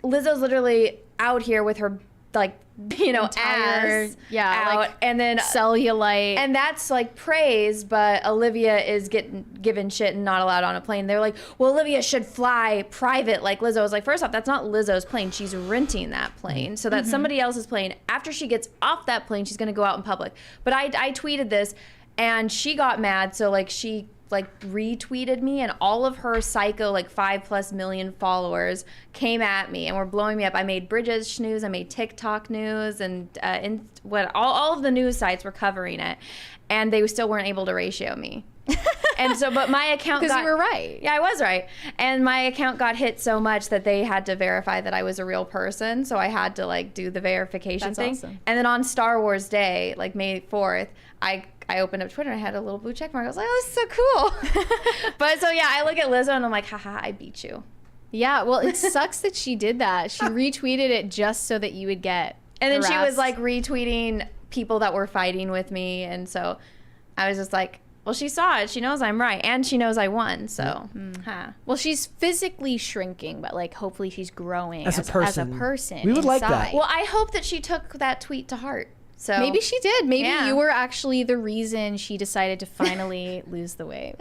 Lizzo's literally out here with her entire, ass out, and then cellulite, and that's praise, but Olivia is given shit and not allowed on a plane. They're like, well, Olivia should fly private like Lizzo. I was like, first off, that's not Lizzo's plane. She's renting that plane, so that's somebody else's plane. After she gets off that plane, she's gonna go out in public. But I tweeted this, and she got mad, so she retweeted me, and all of her psycho 5+ million followers came at me and were blowing me up. I made British news, I made TikTok news, and all of the news sites were covering it, and they still weren't able to ratio me. And so, but my account because you were right. Yeah, I was right. And my account got hit so much that they had to verify that I was a real person. So I had to do the verification thing. Awesome. And then on Star Wars Day, May 4th, I opened up Twitter and I had a little blue check mark. I was like, oh, this is so cool. But so yeah, I look at Lizzo and I'm like, haha, I beat you. Yeah, well, it sucks that she did that. She retweeted it just so that you would get And then harassed. she was retweeting people that were fighting with me. And so I was just like, well, she saw it. She knows I'm right. And she knows I won. So, Well, she's physically shrinking, but hopefully she's growing as a person. We would inside. like that. Well, I hope that she took that tweet to heart. So maybe she did. Maybe you were actually the reason she decided to finally lose the weight.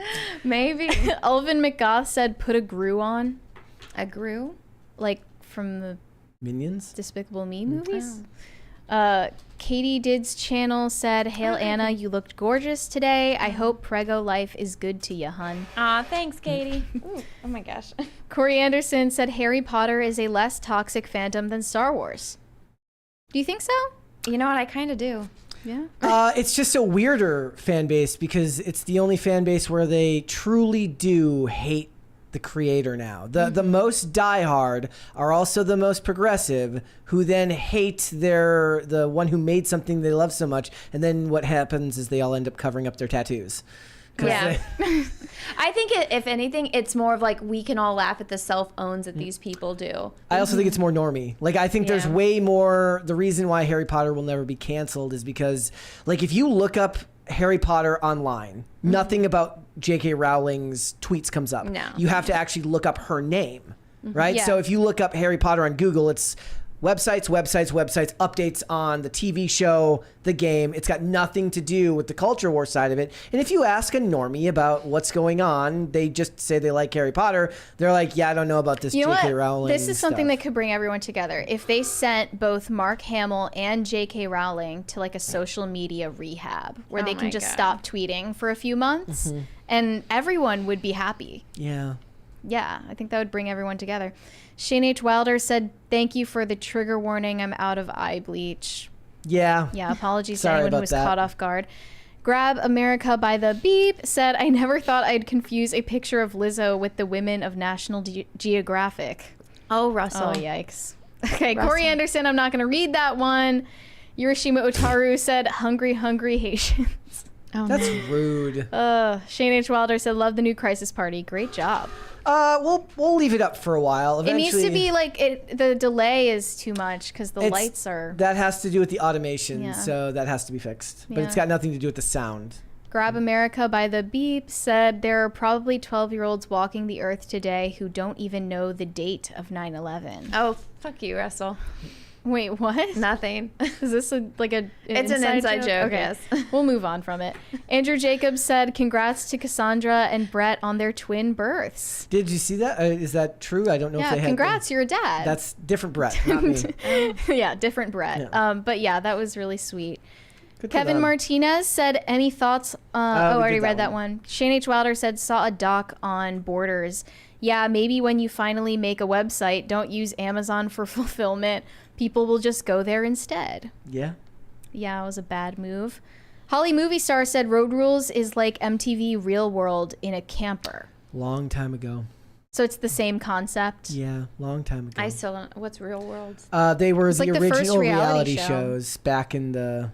Maybe. Elvin McGoth said, "Put a Gru on." A Gru? From the Minions? Despicable Me movies? Katie Did's channel said, "Hail Anna, you looked gorgeous today. I hope Prego life is good to you, hun." Aw, thanks, Katie. Ooh, oh my gosh. Corey Anderson said, "Harry Potter is a less toxic fandom than Star Wars." Do you think so? You know what? I kind of do. Yeah. It's just a weirder fan base because it's the only fan base where they truly do hate the creator now. The most diehard are also the most progressive, who then hate the one who made something they love so much, and then what happens is they all end up covering up their tattoos. Yeah. I think if anything, it's more of like we can all laugh at the self-owns that these people do. I also think it's more normie. Like, I think there's way more. The reason why Harry Potter will never be canceled is because, like, if you look up Harry Potter online, nothing about J.K. Rowling's tweets comes up. No. You have to actually look up her name, right? Yeah. So if you look up Harry Potter on Google, it's websites, updates on the TV show, the game. It's got nothing to do with the culture war side of it. And if you ask a normie about what's going on, they just say they like Harry Potter. They're like, yeah, I don't know about this J.K. Rowling This is something stuff. that could bring everyone together. If they sent both Mark Hamill and J.K. Rowling to like a social media rehab where they can just stop tweeting for a few months and everyone would be happy. Yeah. Yeah, I think that would bring everyone together. Shane H. Wilder said, "Thank you for the trigger warning. I'm out of eye bleach." Yeah. Yeah, apologies to Sorry anyone who about was that. caught off guard. Grab America by the Beep said, "I never thought I'd confuse a picture of Lizzo with the women of National Geographic." Oh, Russell. Oh, yikes. Okay, Corey Anderson, I'm not going to read that one. Yurishima Otaru said, "Hungry, hungry Haitians." Oh, That's rude. Shane H. Wilder said, "Love the new Crisis Party. Great job." We'll leave it up for a while. Eventually, It needs to be like the delay is too much because the It's- lights are. That has to do with the automation, Yeah. so that has to be fixed. But it's Yeah. got nothing to do with the sound. Grab America by the Beep said, "There are probably 12-year-olds walking the earth today who don't even know the date of 9/11. Oh, fuck you, Russell. Wait, what? Nothing. Is this It's an inside joke, Okay. yes. We'll move on from it. Andrew Jacobs said, "Congrats to Cassandra and Brett on their twin births." Did you see that? Is that true? I don't know if Yeah, they had. congrats, you're a dad. That's different Brett, not me. Yeah, different Brett. Yeah. But yeah, that was really sweet. Good for Kevin them. Martinez said, "Any thoughts?" we I already did read that that one. Shane H. Wilder said, "Saw a doc on Borders. Yeah, maybe when you finally make a website, don't use Amazon for fulfillment. People will just go there instead." Yeah. Yeah, it was a bad move. Holly Movie Star said, "Road Rules is like MTV Real World in a camper." Long time ago. So it's the same concept. Yeah, long time ago. I still don't. What's Real World? They were It's the like the first original reality reality show. shows back in the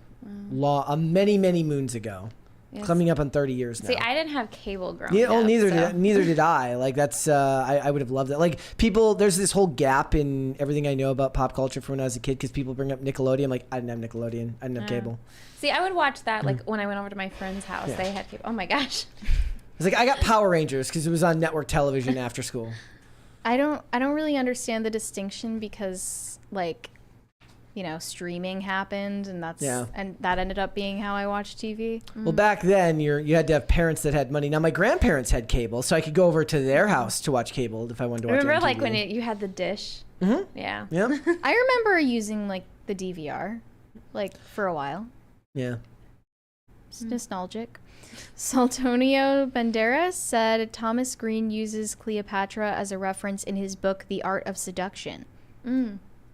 many moons ago. Yes. Coming up on 30 years now. See, I didn't have cable growing Yeah, up. neither so. did I. Like that's I would have loved it. Like people, there's this whole gap in everything I know about pop culture from when I was a kid because people bring up Nickelodeon. I'm like, I didn't have Nickelodeon. I didn't have cable. See, I would watch that like when I went over to my friend's house. Yeah. They had cable. Oh my gosh. It's like I got Power Rangers because it was on network television after school. I don't really understand the distinction because like, you know, streaming happened and that ended up being how I watched TV. Well, back then you had to have parents that had money. Now my grandparents had cable, so I could go over to their house to watch cable if I wanted to watch. Remember MTV. like when you had the dish? Mm-hmm. Yeah. Yeah. I remember using like the DVR, like for a while. Yeah. It's nostalgic. Saltonio Banderas said Thomas Green uses Cleopatra as a reference in his book The Art of Seduction.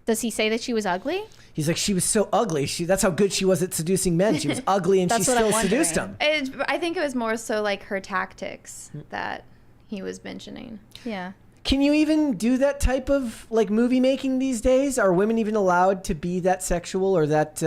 Does he say that she was ugly? He's like, she was so ugly. That's how good she was at seducing men. She was ugly and she still seduced him. I think it was more so like her tactics that he was mentioning. Yeah. Can you even do that type of like movie making these days? Are women even allowed to be that sexual or that,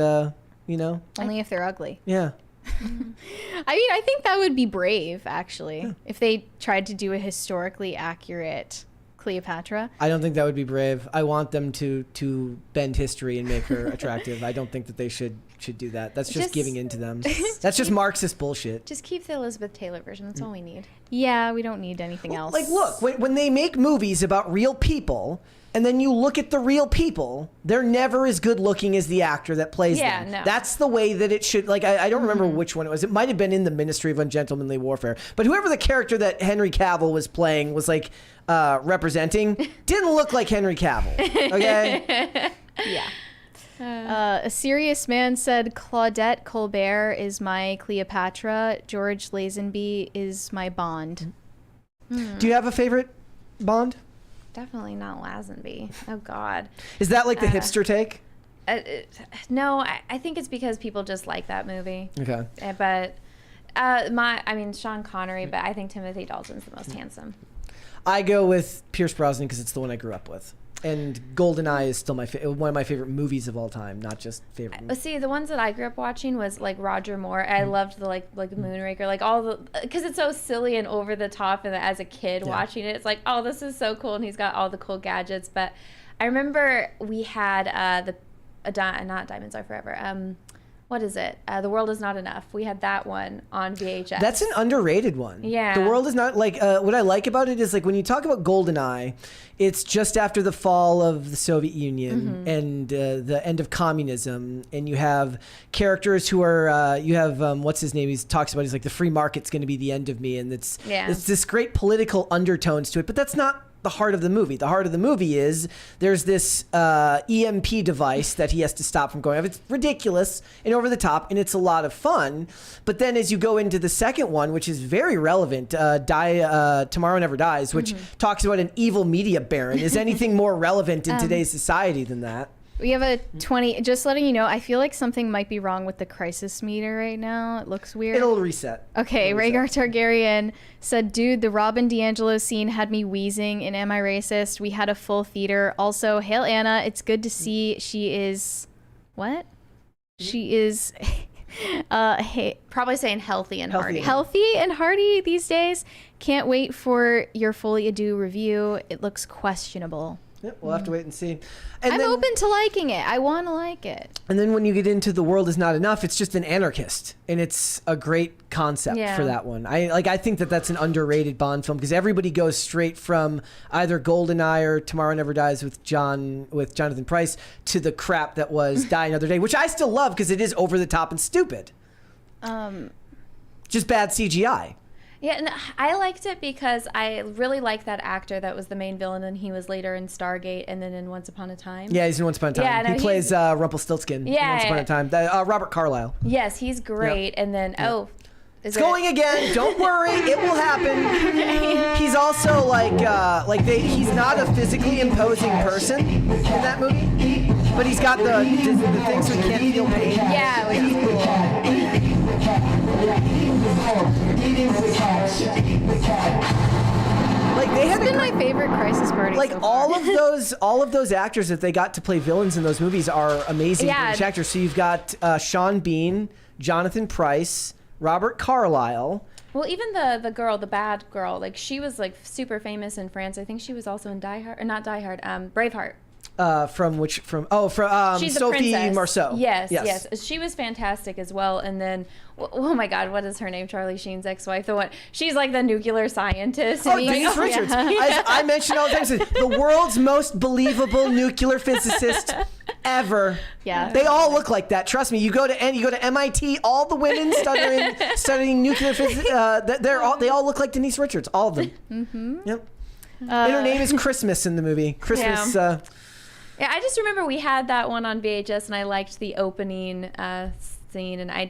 you know? Only if they're ugly. Yeah. I mean, I think that would be brave, actually, if they tried to do a historically accurate Cleopatra. I don't think that would be brave. I want them to bend history and make her attractive. I don't think that they should do that. That's just giving in to them. That's just Marxist bullshit. Just keep the Elizabeth Taylor version. That's all we need. Yeah, we don't need anything else. Like, look, when they make movies about real people, and then you look at the real people, they're never as good looking as the actor that plays them. no. That's the way that it should. Like, I don't remember which one it was. It might have been in the Ministry of Ungentlemanly Warfare. But whoever the character that Henry Cavill was playing was like representing didn't look like Henry Cavill. Okay. Yeah. A serious man said Claudette Colbert is my Cleopatra. George Lazenby is my Bond. Do you have a favorite Bond? Definitely not Lazenby. Oh God. Is that like the hipster take? No, I think it's because people just like that movie. Okay. But Sean Connery, but I think Timothy Dalton's the most handsome. I go with Pierce Brosnan because it's the one I grew up with. And GoldenEye is still one of my favorite movies of all time, not just favorite. See, the ones that I grew up watching was like Roger Moore. I loved the like Moonraker, like all the, because it's so silly and over the top. And as a kid watching it, it's like, oh, this is so cool, and he's got all the cool gadgets. But I remember we had not Diamonds Are Forever. What is it? The World Is Not Enough. We had that one on VHS. That's an underrated one. Yeah. The World Is Not, like, what I like about it is, like, when you talk about GoldenEye, it's just after the fall of the Soviet Union and the end of communism, and you have characters who are, what's his name? He talks about, he's like, the free market's going to be the end of me, and it's this great political undertones to it, but that's not the heart of the movie. The heart of the movie is there's this EMP device that he has to stop from going off. It's ridiculous and over the top, and it's a lot of fun. But then as you go into the second one, which is very relevant, Tomorrow Never Dies, which talks about an evil media baron. Is anything more relevant in today's society than that? We have a 20, just letting you know, I feel like something might be wrong with the crisis meter right now. It looks weird. It'll reset. Okay, Rhaegar Targaryen said, dude, the Robin DiAngelo scene had me wheezing in Am I Racist? We had a full theater. Also, hail Anna. It's good to see she is, what? She is, probably saying healthy and hearty. Healthy and hearty these days. Can't wait for your Fully Ado review. It looks questionable. Yep, we'll have to wait and see. And I'm open to liking it. I want to like it. And then when you get into The World Is Not Enough, it's just an anarchist, and it's a great concept for that one. I think that's an underrated Bond film because everybody goes straight from either GoldenEye or Tomorrow Never Dies with Jonathan Pryce to the crap that was Die Another Day, which I still love because it is over the top and stupid. Just bad CGI. Yeah, and I liked it because I really liked that actor that was the main villain, and he was later in Stargate and then in Once Upon a Time. Yeah, he's in Once Upon a Time. Yeah, no, he plays Rumpelstiltskin in Once Upon a Time. Robert Carlyle. Yes, he's great. And then, it's going again. Don't worry, it will happen. He's also he's not a physically imposing person in that movie, but he's got the things so he can't feel pain. Yeah, which is cool. Like they had been my favorite crisis party. Like so all of those actors that they got to play villains in those movies are amazing British actors. So you've got Sean Bean, Jonathan Pryce, Robert Carlyle. Well, even the girl, the bad girl, like she was like super famous in France. I think she was also in Braveheart. She's Sophie Marceau. Yes. She was fantastic as well. And then, oh my God, what is her name? Charlie Sheen's ex-wife. She's like the nuclear scientist. Oh, Denise Richards. I mention all the time, the world's most believable nuclear physicist ever. Yeah. They all look like that. Trust me. You go to MIT, all the women studying nuclear physics, they all look like Denise Richards. All of them. Mm-hmm. Yep. And her name is Christmas in the movie. Christmas. Yeah, I just remember we had that one on VHS, and I liked the opening scene, and I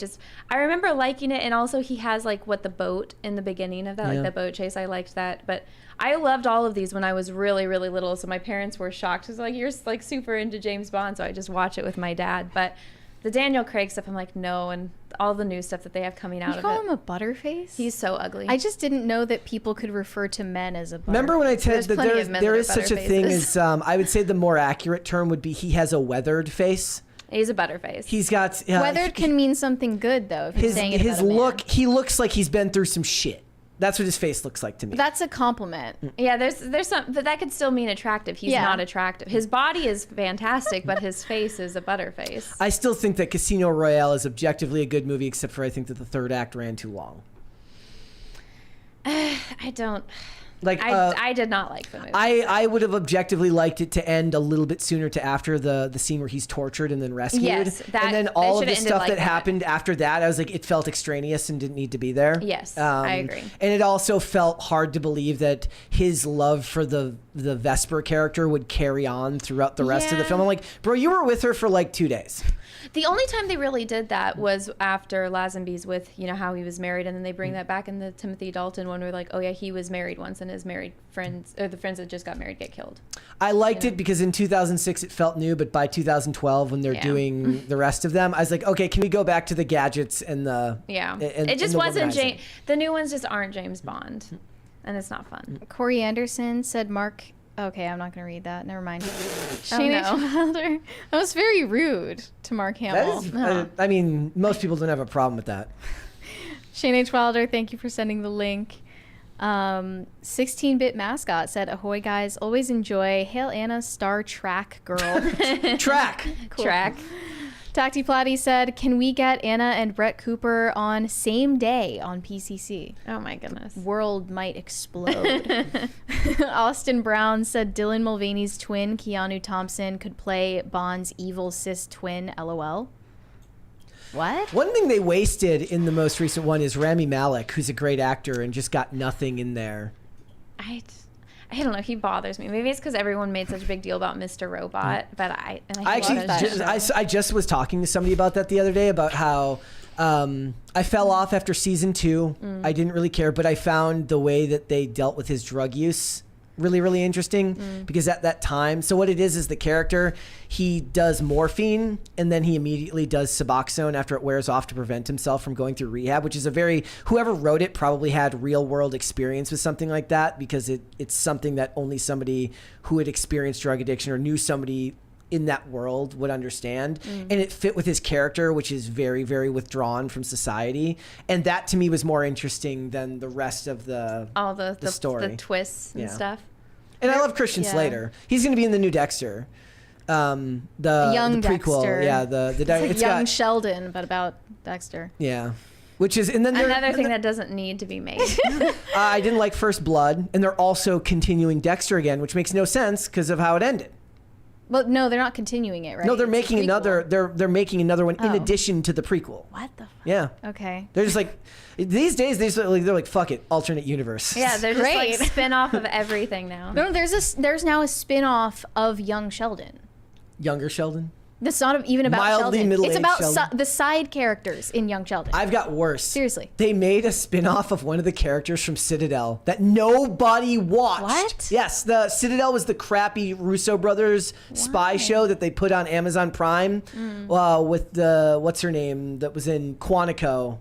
remember liking it. And also, he has the boat in the beginning of that, the boat chase. I liked that, but I loved all of these when I was really, really little. So my parents were shocked. It's like, you're super into James Bond, so I just watch it with my dad. But the Daniel Craig stuff, I'm like, no, and all the new stuff that they have coming out of it. You call him a butterface? He's so ugly. I just didn't know that people could refer to men as a butterface. Remember when I said that there is such a thing as, I would say the more accurate term would be he has a weathered face. He's a butterface. He's got... weathered can mean something good, though, if you're saying it about a man. He looks like he's been through some shit. That's what his face looks like to me. That's a compliment. Yeah, there's some, but that could still mean attractive. He's not attractive. His body is fantastic, but his face is a butterface. I still think that Casino Royale is objectively a good movie, except for I think that the third act ran too long. I don't... I did not like the movie. I would have objectively liked it to end a little bit sooner to after the scene where he's tortured and then rescued. Yes, and then all of the stuff that happened after that, I was like, it felt extraneous and didn't need to be there. Yes, I agree. And it also felt hard to believe that his love for the the Vesper character would carry on throughout the rest of the film. I'm like, bro, you were with her for like 2 days. The only time they really did that was after Lazenby's with, you know, how he was married, and then they bring that back in the Timothy Dalton one where like, oh yeah, he was married once and his married friends, or the friends that just got married, get killed. I liked it because in 2006 it felt new, but by 2012 when they're doing the rest of them, I was like, okay, can we go back to the gadgets and the... Yeah. And, it just and wasn't womanizing. the new ones just aren't James Bond, and it's not fun. Corey Anderson said Mark... Okay, I'm not going to read that. Never mind. Shane H. Wilder. That was very rude to Mark Hamill. That is, I mean, most people don't have a problem with that. Shane H. Wilder, thank you for sending the link. 16-bit mascot said, ahoy guys, always enjoy. Hail Anna, Star Trek girl. Track. Cool. Track. Tacti Platty said, can we get Anna and Brett Cooper on same day on PCC? Oh my goodness. World might explode. Austin Brown said Dylan Mulvaney's twin, Keanu Thompson, could play Bond's evil cis twin, LOL. What? One thing they wasted in the most recent one is Rami Malek, who's a great actor and just got nothing in there. I don't know. He bothers me. Maybe it's because everyone made such a big deal about Mr. Robot, but I just was talking to somebody about that the other day about how I fell off after season 2. I didn't really care, but I found the way that they dealt with his drug use really, really interesting because at that time, so what it is the character, he does morphine and then he immediately does Suboxone after it wears off to prevent himself from going through rehab, which is whoever wrote it probably had real world experience with something like that because it's something that only somebody who had experienced drug addiction or knew somebody in that world would understand. And it fit with his character, which is very, very withdrawn from society. And that to me was more interesting than the rest of the story. The twists and stuff. And I love Christian Slater. He's going to be in the new Dexter. The young prequel. Dexter. Yeah, it's young Sheldon, but about Dexter. Yeah. Which is, and then another thing that doesn't need to be made. I didn't like First Blood, and they're also continuing Dexter again, which makes no sense because of how it ended. Well, no, they're not continuing it, right? No, they're making another. They're making another one in addition to the prequel. What the? Yeah. Okay. They're just like these days. They're like fuck it, alternate universe. Yeah, they're just like spin-off of everything now. No, there's now a spin-off of Young Sheldon. Younger Sheldon. That's not even about Mildly Sheldon. middle-aged It's about Sheldon. the side characters in Young Sheldon. I've got worse. Seriously. They made a spin-off of one of the characters from Citadel that nobody watched. What? Yes, the Citadel was the crappy Russo brothers spy show that they put on Amazon Prime with the, what's her name, that was in Quantico.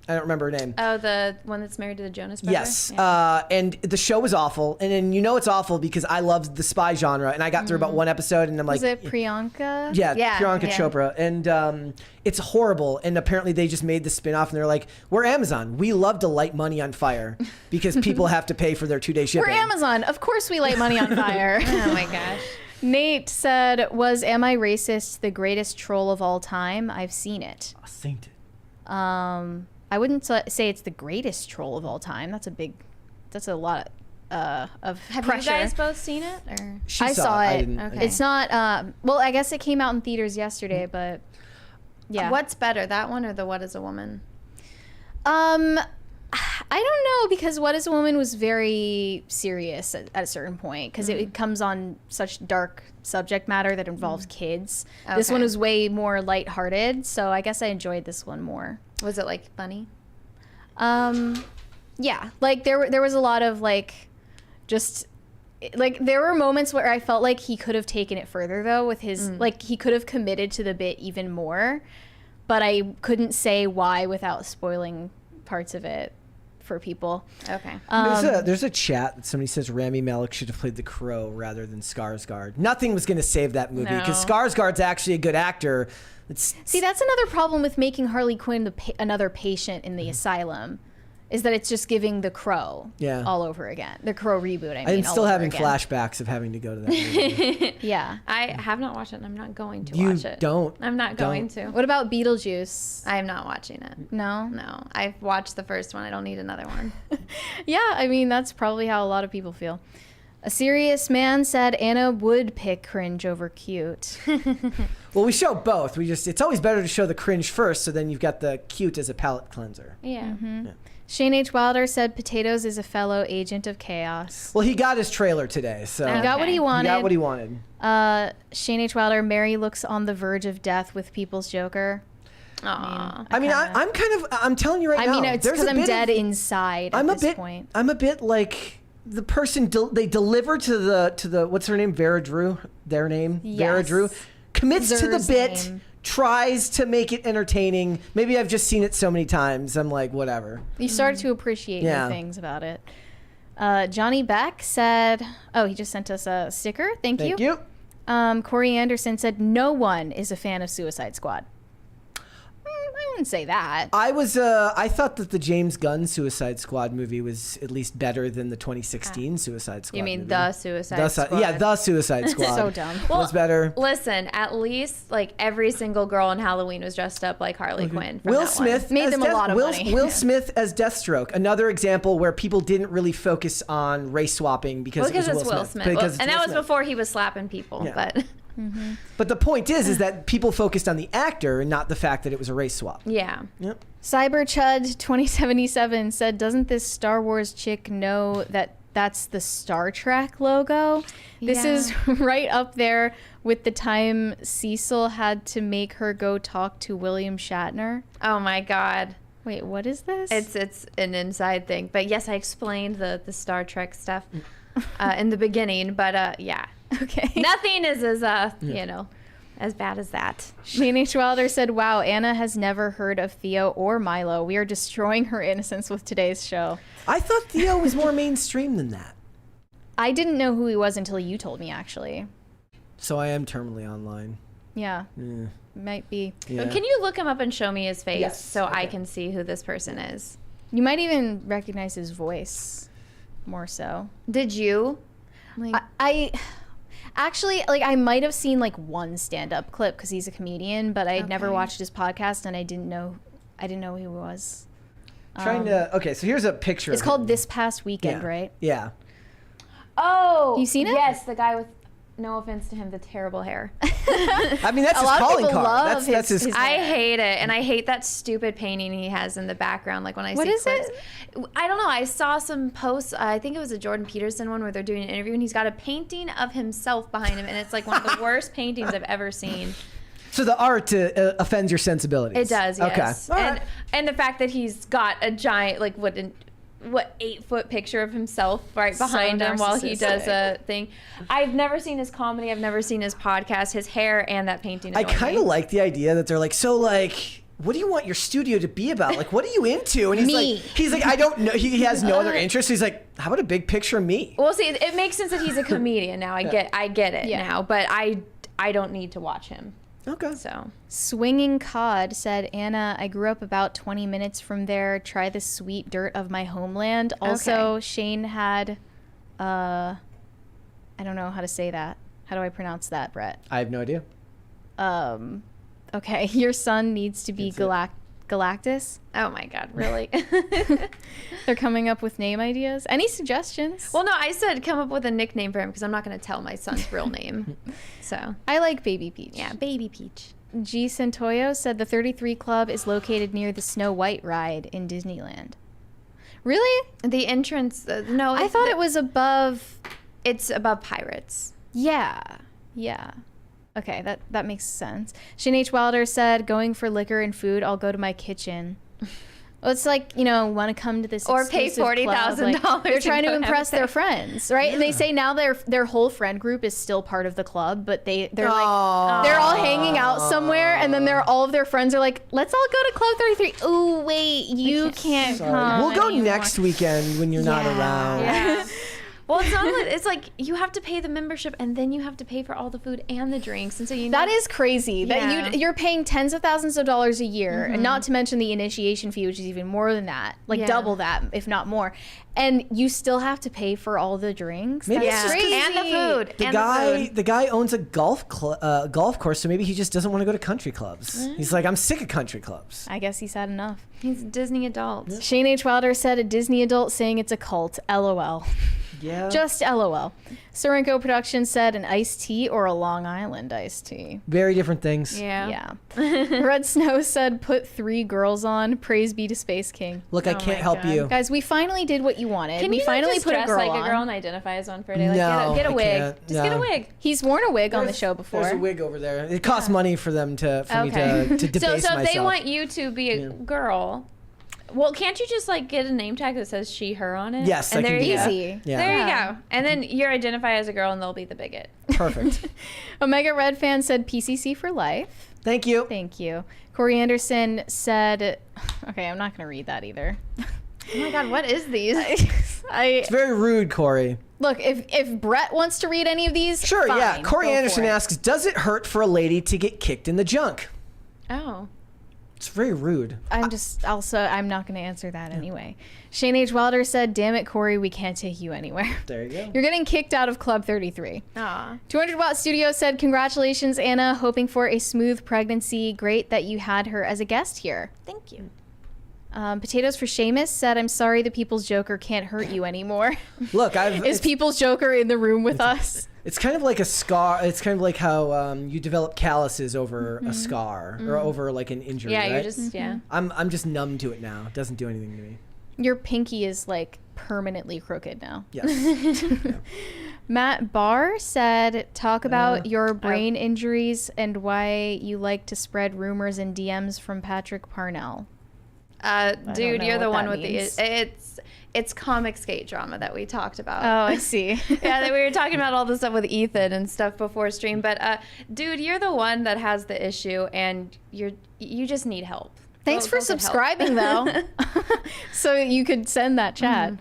I don't remember her name. Oh, the one that's married to the Jonas Brothers? Yes. Yeah. And the show was awful. And then you know it's awful because I loved the spy genre. And I got through about one episode and I'm like... Was it Priyanka? Yeah, Priyanka Chopra. And it's horrible. And apparently they just made the spinoff and they're like, we're Amazon. We love to light money on fire because people have to pay for their 2-day shipping. We're Amazon. Of course we light money on fire. Oh my gosh. Nate said, was Am I Racist the greatest troll of all time? I've seen it. I've seen it. I wouldn't say it's the greatest troll of all time. That's a lot of Have pressure. you guys both seen it? Or? I saw it. Okay. It's not, well, I guess it came out in theaters yesterday, but yeah. What's better, that one or the What is a Woman? I don't know, because What is a Woman was very serious at a certain point because it comes on such dark subject matter that involves kids. Okay. This one was way more lighthearted, so I guess I enjoyed this one more. Was it like funny? Yeah, like there was a lot of like just like there were moments where I felt like he could have taken it further though with his like he could have committed to the bit even more, but I couldn't say why without spoiling parts of it for people. Okay. There's a chat that somebody says Rami Malek should have played the Crow rather than Skarsgård. Nothing was going to save that movie because Skarsgård's actually a good actor. See, that's another problem with making Harley Quinn another patient in the asylum, is that it's just giving the Crow all over again. The Crow reboot, I mean. I'm still having flashbacks of having to go to that movie. Yeah. I have not watched it and I'm not going to You watch it. don't. I'm not going to. What about Beetlejuice? I am not watching it. No? No. I've watched the first one. I don't need another one. Yeah, I mean, that's probably how a lot of people feel. A serious man said Anna would pick cringe over cute. Well, we show both. It's always better to show the cringe first, so then you've got the cute as a palate cleanser. Yeah. Yeah. Shane H. Wilder said potatoes is a fellow agent of chaos. Well, he got his trailer today, so He got what he wanted. He got what he wanted. Shane H. Wilder, Mary looks on the verge of death with People's Joker. Aww. I'm telling you right now. I mean, it's because I'm dead inside at this point. I'm a bit like the person they deliver to the what's her name? Vera Drew. Their name? Yes. Vera Drew. Commits to the Zer's bit. name. Tries to make it entertaining. Maybe I've just seen it so many times. I'm like, whatever. You started to appreciate new things about it. Johnny Beck said, he just sent us a sticker. Thank you. Thank you. Corey Anderson said, no one is a fan of Suicide Squad. I wouldn't say that. I thought that the James Gunn Suicide Squad movie was at least better than the 2016 Suicide Squad. You mean movie. the Suicide Squad? Yeah, the Suicide Squad. So dumb. Was better. Listen, at least like every single girl on Halloween was dressed up like Harley Quinn. Will Smith made them a lot of money. Will Smith as Deathstroke, another example where people didn't really focus on race swapping because it was Will Smith. And that was before he was slapping people. Yeah. But but the point is that people focused on the actor and not the fact that it was a race swap. yeah. Yep. Cyberchud 2077 said, doesn't this Star Wars chick know that that's the Star Trek logo? This is right up there with the time Cecil had to make her go talk to William Shatner. Oh my God. Wait, what is this? It's an inside thing. But yes, I explained the Star Trek stuff in the beginning. But yeah. Okay. Nothing is as as bad as that. Shane H. Wilder said, wow, Anna has never heard of Theo or Milo. We are destroying her innocence with today's show. I thought Theo was more mainstream than that. I didn't know who he was until you told me, actually. So I am terminally online. Yeah. Might be. Yeah. Can you look him up and show me his face so okay. I can see who this person is? You might even recognize his voice more so. Did you? I actually, I might have seen one stand-up clip because he's a comedian, but I had never watched his podcast and I didn't know who he was. Okay, so here's a picture. It's called This Past Weekend, right? Yeah. Oh, you seen it? Yes, the guy with, no offense to him, the terrible hair. I mean, that's his calling card. That's his. I hate it, and I hate that stupid painting he has in the background. Like when I see clips. I don't know. I saw some posts. I think it was a Jordan Peterson one where they're doing an interview, and he's got a painting of himself behind him, and it's like one of the worst paintings I've ever seen. So the art offends your sensibilities. It does, yes. Okay. And the fact that he's got a giant 8-foot picture of himself right behind him while he does a thing. I've never seen his comedy. I've never seen his podcast. His hair and that painting. I kind of like the idea that they're like, what do you want your studio to be about? Like, what are you into? And he's like, I don't know. He has no other interest. He's like, how about a big picture of me? Well, see, it makes sense that he's a comedian now. I get it now, but I don't need to watch him. Okay. So Swinging Cod said, Anna, I grew up about 20 minutes from there. Try the sweet dirt of my homeland. Also, Shane had, I don't know how to say that. How do I pronounce that, Brett? I have no idea. Okay, your son needs to be Galactus. Oh my God, really? They're coming up with name ideas. Any suggestions? Well, no, I said come up with a nickname for him because I'm not going to tell my son's real name. So I like Baby Peach. Yeah, Baby Peach. G. Santoyo said the 33 Club is located near the Snow White ride in Disneyland. Really? The entrance? No, I thought it was above. It's above Pirates. Yeah. Okay, that makes sense. Shane H. Wilder said, going for liquor and food, I'll go to my kitchen. Well, it's like, want to come to this or pay $40,000. They're trying to impress their friends, right? Yeah. And they say now their whole friend group is still part of the club, but they're they're all hanging out somewhere, and then all of their friends are like, let's all go to Club 33. Oh wait, you can't come. We'll go next weekend when you're not around. Yeah. Well, it's not. It's like you have to pay the membership, and then you have to pay for all the food and the drinks, and so that is crazy. That you're paying tens of thousands of dollars a year, and not to mention the initiation fee, which is even more than that, double that, if not more. And you still have to pay for all the drinks. Maybe That's crazy. And the food. The guy owns a golf course, so maybe he just doesn't want to go to country clubs. He's like, I'm sick of country clubs. I guess he's had enough. He's a Disney adult. Shane H. Wilder said, a Disney adult saying it's a cult. LOL. Yeah. Just LOL. Sorenko Productions said an iced tea or a Long Island iced tea. Very different things. Yeah. Red Snow said put 3 girls on. Praise be to Space King. Look, I can't help you. Guys, we finally did what you wanted. Can we you finally just put a dress girl like on. a girl and identify as one for a day? Like, No, get a I wig. can't. Just get a No. wig. He's worn a wig on the show before. There's a wig over there. It costs money for them to me to debase so myself. if they want you to be a girl, well, can't you just like get a name tag that says she, her on it? Yes, and I there can you do go. that. Easy. Yeah. There you go. And then you identify as a girl, and they'll be the bigot. Perfect. Omega Red Fan said PCC for life. Thank you. Thank you. Corey Anderson said, okay, I'm not going to read that either. Oh my God, what is these? It's very rude, Corey. Look, if Brett wants to read any of these, Sure, fine, yeah. Corey go Anderson for it. asks, does it hurt for a lady to get kicked in the junk? Oh. It's very rude. I'm not going to answer that anyway. Shane H. Wilder said, damn it, Corey, we can't take you anywhere. There you go. You're getting kicked out of Club 33. Aw. 200 Watt Studio said, congratulations, Anna. Hoping for a smooth pregnancy. Great that you had her as a guest here. Thank you. Potatoes for Seamus said, I'm sorry the People's Joker can't hurt you anymore. Look, Is People's Joker in the room with us? It's kind of like a scar. It's kind of like how you develop calluses over a scar or over like an injury. Yeah, right? you're just, I'm just numb to it now. It doesn't do anything to me. Your pinky is like permanently crooked now. Yes. Yeah. Matt Barr said, talk about your brain injuries and why you like to spread rumors and DMs from Patrick Parnell. Dude, you're the one with means. it's comic skate drama that we talked about. Oh, I see. Yeah, that we were talking about all the stuff with Ethan and stuff before stream. But dude, you're the one that has the issue, and you just need help. Thanks Go for get help. subscribing, though. So you could send that chat.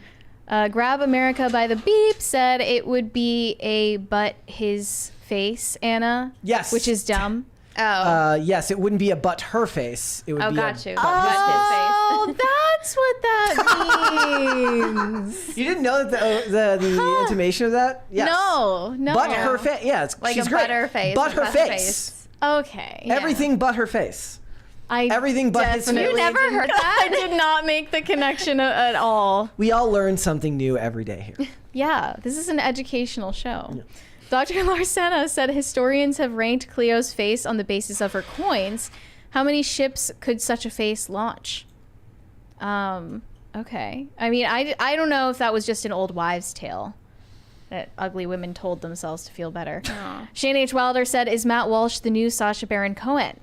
Grab America by the Beep said it would be a but his face, Anna. Yes. Which is dumb. Yes, it wouldn't be a but her face. It would be got a you. Oh, that's what that means. You didn't know that the intimation of that? Yes. No. But her face. Yeah, Like she's a great. butter face. But her face. Okay. Everything but her face. Everything but his face. You never heard that? I did not make the connection at all. We all learn something new every day here. Yeah, this is an educational show. Yeah. Dr. Larsena said historians have ranked Cleo's face on the basis of her coins. How many ships could such a face launch? Okay. I mean, I don't know if that was just an old wives' tale that ugly women told themselves to feel better. Shane H. Wilder said, is Matt Walsh the new Sacha Baron Cohen?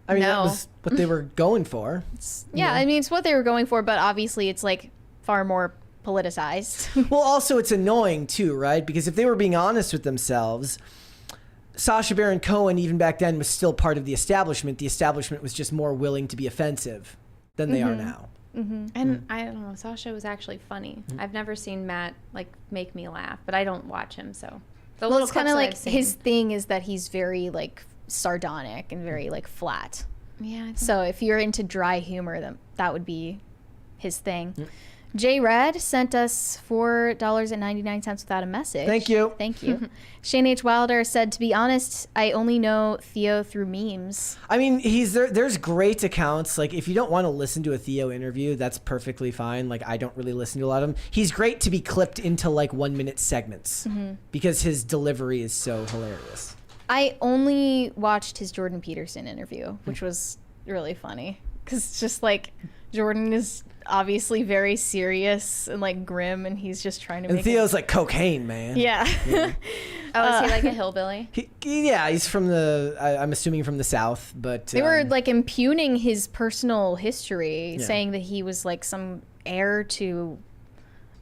I mean, that was what they were going for. Yeah, I mean, it's what they were going for, but obviously it's like far more politicized. Well, also it's annoying too, right? Because if they were being honest with themselves, Sacha Baron Cohen, even back then, was still part of the establishment. The establishment was just more willing to be offensive than they are now. And I don't know, Sasha was actually funny. I've never seen Matt like make me laugh, but I don't watch him, so. Well, it's kind of like his thing is that he's very like sardonic and very like flat. Yeah. So if you're into dry humor, then that would be his thing. J Red sent us $4.99 without a message. Thank you. Thank you. Shane H. Wilder said, to be honest, I only know Theo through memes. I mean, there's great accounts. Like, if you don't want to listen to a Theo interview, that's perfectly fine. Like, I don't really listen to a lot of them. He's great to be clipped into like 1 minute segments because his delivery is so hilarious. I only watched his Jordan Peterson interview, which was really funny because it's just like Jordan is obviously very serious and like grim, and he's just trying to and make Theo's like cocaine, man. Yeah. Oh, is he like a hillbilly? Yeah, he's from I'm assuming from the South, but they were like impugning his personal history, saying that he was like some heir to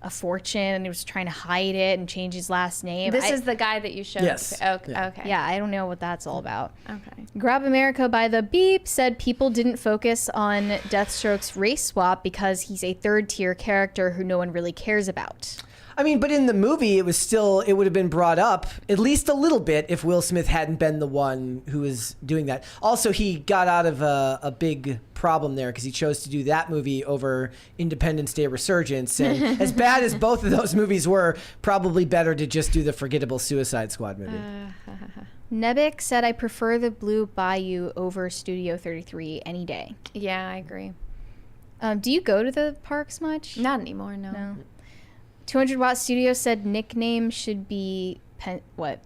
a fortune and he was trying to hide it and change his last name. This is the guy that you showed. Yes. Okay. Yeah, I don't know what that's all about. Okay. Grab America by the Beep said people didn't focus on Deathstroke's race swap because he's a third-tier character who no one really cares about. I mean, but in the movie, it would have been brought up at least a little bit if Will Smith hadn't been the one who was doing that. Also, he got out of a big problem there because he chose to do that movie over Independence Day Resurgence. And as bad as both of those movies were, probably better to just do the forgettable Suicide Squad movie. Nebik said, I prefer the Blue Bayou over Studio 33 any day. Yeah, I agree. Do you go to the parks much? Not anymore, no. 200 Watt Studio said nickname should be what?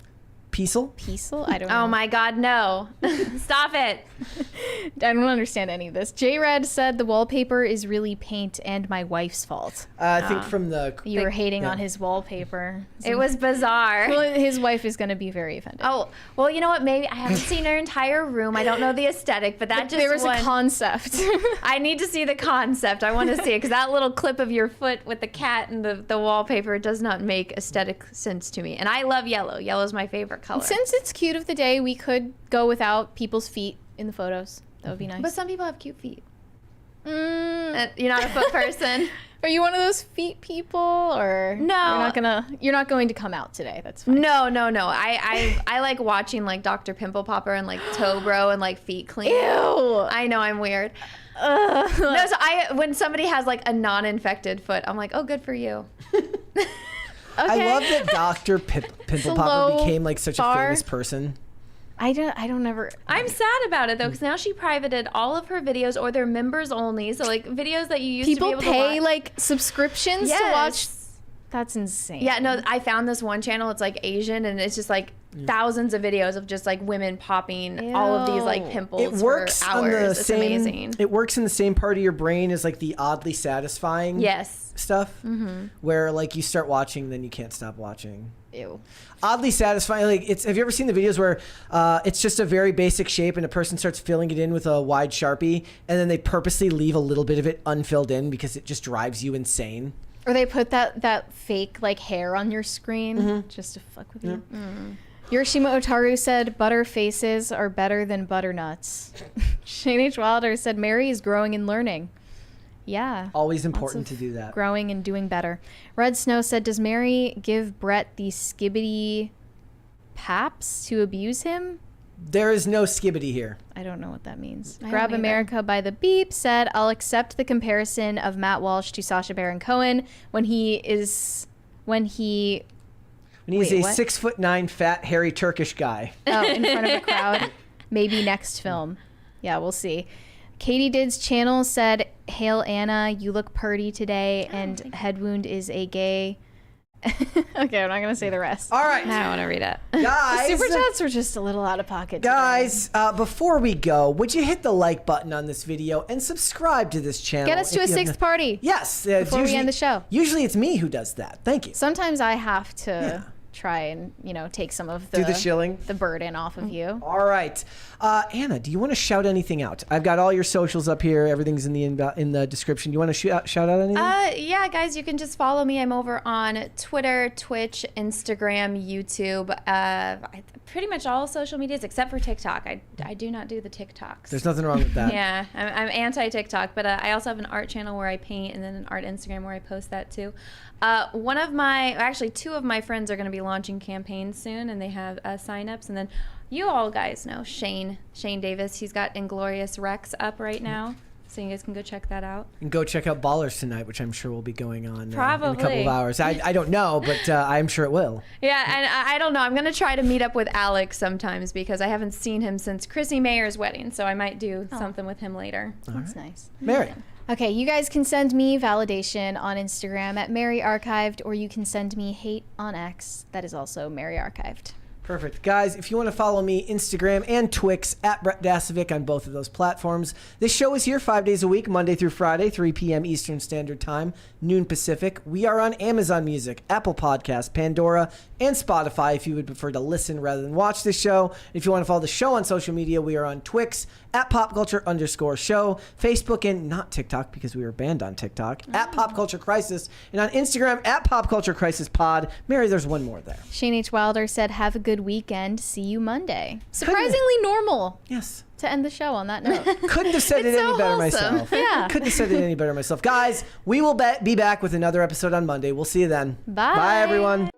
Piesel? Piesel? I don't know. Oh my God, no. Stop it. I don't understand any of this. J-Red said the wallpaper is really paint and my wife's fault. I think from You were hating on his wallpaper. It was bizarre. Well, his wife is going to be very offended. Oh, well, you know what? Maybe I haven't seen her entire room. I don't know the aesthetic, but that just there was a concept. I need to see the concept. I want to see it because that little clip of your foot with the cat and the wallpaper does not make aesthetic sense to me. And I love yellow. Yellow's my favorite color. Since it's cute of the day, we could go without people's feet in the photos. That would be nice. But some people have cute feet. You're not a foot person. Are you one of those feet people, or no? You're not going to come out today. That's fine. No. I like watching like Dr. Pimple Popper and like Toe Bro and like feet clean. Ew. I know I'm weird. No, so when somebody has like a non-infected foot, I'm like, oh, good for you. I love that Dr. Pimple Popper became like such a famous person. I don't ever. I'm sad about it though, because now she privated all of her videos, or they're members only. So like videos that you used to be able to watch. People pay like subscriptions to watch. That's insane. Yeah, no, I found this one channel. It's like Asian, and it's just like thousands of videos of just like women popping all of these like pimples for hours. It's amazing. It works in the same part of your brain as like the oddly satisfying stuff, where like you start watching, then you can't stop watching. Ew. Oddly satisfying. Like have you ever seen the videos where it's just a very basic shape and a person starts filling it in with a wide Sharpie, and then they purposely leave a little bit of it unfilled in because it just drives you insane? Or they put that fake like hair on your screen just to fuck with you. Yorishima Otaru said butter faces are better than butternuts. Shane H. Wilder said Mary is growing and learning. Yeah. Always important to do that. Growing and doing better. Red Snow said, does Mary give Brett the skibbity paps to abuse him? There is no skibbity here. I don't know what that means. Grab America by the Beep said, I'll accept the comparison of Matt Walsh to Sacha Baron Cohen when he is a 6'9" fat hairy Turkish guy. Oh, in front of a crowd. Maybe next film. Yeah, we'll see. Katie Did's channel said, Hail Anna, you look purty today, and head wound is a gay. Okay, I'm not going to say the rest. All right. Now I want to read it. Guys. The super chats were just a little out of pocket Guys, before we go, would you hit the like button on this video and subscribe to this channel? Get us to a sixth party. Yes. Before we end the show. Usually it's me who does that. Thank you. Sometimes I have to try and, take some of the... Do the shilling? The burden off of you. All right. Anna, do you want to shout anything out? I've got all your socials up here. Everything's in the description. Do you want to shout out anything? Yeah, guys, you can just follow me. I'm over on Twitter, Twitch, Instagram, YouTube, pretty much all social medias except for TikTok. I do not do the TikToks. There's nothing wrong with that. Yeah, I'm anti-TikTok, but I also have an art channel where I paint, and then an art Instagram where I post that too. Two of my friends are going to be launching campaigns soon, and they have signups. And then you all guys know Shane Davis. He's got Inglorious Rex up right now, so you guys can go check that out. And go check out Ballers tonight, which I'm sure will be going on probably in a couple of hours. I don't know, but I'm sure it will. Yeah, and I don't know. I'm going to try to meet up with Alex sometimes because I haven't seen him since Chrissy Mayer's wedding, so I might do something with him later. That's nice. Mary. Okay, you guys can send me validation on Instagram at Mary Archived, or you can send me hate on X. That is also Mary Archived. Perfect. Guys, if you want to follow me, Instagram and Twix at Brett Dasovic on both of those platforms. This show is here 5 days a week, Monday through Friday, 3 p.m. Eastern Standard Time, noon Pacific. We are on Amazon Music, Apple Podcasts, Pandora, and Spotify if you would prefer to listen rather than watch this show. If you want to follow the show on social media, we are on Twix at popculture_show, Facebook, and not TikTok because we were banned on TikTok, at Pop Culture Crisis, and on Instagram at Pop Culture Crisis Pod. Mary, there's one more there. Shane H. Wilder said, have a good weekend. See you Monday. Surprisingly normal. Yes. To end the show on that note. Couldn't have said it any better myself. Yeah. Couldn't have said it any better myself. Guys, we will be back with another episode on Monday. We'll see you then. Bye. Bye, everyone.